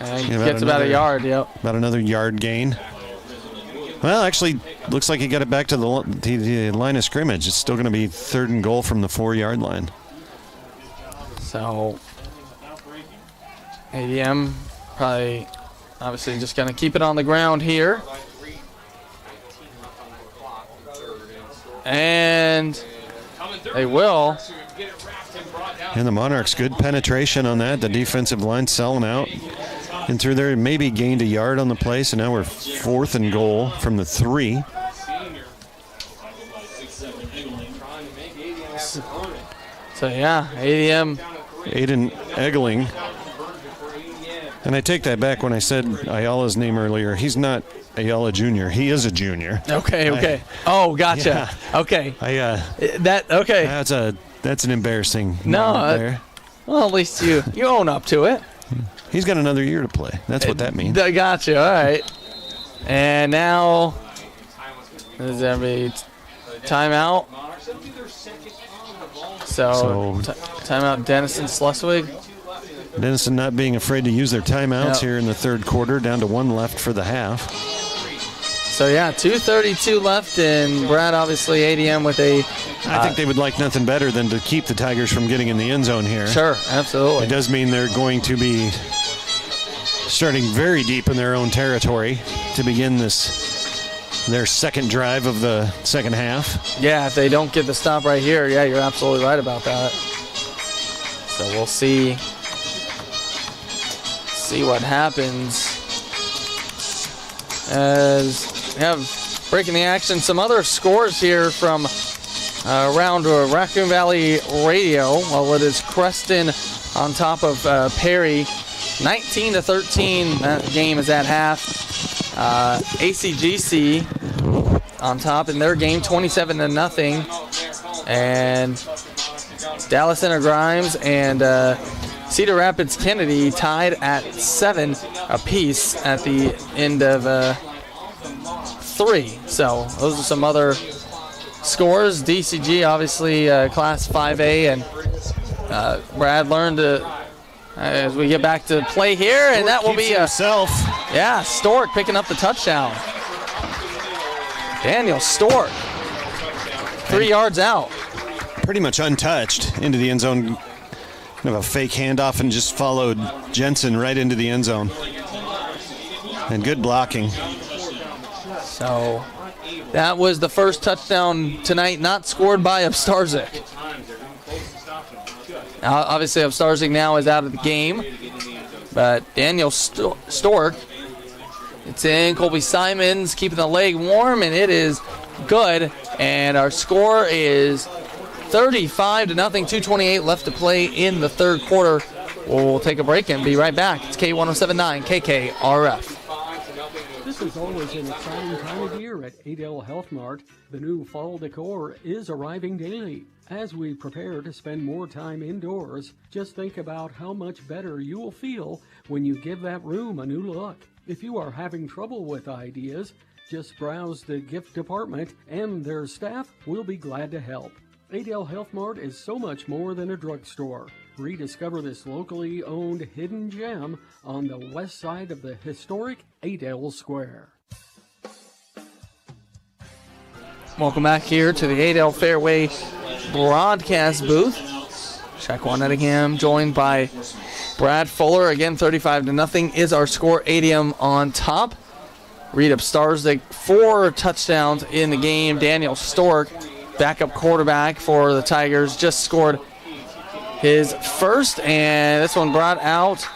And gets about a yard, About another yard gain. Well, actually, looks like he got it back to the line of scrimmage. It's still going to be 3rd and goal from the 4-yard line. So, ADM probably, obviously, just going to keep it on the ground here. And they will. And the Monarchs, good penetration on that. The defensive line selling out. And through there, maybe gained a yard on the play, so now we're 4th and goal from the 3. So, yeah, ADM. Aiden Egling. And I take that back when I said Ayala's name earlier. He's not Ayala Jr. He is a junior. Okay. Gotcha. Yeah. Okay. Okay. That's an embarrassing moment there. Well, at least you own up to it. He's got another year to play. That's what that means. I gotcha. All right. And now is every timeout. So timeout Denison-Schleswig. Denison not being afraid to use their timeouts here in the third quarter, down to 1 left for the half. So, yeah, 2:32 left, and Brad, obviously, ADM with a... I think they would like nothing better than to keep the Tigers from getting in the end zone here. Sure, absolutely. It does mean they're going to be starting very deep in their own territory to begin their second drive of the second half. Yeah, if they don't get the stop right here, yeah, you're absolutely right about that. So we'll see what happens as we have breaking the action. Some other scores here from around Raccoon Valley Radio. Well, it is Creston on top of Perry, 19-13. That game is at half. ACGC on top in their game, 27-0. And Dallas Center Grimes and Cedar Rapids Kennedy tied at 7 apiece at the end of 3. So those are some other scores. DCG, obviously, Class 5A, and Brad learned to, as we get back to play here, and that will be Stork picking up the touchdown. Daniel Stork, 3 yards out. Pretty much untouched into the end zone. Kind of a fake handoff and just followed Jensen right into the end zone. And good blocking. So that was the first touchdown tonight, not scored by Upstarzik. Obviously, Upstarzik now is out of the game. But Daniel Stork, it's in. Colby Simons keeping the leg warm, and it is good. And our score is 35-0, 2:28 left to play in the third quarter. We'll take a break and be right back. It's K1079 KKRF. This is always an exciting time of year at Adel Health Mart. The new fall decor is arriving daily. As we prepare to spend more time indoors, just think about how much better you will feel when you give that room a new look. If you are having trouble with ideas, just browse the gift department and their staff will be glad to help. Adel Health Mart is so much more than a drugstore. Rediscover this locally owned hidden gem on the west side of the historic Adel Square. Welcome back here to the Adel Fairway broadcast booth. Check one Ettingham, joined by Brad Fuller. Again, 35-0 is our score. ADM on top. Reed Starzig, 4 touchdowns in the game. Daniel Stork, backup quarterback for the Tigers, just scored his first, and this one brought out,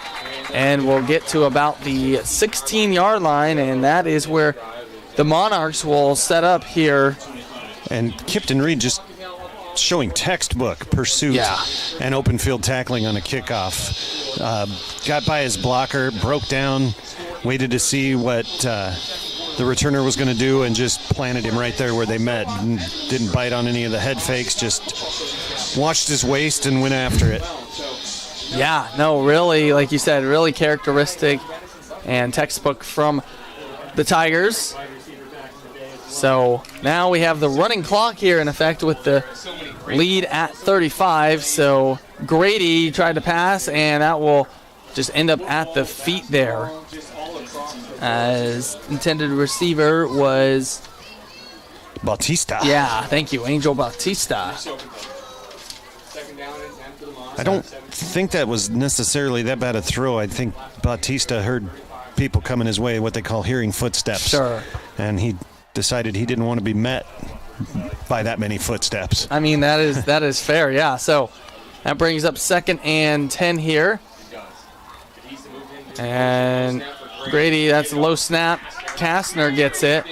and we'll get to about the 16-yard line, and that is where the Monarchs will set up here. And Kipton Reed just showing textbook pursuit and open field tackling on a kickoff. Got by his blocker, broke down, waited to see what the returner was going to do, and just planted him right there where they met. And didn't bite on any of the head fakes, just watched his waist and went after it. Yeah, no, really, like you said, really characteristic and textbook from the Tigers. So now we have the running clock here in effect with the lead at 35. So Grady tried to pass, and that will just end up at the feet there. As intended receiver was Bautista. Yeah, thank you, Angel Bautista. I don't think that was necessarily that bad a throw. I think Bautista heard people coming his way, what they call hearing footsteps. Sure. And he decided he didn't want to be met by that many footsteps. I mean, that is fair, yeah. So that brings up 2nd and 10 here. And Grady, that's a low snap. Kastner gets it.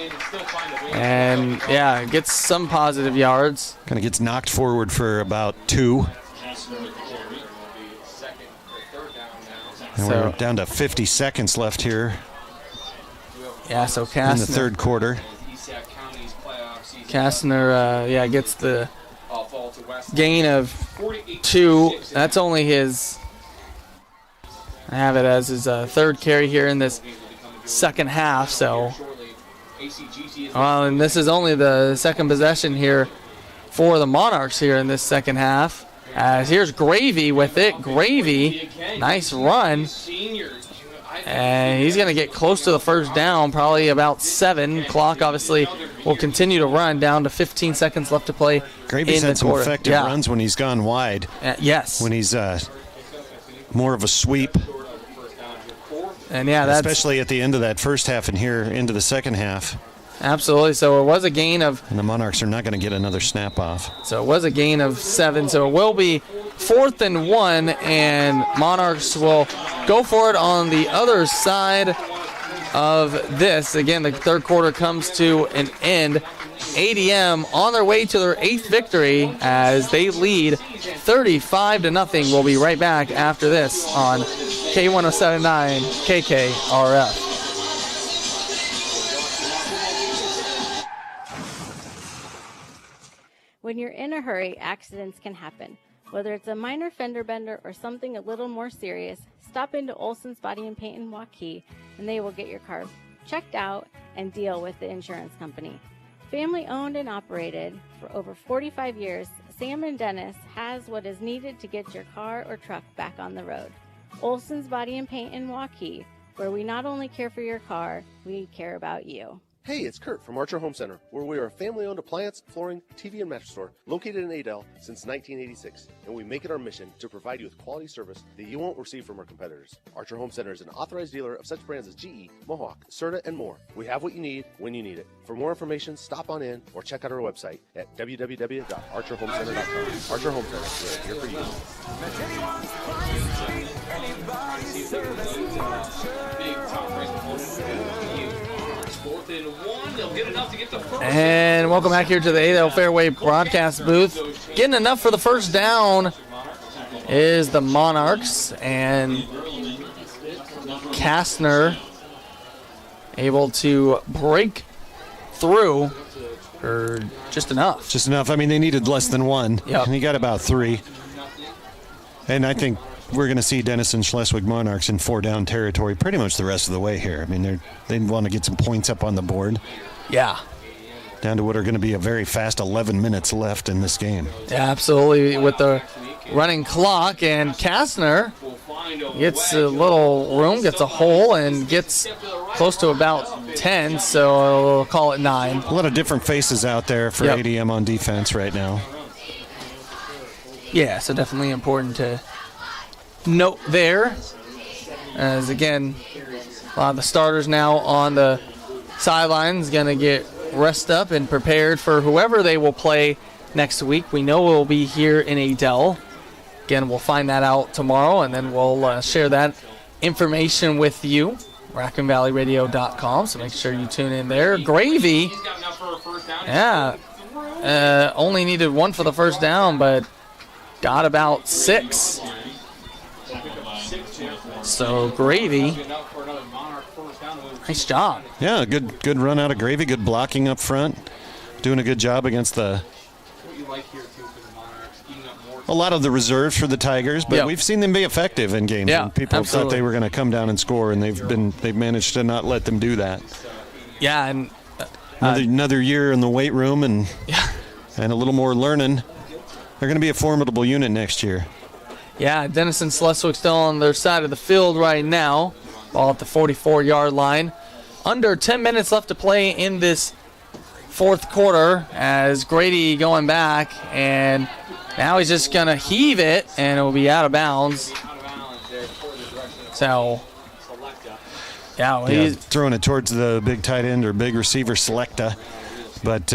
And, yeah, gets some positive yards. Kind of gets knocked forward for about 2. And we're down to 50 seconds left here. Yeah, so Kastner. In the third quarter. Kastner, gets the gain of 2. That's only his, I have it as his third carry here in this second half. So, and this is only the second possession here for the Monarchs here in this second half. As here's Gravy with it. Gravy, nice run. And he's going to get close to the first down, probably about 7. Clock obviously will continue to run down to 15 seconds left to play. Gravy's had some effective runs when he's gone wide. Yes. When he's more of a sweep. And that's especially at the end of that first half and here into the second half. Absolutely. So it was a gain of. And the Monarchs are not going to get another snap off. So it was a gain of 7. So it will be 4th and 1, and Monarchs will go for it on the other side of this. Again, the third quarter comes to an end. ADM on their way to their 8th victory as they lead 35-0. We'll be right back after this on K107.9 KKRF. When you're in a hurry, accidents can happen. Whether it's a minor fender bender or something a little more serious, stop into Olson's Body and Paint in Waukee, and they will get your car checked out and deal with the insurance company. Family owned and operated for over 45 years, Sam and Dennis has what is needed to get your car or truck back on the road. Olson's Body and Paint in Waukee, where we not only care for your car, we care about you. Hey, it's Kurt from Archer Home Center, where we are a family-owned appliance, flooring, TV, and mattress store located in Adel since 1986, and we make it our mission to provide you with quality service that you won't receive from our competitors. Archer Home Center is an authorized dealer of such brands as GE, Mohawk, Serta, and more. We have what you need when you need it. For more information, stop on in or check out our website at www.archerhomecenter.com. Archer Home Center, we're here for you. And welcome back here to the Adel Fairway broadcast booth. Getting enough for the first down is the Monarchs, and Kastner able to break through, or just enough. Just enough. I mean, they needed less than 1. Yep. And he got about 3. And I think we're going to see Denison-Schleswig Monarchs in 4-down territory pretty much the rest of the way here. I mean, they want to get some points up on the board. Yeah. Down to what are going to be a very fast 11 minutes left in this game. Yeah, absolutely. With the running clock, and Kastner gets a little room, gets a hole, and gets close to about 10, so I'll call it 9. A lot of different faces out there for ADM on defense right now. Yeah, so definitely important to note there. As again, a lot of the starters now on the sidelines going to get rest up and prepared for whoever they will play next week. We know we'll be here in Adel. Again, we'll find that out tomorrow, and then we'll share that information with you. RaccoonValleyRadio.com, so make sure you tune in there. Gravy, yeah, only needed one for the first down, but got about 6. So Gravy, nice job. Yeah, good run out of Gravy, good blocking up front, doing a good job against a lot of the reserves for the Tigers, but we've seen them be effective in games. Yeah, and people thought they were going to come down and score, and they've managed to not let them do that. Yeah, and another year in the weight room and a little more learning. They're going to be a formidable unit next year. Yeah, Denison-Schleswig still on their side of the field right now. Ball at the 44-yard line. Under 10 minutes left to play in this fourth quarter as Grady going back, and now he's just going to heave it, and it will be out of bounds. So, he's throwing it towards the big tight end or big receiver, Selecta, but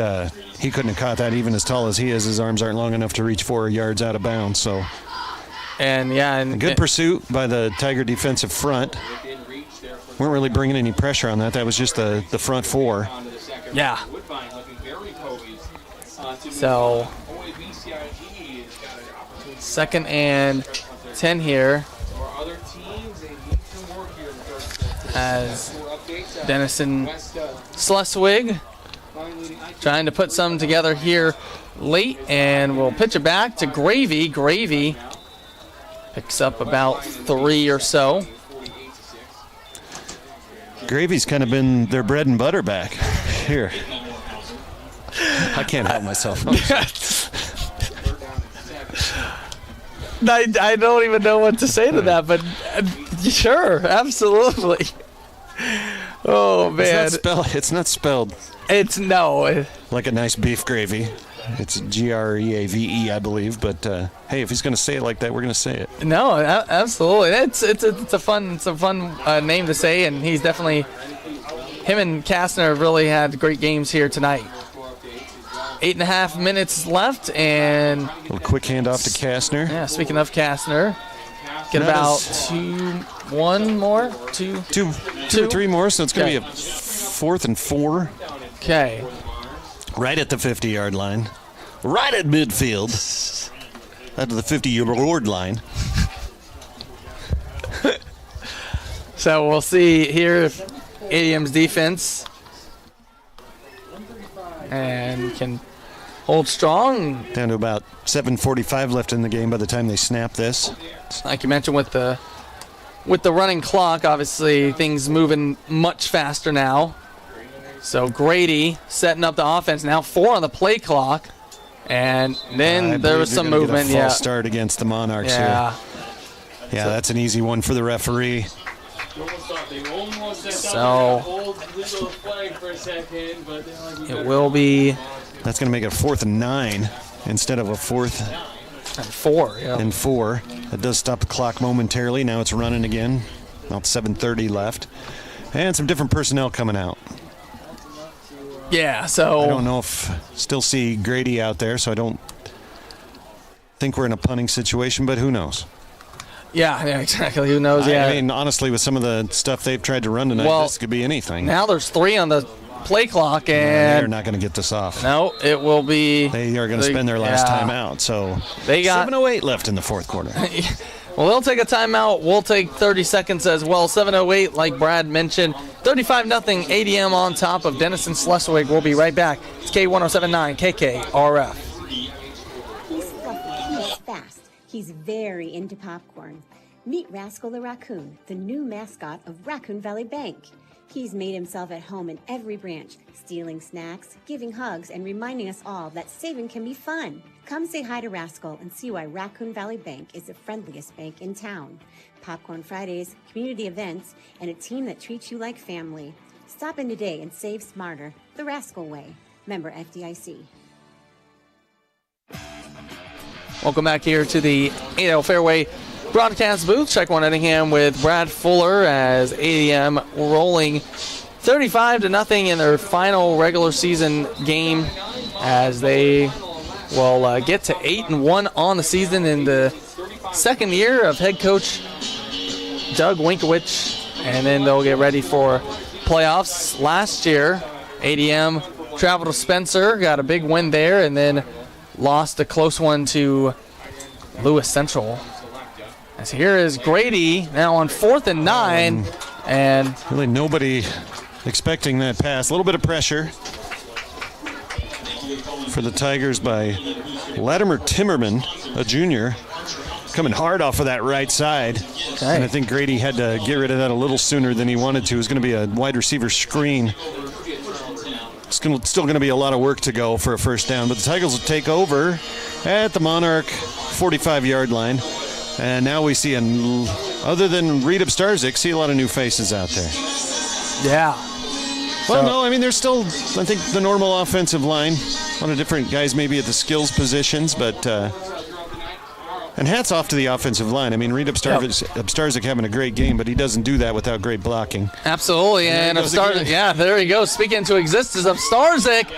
he couldn't have caught that even as tall as he is. His arms aren't long enough to reach 4 yards out of bounds, so... And a good pursuit by the Tiger defensive front. Weren't really bringing any pressure on that. That was just the front 4. Yeah. So 2nd and 10 here as Denison-Schleswig trying to put some together here late, and we'll pitch it back to Gravy. Gravy picks up about 3 or so. Gravy's kind of been their bread and butter back here. I can't help myself. I don't even know what to say to that, but sure, absolutely. Oh, man. It's not spelled. It's no. Like a nice beef gravy. It's Greave, I believe. But hey, if he's going to say it like that, we're going to say it. No, absolutely. It's a fun name to say, and he's definitely, him and Kastner have really had great games here tonight. 8.5 minutes left, and a little quick handoff to Kastner. Yeah, speaking of Kastner, get about 2 or 3 more, so it's going to be a 4th and 4. Okay. Right at the 50-yard line. Right at midfield. At the 50-yard line. So we'll see here if ADM's defense and can hold strong. Down to about 7:45 left in the game by the time they snap this. Like you mentioned with the running clock, obviously things moving much faster now. So Grady setting up the offense now. 4 on the play clock, and then there was some movement. Get a false start against the Monarchs here. Yeah, that's an easy one for the referee. So it will be. That's going to make it a 4th and 9 instead of a 4th and 4. Yeah. And 4. That does stop the clock momentarily. Now it's running again. About 7:30 left, and some different personnel coming out. Yeah, so I don't know if still see Grady out there, so I don't think we're in a punting situation, but who knows? Yeah, exactly. Who knows? I mean, honestly, with some of the stuff they've tried to run tonight, this could be anything. Now there's 3 on the play clock, and they're not going to get this off. No, it will be. They are going to spend their last time out, so they got 7:08 left in the fourth quarter. Well, they'll take a timeout. We'll take 30 seconds as well. 7:08, like Brad mentioned. 35-0 ADM on top of Denison-Schleswig. We'll be right back. It's K1079 KKRF. He's fluffy. He's fast. He's very into popcorn. Meet Rascal the Raccoon, the new mascot of Raccoon Valley Bank. He's made himself at home in every branch, stealing snacks, giving hugs, and reminding us all that saving can be fun. Come say hi to Rascal and see why Raccoon Valley Bank is the friendliest bank in town. Popcorn Fridays, community events, and a team that treats you like family. Stop in today and save smarter, the Rascal way. Member FDIC. Welcome back here to the ADL Fairway broadcast booth. Check One Ettingham with Brad Fuller as ADM rolling 35-0 in their final regular season game as they will get to 8-1 on the season in the second year of head coach Doug Winkowich, and then they'll get ready for playoffs. Last year, ADM traveled to Spencer, got a big win there, and then lost a close one to Lewis Central. As here is Grady now on 4th and 9, and really nobody expecting that pass. A little bit of pressure for the Tigers by Latimer Timmerman, a junior, coming hard off of that right side. Okay. And I think Grady had to get rid of that a little sooner than he wanted to. It was going to be a wide receiver screen. It's still going to be a lot of work to go for a first down, but the Tigers will take over at the Monarch 45-yard line. And now we see, other than Reed Starzik, see a lot of new faces out there. Yeah. Well, no, I mean, there's still, I think, the normal offensive line. A lot of different guys maybe at the skills positions, but and hats off to the offensive line. I mean, Reed Starzik having a great game, but he doesn't do that without great blocking. Absolutely, and Starzik, yeah, there he goes. Speaking to existence of Starzik,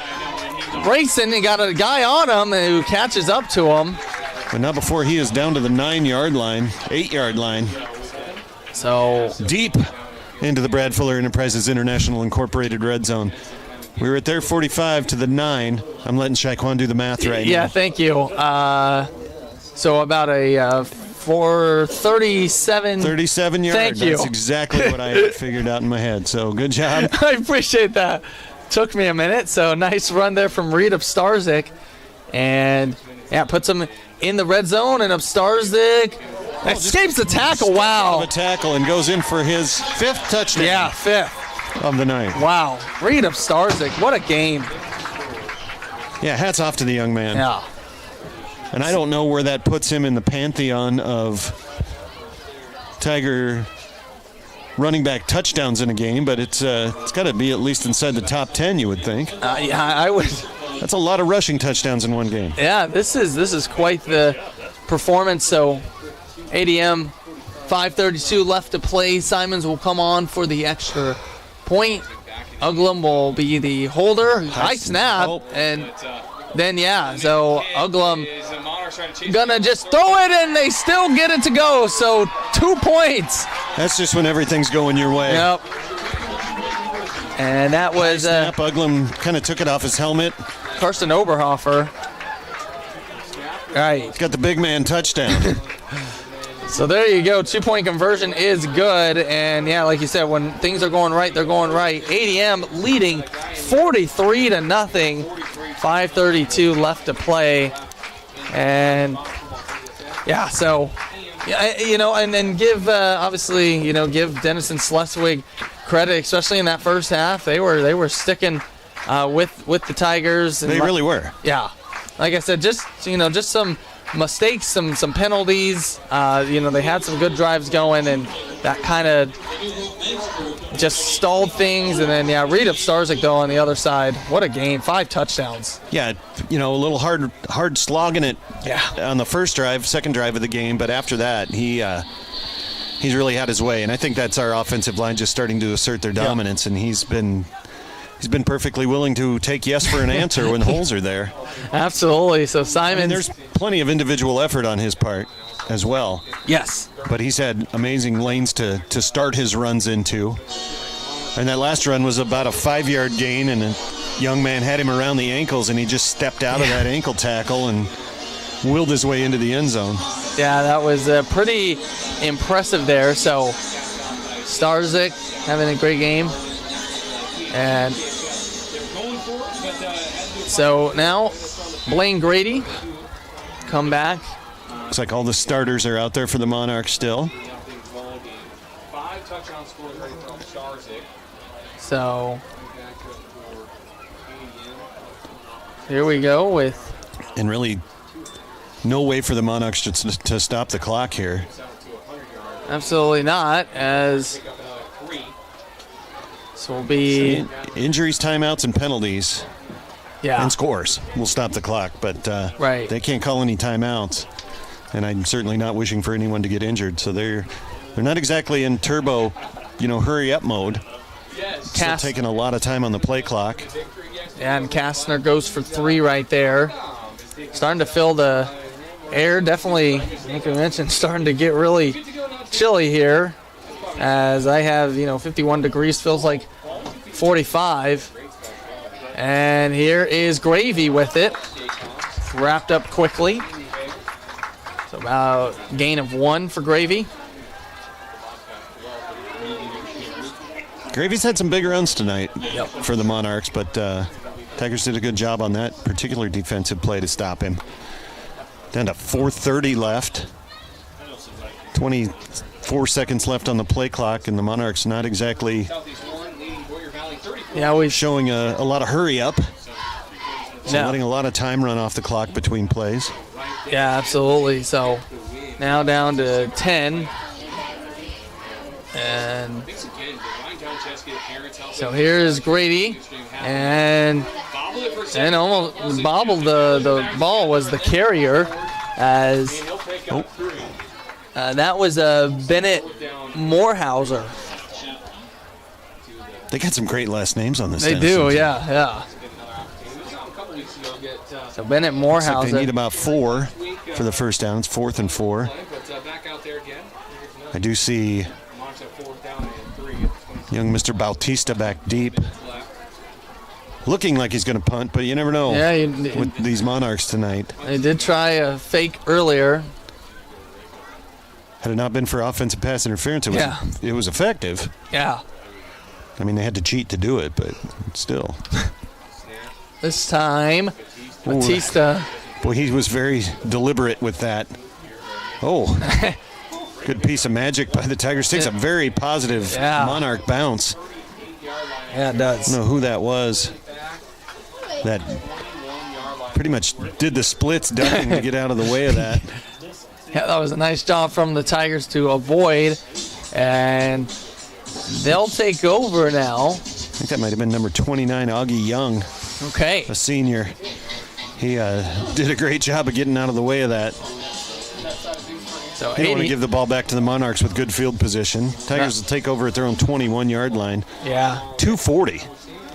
Grayson, he got a guy on him who catches up to him. But not before he is down to the 9-yard line, 8-yard line. So deep into the Brad Fuller Enterprises International Incorporated red zone. We were at their 45 to the 9. I'm letting Shaquan do the math right now. Yeah, thank you. So about a 437. 37 yards. Thank you. That's exactly what I had figured out in my head. So good job. I appreciate that. Took me a minute. So nice run there from Reed Starzik. And, yeah, puts him in the red zone. And Starzik escapes the tackle. Wow. A tackle and goes in for his 5th touchdown. Yeah, 5th. Of the night. Wow. Reed Starzik. What a game. Yeah, hats off to the young man. Yeah. And I don't know where that puts him in the pantheon of Tiger running back touchdowns in a game, but it's got to be at least inside the top 10, you would think. Yeah, I would. That's a lot of rushing touchdowns in one game. Yeah, this is quite the performance. So ADM, 5:32 left to play. Simons will come on for the extra point. Uglum will be the holder. High snap, and then, yeah, so Uglum gonna just throw it, and they still get it to go. So 2 points. That's just when everything's going your way. Yep. And that was snap. Uglum kind of took it off his helmet. Karsten Oberhofer. Right. He's got the big man touchdown. So there you go. 2-point conversion is good. And, yeah, like you said, when things are going right, they're going right. ADM leading 43-0. 5:32 left to play. And, yeah, so, you know, and then give, obviously, you know, give Denison-Schleswig credit, especially in that first half. They were sticking with the Tigers. And they really were. Yeah. Like I said, just some mistakes, some penalties. They had some good drives going, and that kind of just stalled things. And then, yeah, Reed Starzik, though, on the other side. What a game. 5 touchdowns. Yeah, a little hard slogging it on the first drive, second drive of the game. But after that, he's really had his way. And I think that's our offensive line just starting to assert their dominance. And he's been perfectly willing to take yes for an answer when holes are there. Absolutely. So Simon, there's plenty of individual effort on his part as well. Yes. But he's had amazing lanes to start his runs into. And that last run was about a 5-yard gain, and a young man had him around the ankles, and he just stepped out of that ankle tackle and willed his way into the end zone. Yeah, that was pretty impressive there. So Starzik having a great game. And so now Blaine Grady come back. Looks like all the starters are out there for the Monarchs still. 5 touchdown scores right from Starzik. So here we go with. And really no way for the Monarchs to stop the clock here. Absolutely not, as so will be injuries, timeouts, and penalties. and scores. We'll stop the clock, but they can't call any timeouts. And I'm certainly not wishing for anyone to get injured. So they're not exactly in turbo, hurry up mode. Still taking a lot of time on the play clock. Yeah, and Kastner goes for 3 right there. Starting to fill the air. Definitely, like I mentioned, starting to get really chilly here. As I have, 51 degrees, feels like 45. And here is Gravy with it. Wrapped up quickly. So about gain of 1 for Gravy. Gravy's had some big runs tonight for the Monarchs, but Tigers did a good job on that particular defensive play to stop him. Down to 4:30 left. 24 seconds left on the play clock, and the Monarchs not exactly showing a lot of hurry up. So letting a lot of time run off the clock between plays. Yeah, absolutely. So now down to 10. And so here's Grady, and almost bobbled the ball was the carrier, as that was Bennett Morehauser. They got some great last names on this. They do, yeah. So Bennett Morehauser. Like they need about 4 for the first down. It's 4th and 4. I do see young Mr. Bautista back deep. Looking like he's going to punt, but you never know with these Monarchs tonight. They did try a fake earlier. Had it not been for offensive pass interference, it was effective. Yeah. I mean, they had to cheat to do it, but still. This time, Bautista. Boy, he was very deliberate with that. Oh. Good piece of magic by the Tigers. Takes a very positive Monarch bounce. Yeah, it does. I don't know who that was. That pretty much did the splits ducking to get out of the way of that. Yeah, that was a nice job from the Tigers to avoid. And they'll take over now. I think that might have been number 29, Augie Young. Okay. A senior. He did a great job of getting out of the way of that. So they want to give the ball back to the Monarchs with good field position. Tigers will take over at their own 21-yard line. Yeah. 2:40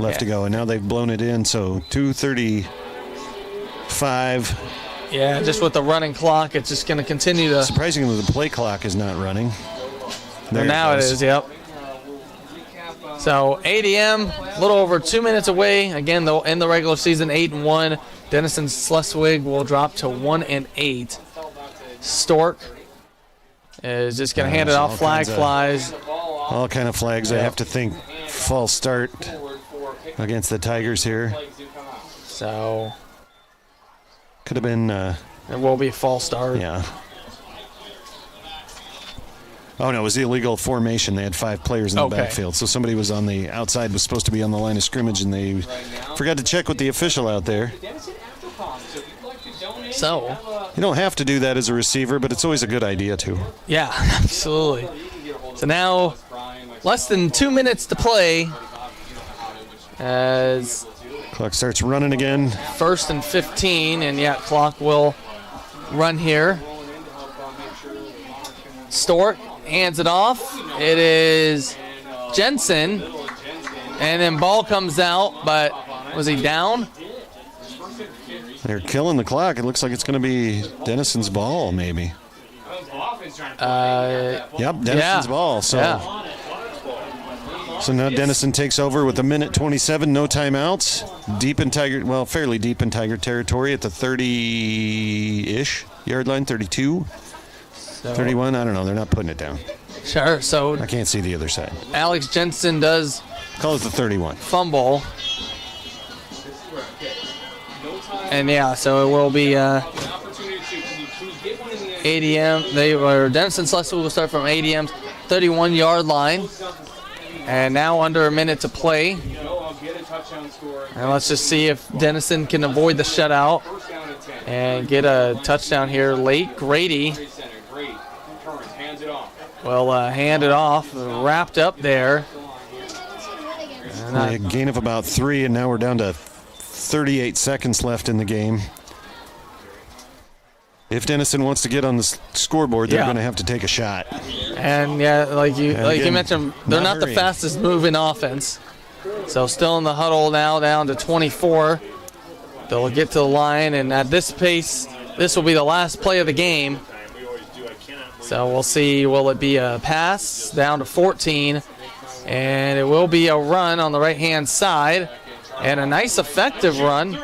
left to go, and now they've blown it in, so 2:35. Yeah, just with the running clock, it's just going to continue to... Surprisingly, the play clock is not running. There now it is, yep. So ADM, a little over 2 minutes away. Again, they'll end the regular season 8-1. Denison-Schleswig will drop to 1-8. Stork is just going to hand it off. Flag flies. All kind of flags. I have to think false start against the Tigers here. So could have been. It will be a false start. Yeah. Oh no, it was the illegal formation. They had 5 players in the backfield, so somebody was on the outside, was supposed to be on the line of scrimmage, and they forgot to check with the official out there. So you don't have to do that as a receiver, but it's always a good idea to. Yeah, absolutely. So now less than 2 minutes to play as clock starts running again. 1st and 15, and clock will run here. Stork hands it off. It is Jensen, and then ball comes out, but was he down? They're killing the clock. It looks like it's going to be Denison's ball, maybe. Yep, Denison's ball. So now Denison takes over with 1:27, no timeouts. Fairly deep in Tiger territory at the 30-ish yard line, 32, 31. I don't know. They're not putting it down. Sure. So I can't see the other side. Alex Jensen does call it the 31 fumble. And so it will be ADM. Denison-Schleswig will start from ADM's 31-yard line. And now under a minute to play. And let's just see if Denison can avoid the shutout and get a touchdown here late. Grady will hand it off, wrapped up there. A gain of about 3, and now we're down to 38 seconds left in the game. If Denison wants to get on the scoreboard, they're going to have to take a shot. And like you mentioned, they're not the fastest moving offense. So still in the huddle now, down to 24. They'll get to the line, and at this pace, this will be the last play of the game. So we'll see, will it be a pass down to 14? And it will be a run on the right-hand side, and a nice effective run.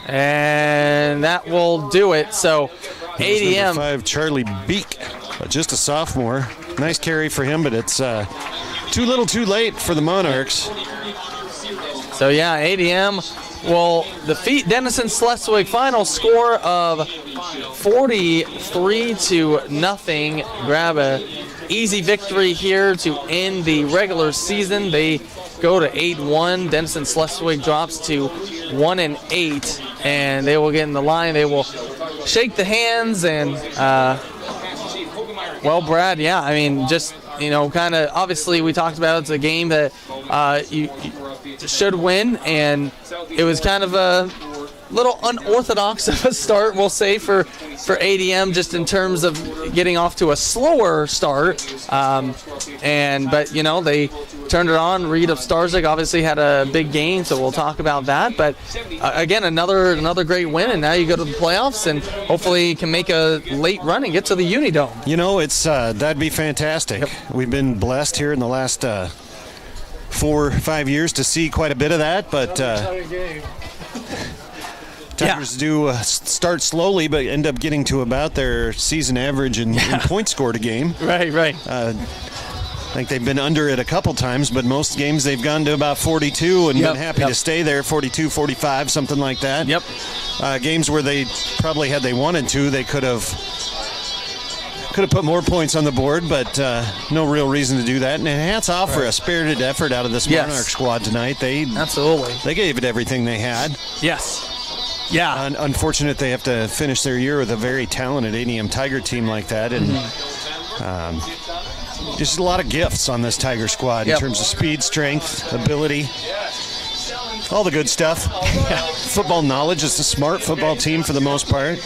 And that will do it. So ADM. Number 5, Charlie Beek, just a sophomore. Nice carry for him, but it's too little too late for the Monarchs. So yeah, ADM will defeat Denison-Schleswig. Final score of 43-0. Grab a easy victory here to end the regular season. They go to 8-1. Denison-Schleswig drops to 1-8, and they will get in the line. They will shake the hands, and well, Brad, yeah, I mean, just kind of obviously we talked about it's a game that you should win, and it was kind of a little unorthodox of a start, we'll say, for ADM, just in terms of getting off to a slower start. But they turned it on. Reed of Starzig obviously had a big game, so we'll talk about that. But again, another great win, and now you go to the playoffs and hopefully you can make a late run and get to the Unidome. It's that'd be fantastic. Yep. We've been blessed here in the last 4 or 5 years to see quite a bit of that, but Tigers do start slowly, but end up getting to about their season average in points scored a game. Right. I think they've been under it a couple times, but most games they've gone to about 42 and been happy to stay there, 42, 45, something like that. Yep. Games where they probably, had they wanted to, they could have put more points on the board, but no real reason to do that. And hats off for a spirited effort out of this Monarch squad tonight. They gave it everything they had. Yes. Yeah. Unfortunate they have to finish their year with a very talented ADM Tiger team like that. And just a lot of gifts on this Tiger squad in terms of speed, strength, ability, all the good stuff. Football knowledge. It's a smart football team for the most part.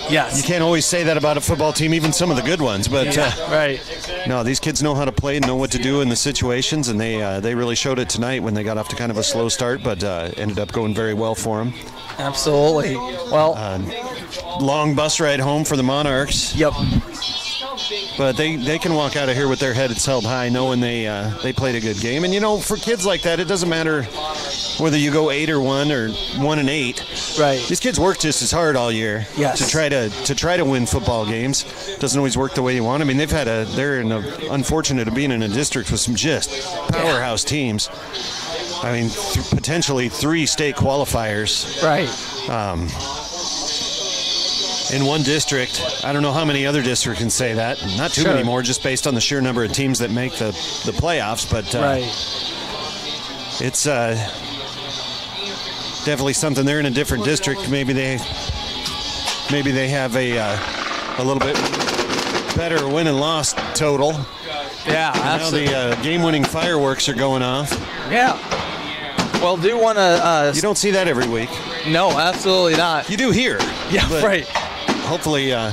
Yes. You can't always say that about a football team, even some of the good ones. But right. No, these kids know how to play and know what to do in the situations, and they really showed it tonight when they got off to kind of a slow start, but ended up going very well for them. Absolutely. Well, long bus ride home for the Monarchs. Yep. But they can walk out of here with their heads held high, knowing they played a good game. And for kids like that, it doesn't matter whether you go 8-1 or 1-8. Right. These kids work just as hard all year to try to win football games. Doesn't always work the way you want. I mean, they're unfortunate to being in a district with some just powerhouse teams. I mean, potentially 3 state qualifiers. Right. In one district. I don't know how many other districts can say that. Not too many more, just based on the sheer number of teams that make the playoffs. But it's definitely something. They're in a different district. Maybe they have a little bit better win and loss total. Yeah, absolutely. Now the game-winning fireworks are going off. Yeah. Well, do want to... you don't see that every week. No, absolutely not. You do here. Yeah, right. Hopefully, I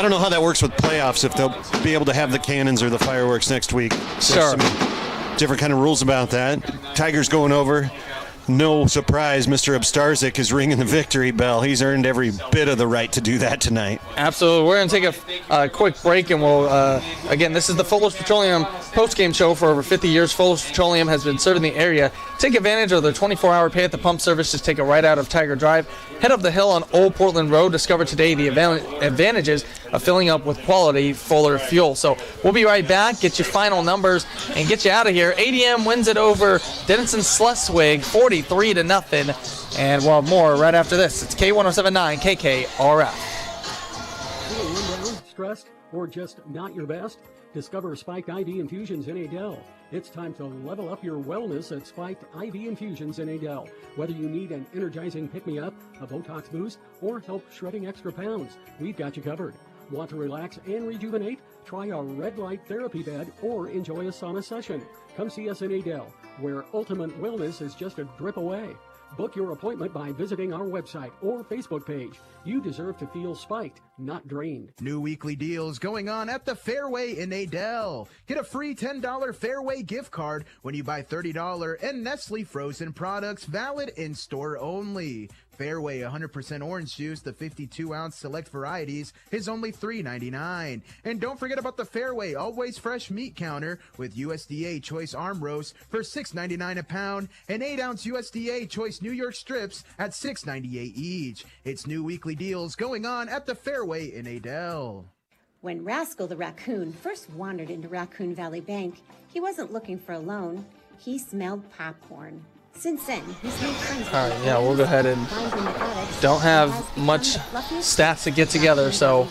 don't know how that works with playoffs, if they'll be able to have the cannons or the fireworks next week. Sure. There's some different kind of rules about that. Tigers going over. No surprise, Mr. Obstarzik is ringing the victory bell. He's earned every bit of the right to do that tonight. Absolutely. We're going to take a quick break, and we'll, again, this is the Fullers Petroleum postgame show. For over 50 years, Fullers Petroleum has been serving the area. Take advantage of their 24-hour pay-at-the-pump service. Just take it right out of Tiger Drive. Head up the hill on Old Portland Road. Discover today the advantages of filling up with quality Fuller fuel. So we'll be right back, get you final numbers, and get you out of here. ADM wins it over Denison-Schleswig 43-0. And we'll have more right after this. It's K1079 KKRF. Stressed or just not your best? Discover Spiked IV Infusions in Adel. It's time to level up your wellness at Spiked IV Infusions in Adel. Whether you need an energizing pick-me-up, a Botox boost, or help shredding extra pounds, we've got you covered. Want to relax and rejuvenate? try a red light therapy bed, or enjoy a sauna session. Come see us in Adel, where ultimate wellness is just a drip away. Book your appointment by visiting our website or Facebook page. You deserve to feel spiked, not drained. New weekly deals going on at the Fairway in Adel. Get a free $10 Fairway gift card when you buy $30 and Nestle frozen products, valid in store only. Fairway 100% orange juice, the 52-ounce select varieties, is only $3.99. And don't forget about the Fairway Always Fresh meat counter with USDA Choice arm roast for $6.99 a pound and 8-ounce USDA Choice New York strips at $6.98 each. It's new weekly deals going on at the Fairway in Adel. When Rascal the raccoon first wandered into Raccoon Valley Bank, he wasn't looking for a loan. He smelled popcorn. Since then, he's made friends. All right, yeah, we'll go ahead and don't have much stats to get together, so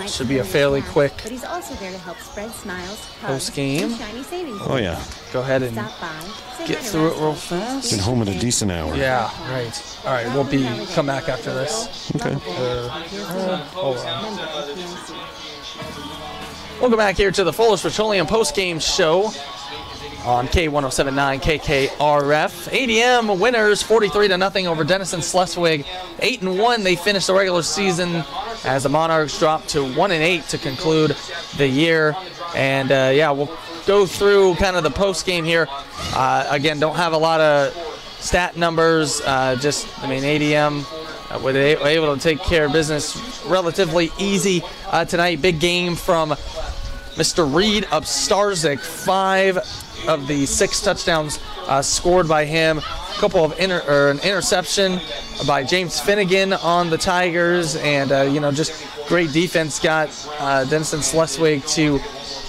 should be a fairly quick but he's also there to help spread smiles, post game. Oh yeah. Go ahead and get through it real fast. Been home at a decent hour. Yeah, right. All right, we'll come back after this. Okay. Hold on. Welcome back here to the Fuller's Petroleum post-game show on K1079 KKRF. ADM winners 43-0 over Denison-Schleswig. 8-1 they finished the regular season as the Monarchs dropped to 1-8 to conclude the year. And yeah, we'll go through kind of the post game here. Again, don't have a lot of stat numbers. ADM were able to take care of business relatively easy tonight. Big game from Mr. Reed of Starzig. 5 of the 6 touchdowns scored by him. A couple of an interception by James Finnegan on the Tigers, and just great defense got Denison-Schleswig to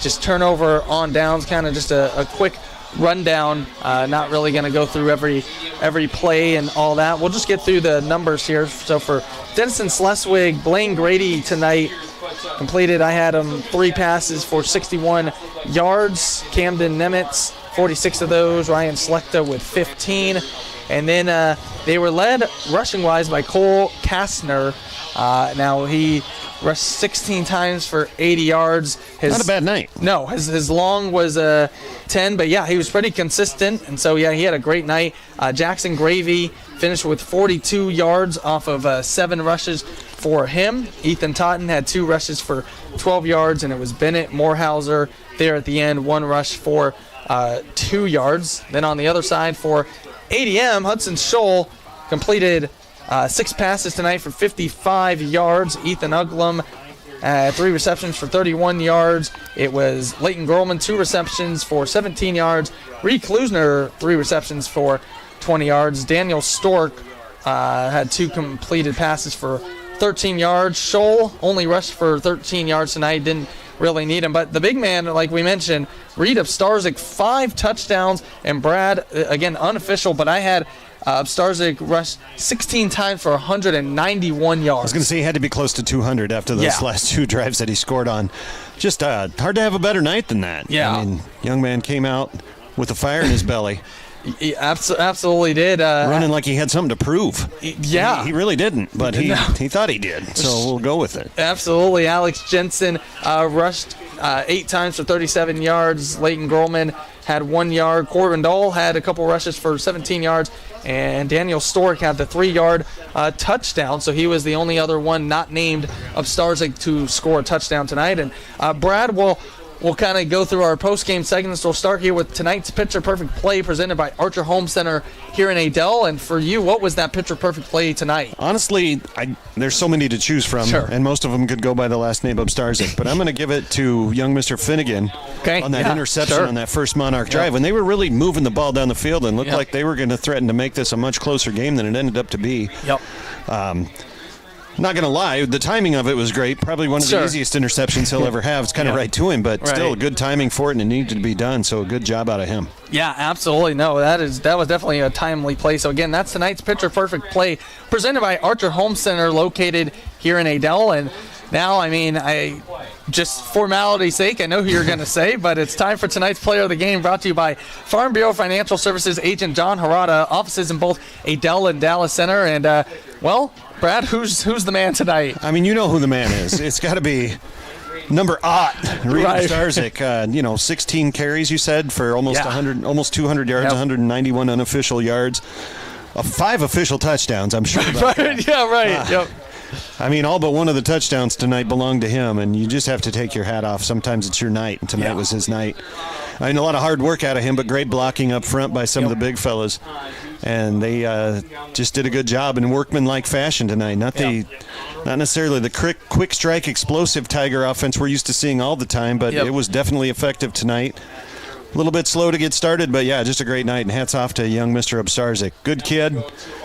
just turn over on downs. Kind of just a quick rundown. Not really going to go through every play and all that. We'll just get through the numbers here. So for Denison-Schleswig, Blaine Grady tonight completed, I had him 3 passes for 61 yards. Camden Nemitz, 46 of those. Ryan Slechta with 15. And then they were led rushing-wise by Cole Kastner. Now he rushed 16 times for 80 yards. Not a bad night. No, his long was 10, but yeah, he was pretty consistent. And so, yeah, he had a great night. Jackson Gravy finished with 42 yards off of 7 rushes for him. Ethan Totten had 2 rushes for 12 yards, and it was Bennett Morehauser there at the end, 1 rush for 2 yards. Then on the other side for ADM, Hudson Scholl completed 6 passes tonight for 55 yards. Ethan Uglum 3 receptions for 31 yards. It was Leighton Grolman, 2 receptions for 17 yards. Reed Klusner, 3 receptions for 20 yards. Daniel Stork had 2 completed passes for 13 yards. Scholl only rushed for 13 yards tonight. Didn't really need him. But the big man, like we mentioned, Reed of Starzig, 5 touchdowns. And Brad, again, unofficial, but I had Starzig rushed 16 times for 191 yards. I was going to say he had to be close to 200 after those last 2 drives that he scored on. Just hard to have a better night than that. Yeah. I mean, young man came out with a fire in his belly. He absolutely did. Running like he had something to prove. Yeah. He really didn't, but he thought he did, so we'll go with it. Absolutely. Alex Jensen rushed 8 times for 37 yards. Leighton Grolman had 1 yard. Corbin Dole had a couple rushes for 17 yards. And Daniel Stork had the 3-yard touchdown, so he was the only other one not named of Starzig to score a touchdown tonight. And Brad will kind of go through our post-game segments. We'll start here with tonight's Picture Perfect play presented by Archer Home Center here in Adel. And for you, what was that Picture Perfect play tonight? Honestly, there's so many to choose from, and most of them could go by the last name of Starzig. But I'm going to give it to young Mr. Finnegan on that interception on that first Monarch drive. When they were really moving the ball down the field and looked like they were going to threaten to make this a much closer game than it ended up to be. Not going to lie, the timing of it was great. Probably one of the easiest interceptions he'll ever have. It's kind of right to him, but still good timing for it, and it needed to be done, so a good job out of him. Yeah, absolutely. No, that was definitely a timely play. So, again, that's tonight's Picture Perfect play presented by Archer Home Center located here in Adel. And now, I mean, just formality's sake, I know who you're going to say, but it's time for tonight's Player of the Game, brought to you by Farm Bureau Financial Services agent John Harada, offices in both Adel and Dallas Center. And, well, Brad, who's the man tonight? I mean, you know who the man is. It's got to be Number 8, Reed Right. Starzik, 16 carries, you said, for almost 200 yards, 191 unofficial yards. 5 official touchdowns, I'm sure about that. Yeah, right. Yep. I mean, all but one of the touchdowns tonight belonged to him, and you just have to take your hat off. Sometimes it's your night, and tonight was his night. I mean, a lot of hard work out of him, but great blocking up front by some of the big fellas. And they just did a good job in workmanlike fashion tonight. Not necessarily the quick strike, explosive Tiger offense we're used to seeing all the time, but it was definitely effective tonight. A little bit slow to get started, but yeah, just a great night, and hats off to young Mr. Obstarzik. Good kid,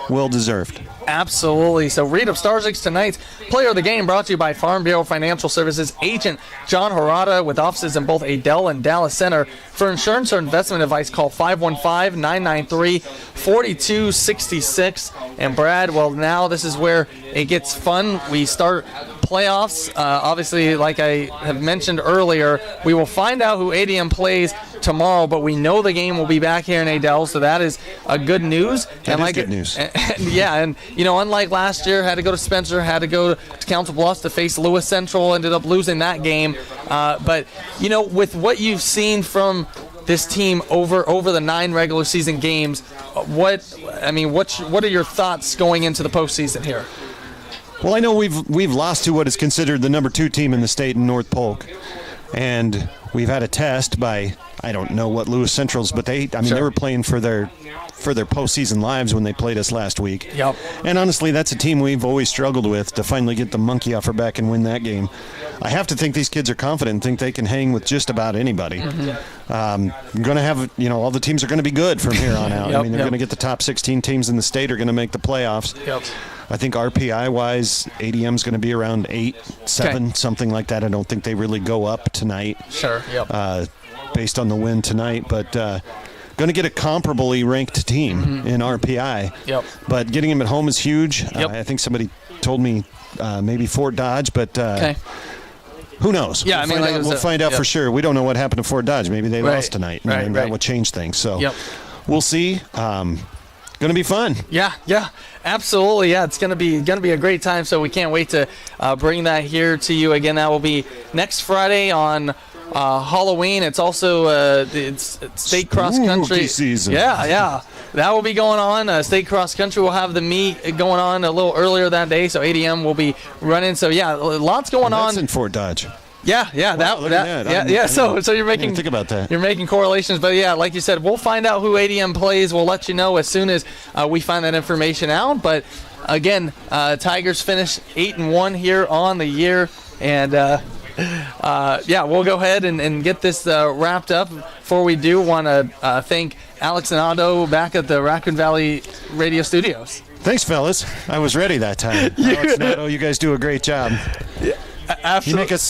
well deserved. Absolutely. So Reed Obstarzik's tonight's player of the game brought to you by Farm Bureau Financial Services agent John Harada with offices in both Adel and Dallas Center. For insurance or investment advice, call 515-993-4266. And Brad, well, now this is where it gets fun. We start playoffs. Obviously, like I have mentioned earlier, we will find out who ADM plays tomorrow, but we know the game will be back here in Adel, so that is good news. That is good news. And unlike last year, had to go to Spencer, had to go to Council Bluffs to face Lewis Central, ended up losing that game. But with what you've seen from this team over the 9 regular season games, what are your thoughts going into the postseason here? Well, I know we've lost to what is considered the number 2 team in the state in North Polk, and we've had a test by, I don't know what Lewis Central's, but they were playing for their postseason lives when they played us last week. Yep. And honestly, that's a team we've always struggled with to finally get the monkey off our back and win that game. I have to think these kids are confident and think they can hang with just about anybody. Going to have, all the teams are going to be good from here on out. They're going to get the top 16 teams in the state are going to make the playoffs. Yep. I think RPI-wise, ADM's going to be around 8, 7, something like that. I don't think they really go up tonight. Sure, yep. Based on the win tonight. But going to get a comparably ranked team in RPI. Yep. But getting them at home is huge. Yep. I think somebody told me maybe Fort Dodge, but who knows? Yeah, we'll find out for sure. We don't know what happened to Fort Dodge. Maybe they lost tonight, and that would change things. So we'll see. Going to be fun. Yeah, absolutely. Yeah, it's going to be a great time. So we can't wait to bring that here to you again. That will be next Friday on Halloween. It's also it's state cross country season. Yeah, that will be going on. State cross country will have the meet going on a little earlier that day. So ADM will be running. So yeah, lots going on. That's in Fort Dodge. Yeah. So you're making think about that. You're making correlations, but yeah, like you said, we'll find out who ADM plays. We'll let you know as soon as we find that information out. But again, Tigers finish 8-1 here on the year, and we'll go ahead and get this wrapped up. Before we do, want to thank Alex and Otto back at the Raccoon Valley Radio Studios. Thanks, fellas. I was ready that time. Alex and Otto, you guys do a great job. Absolutely. You make us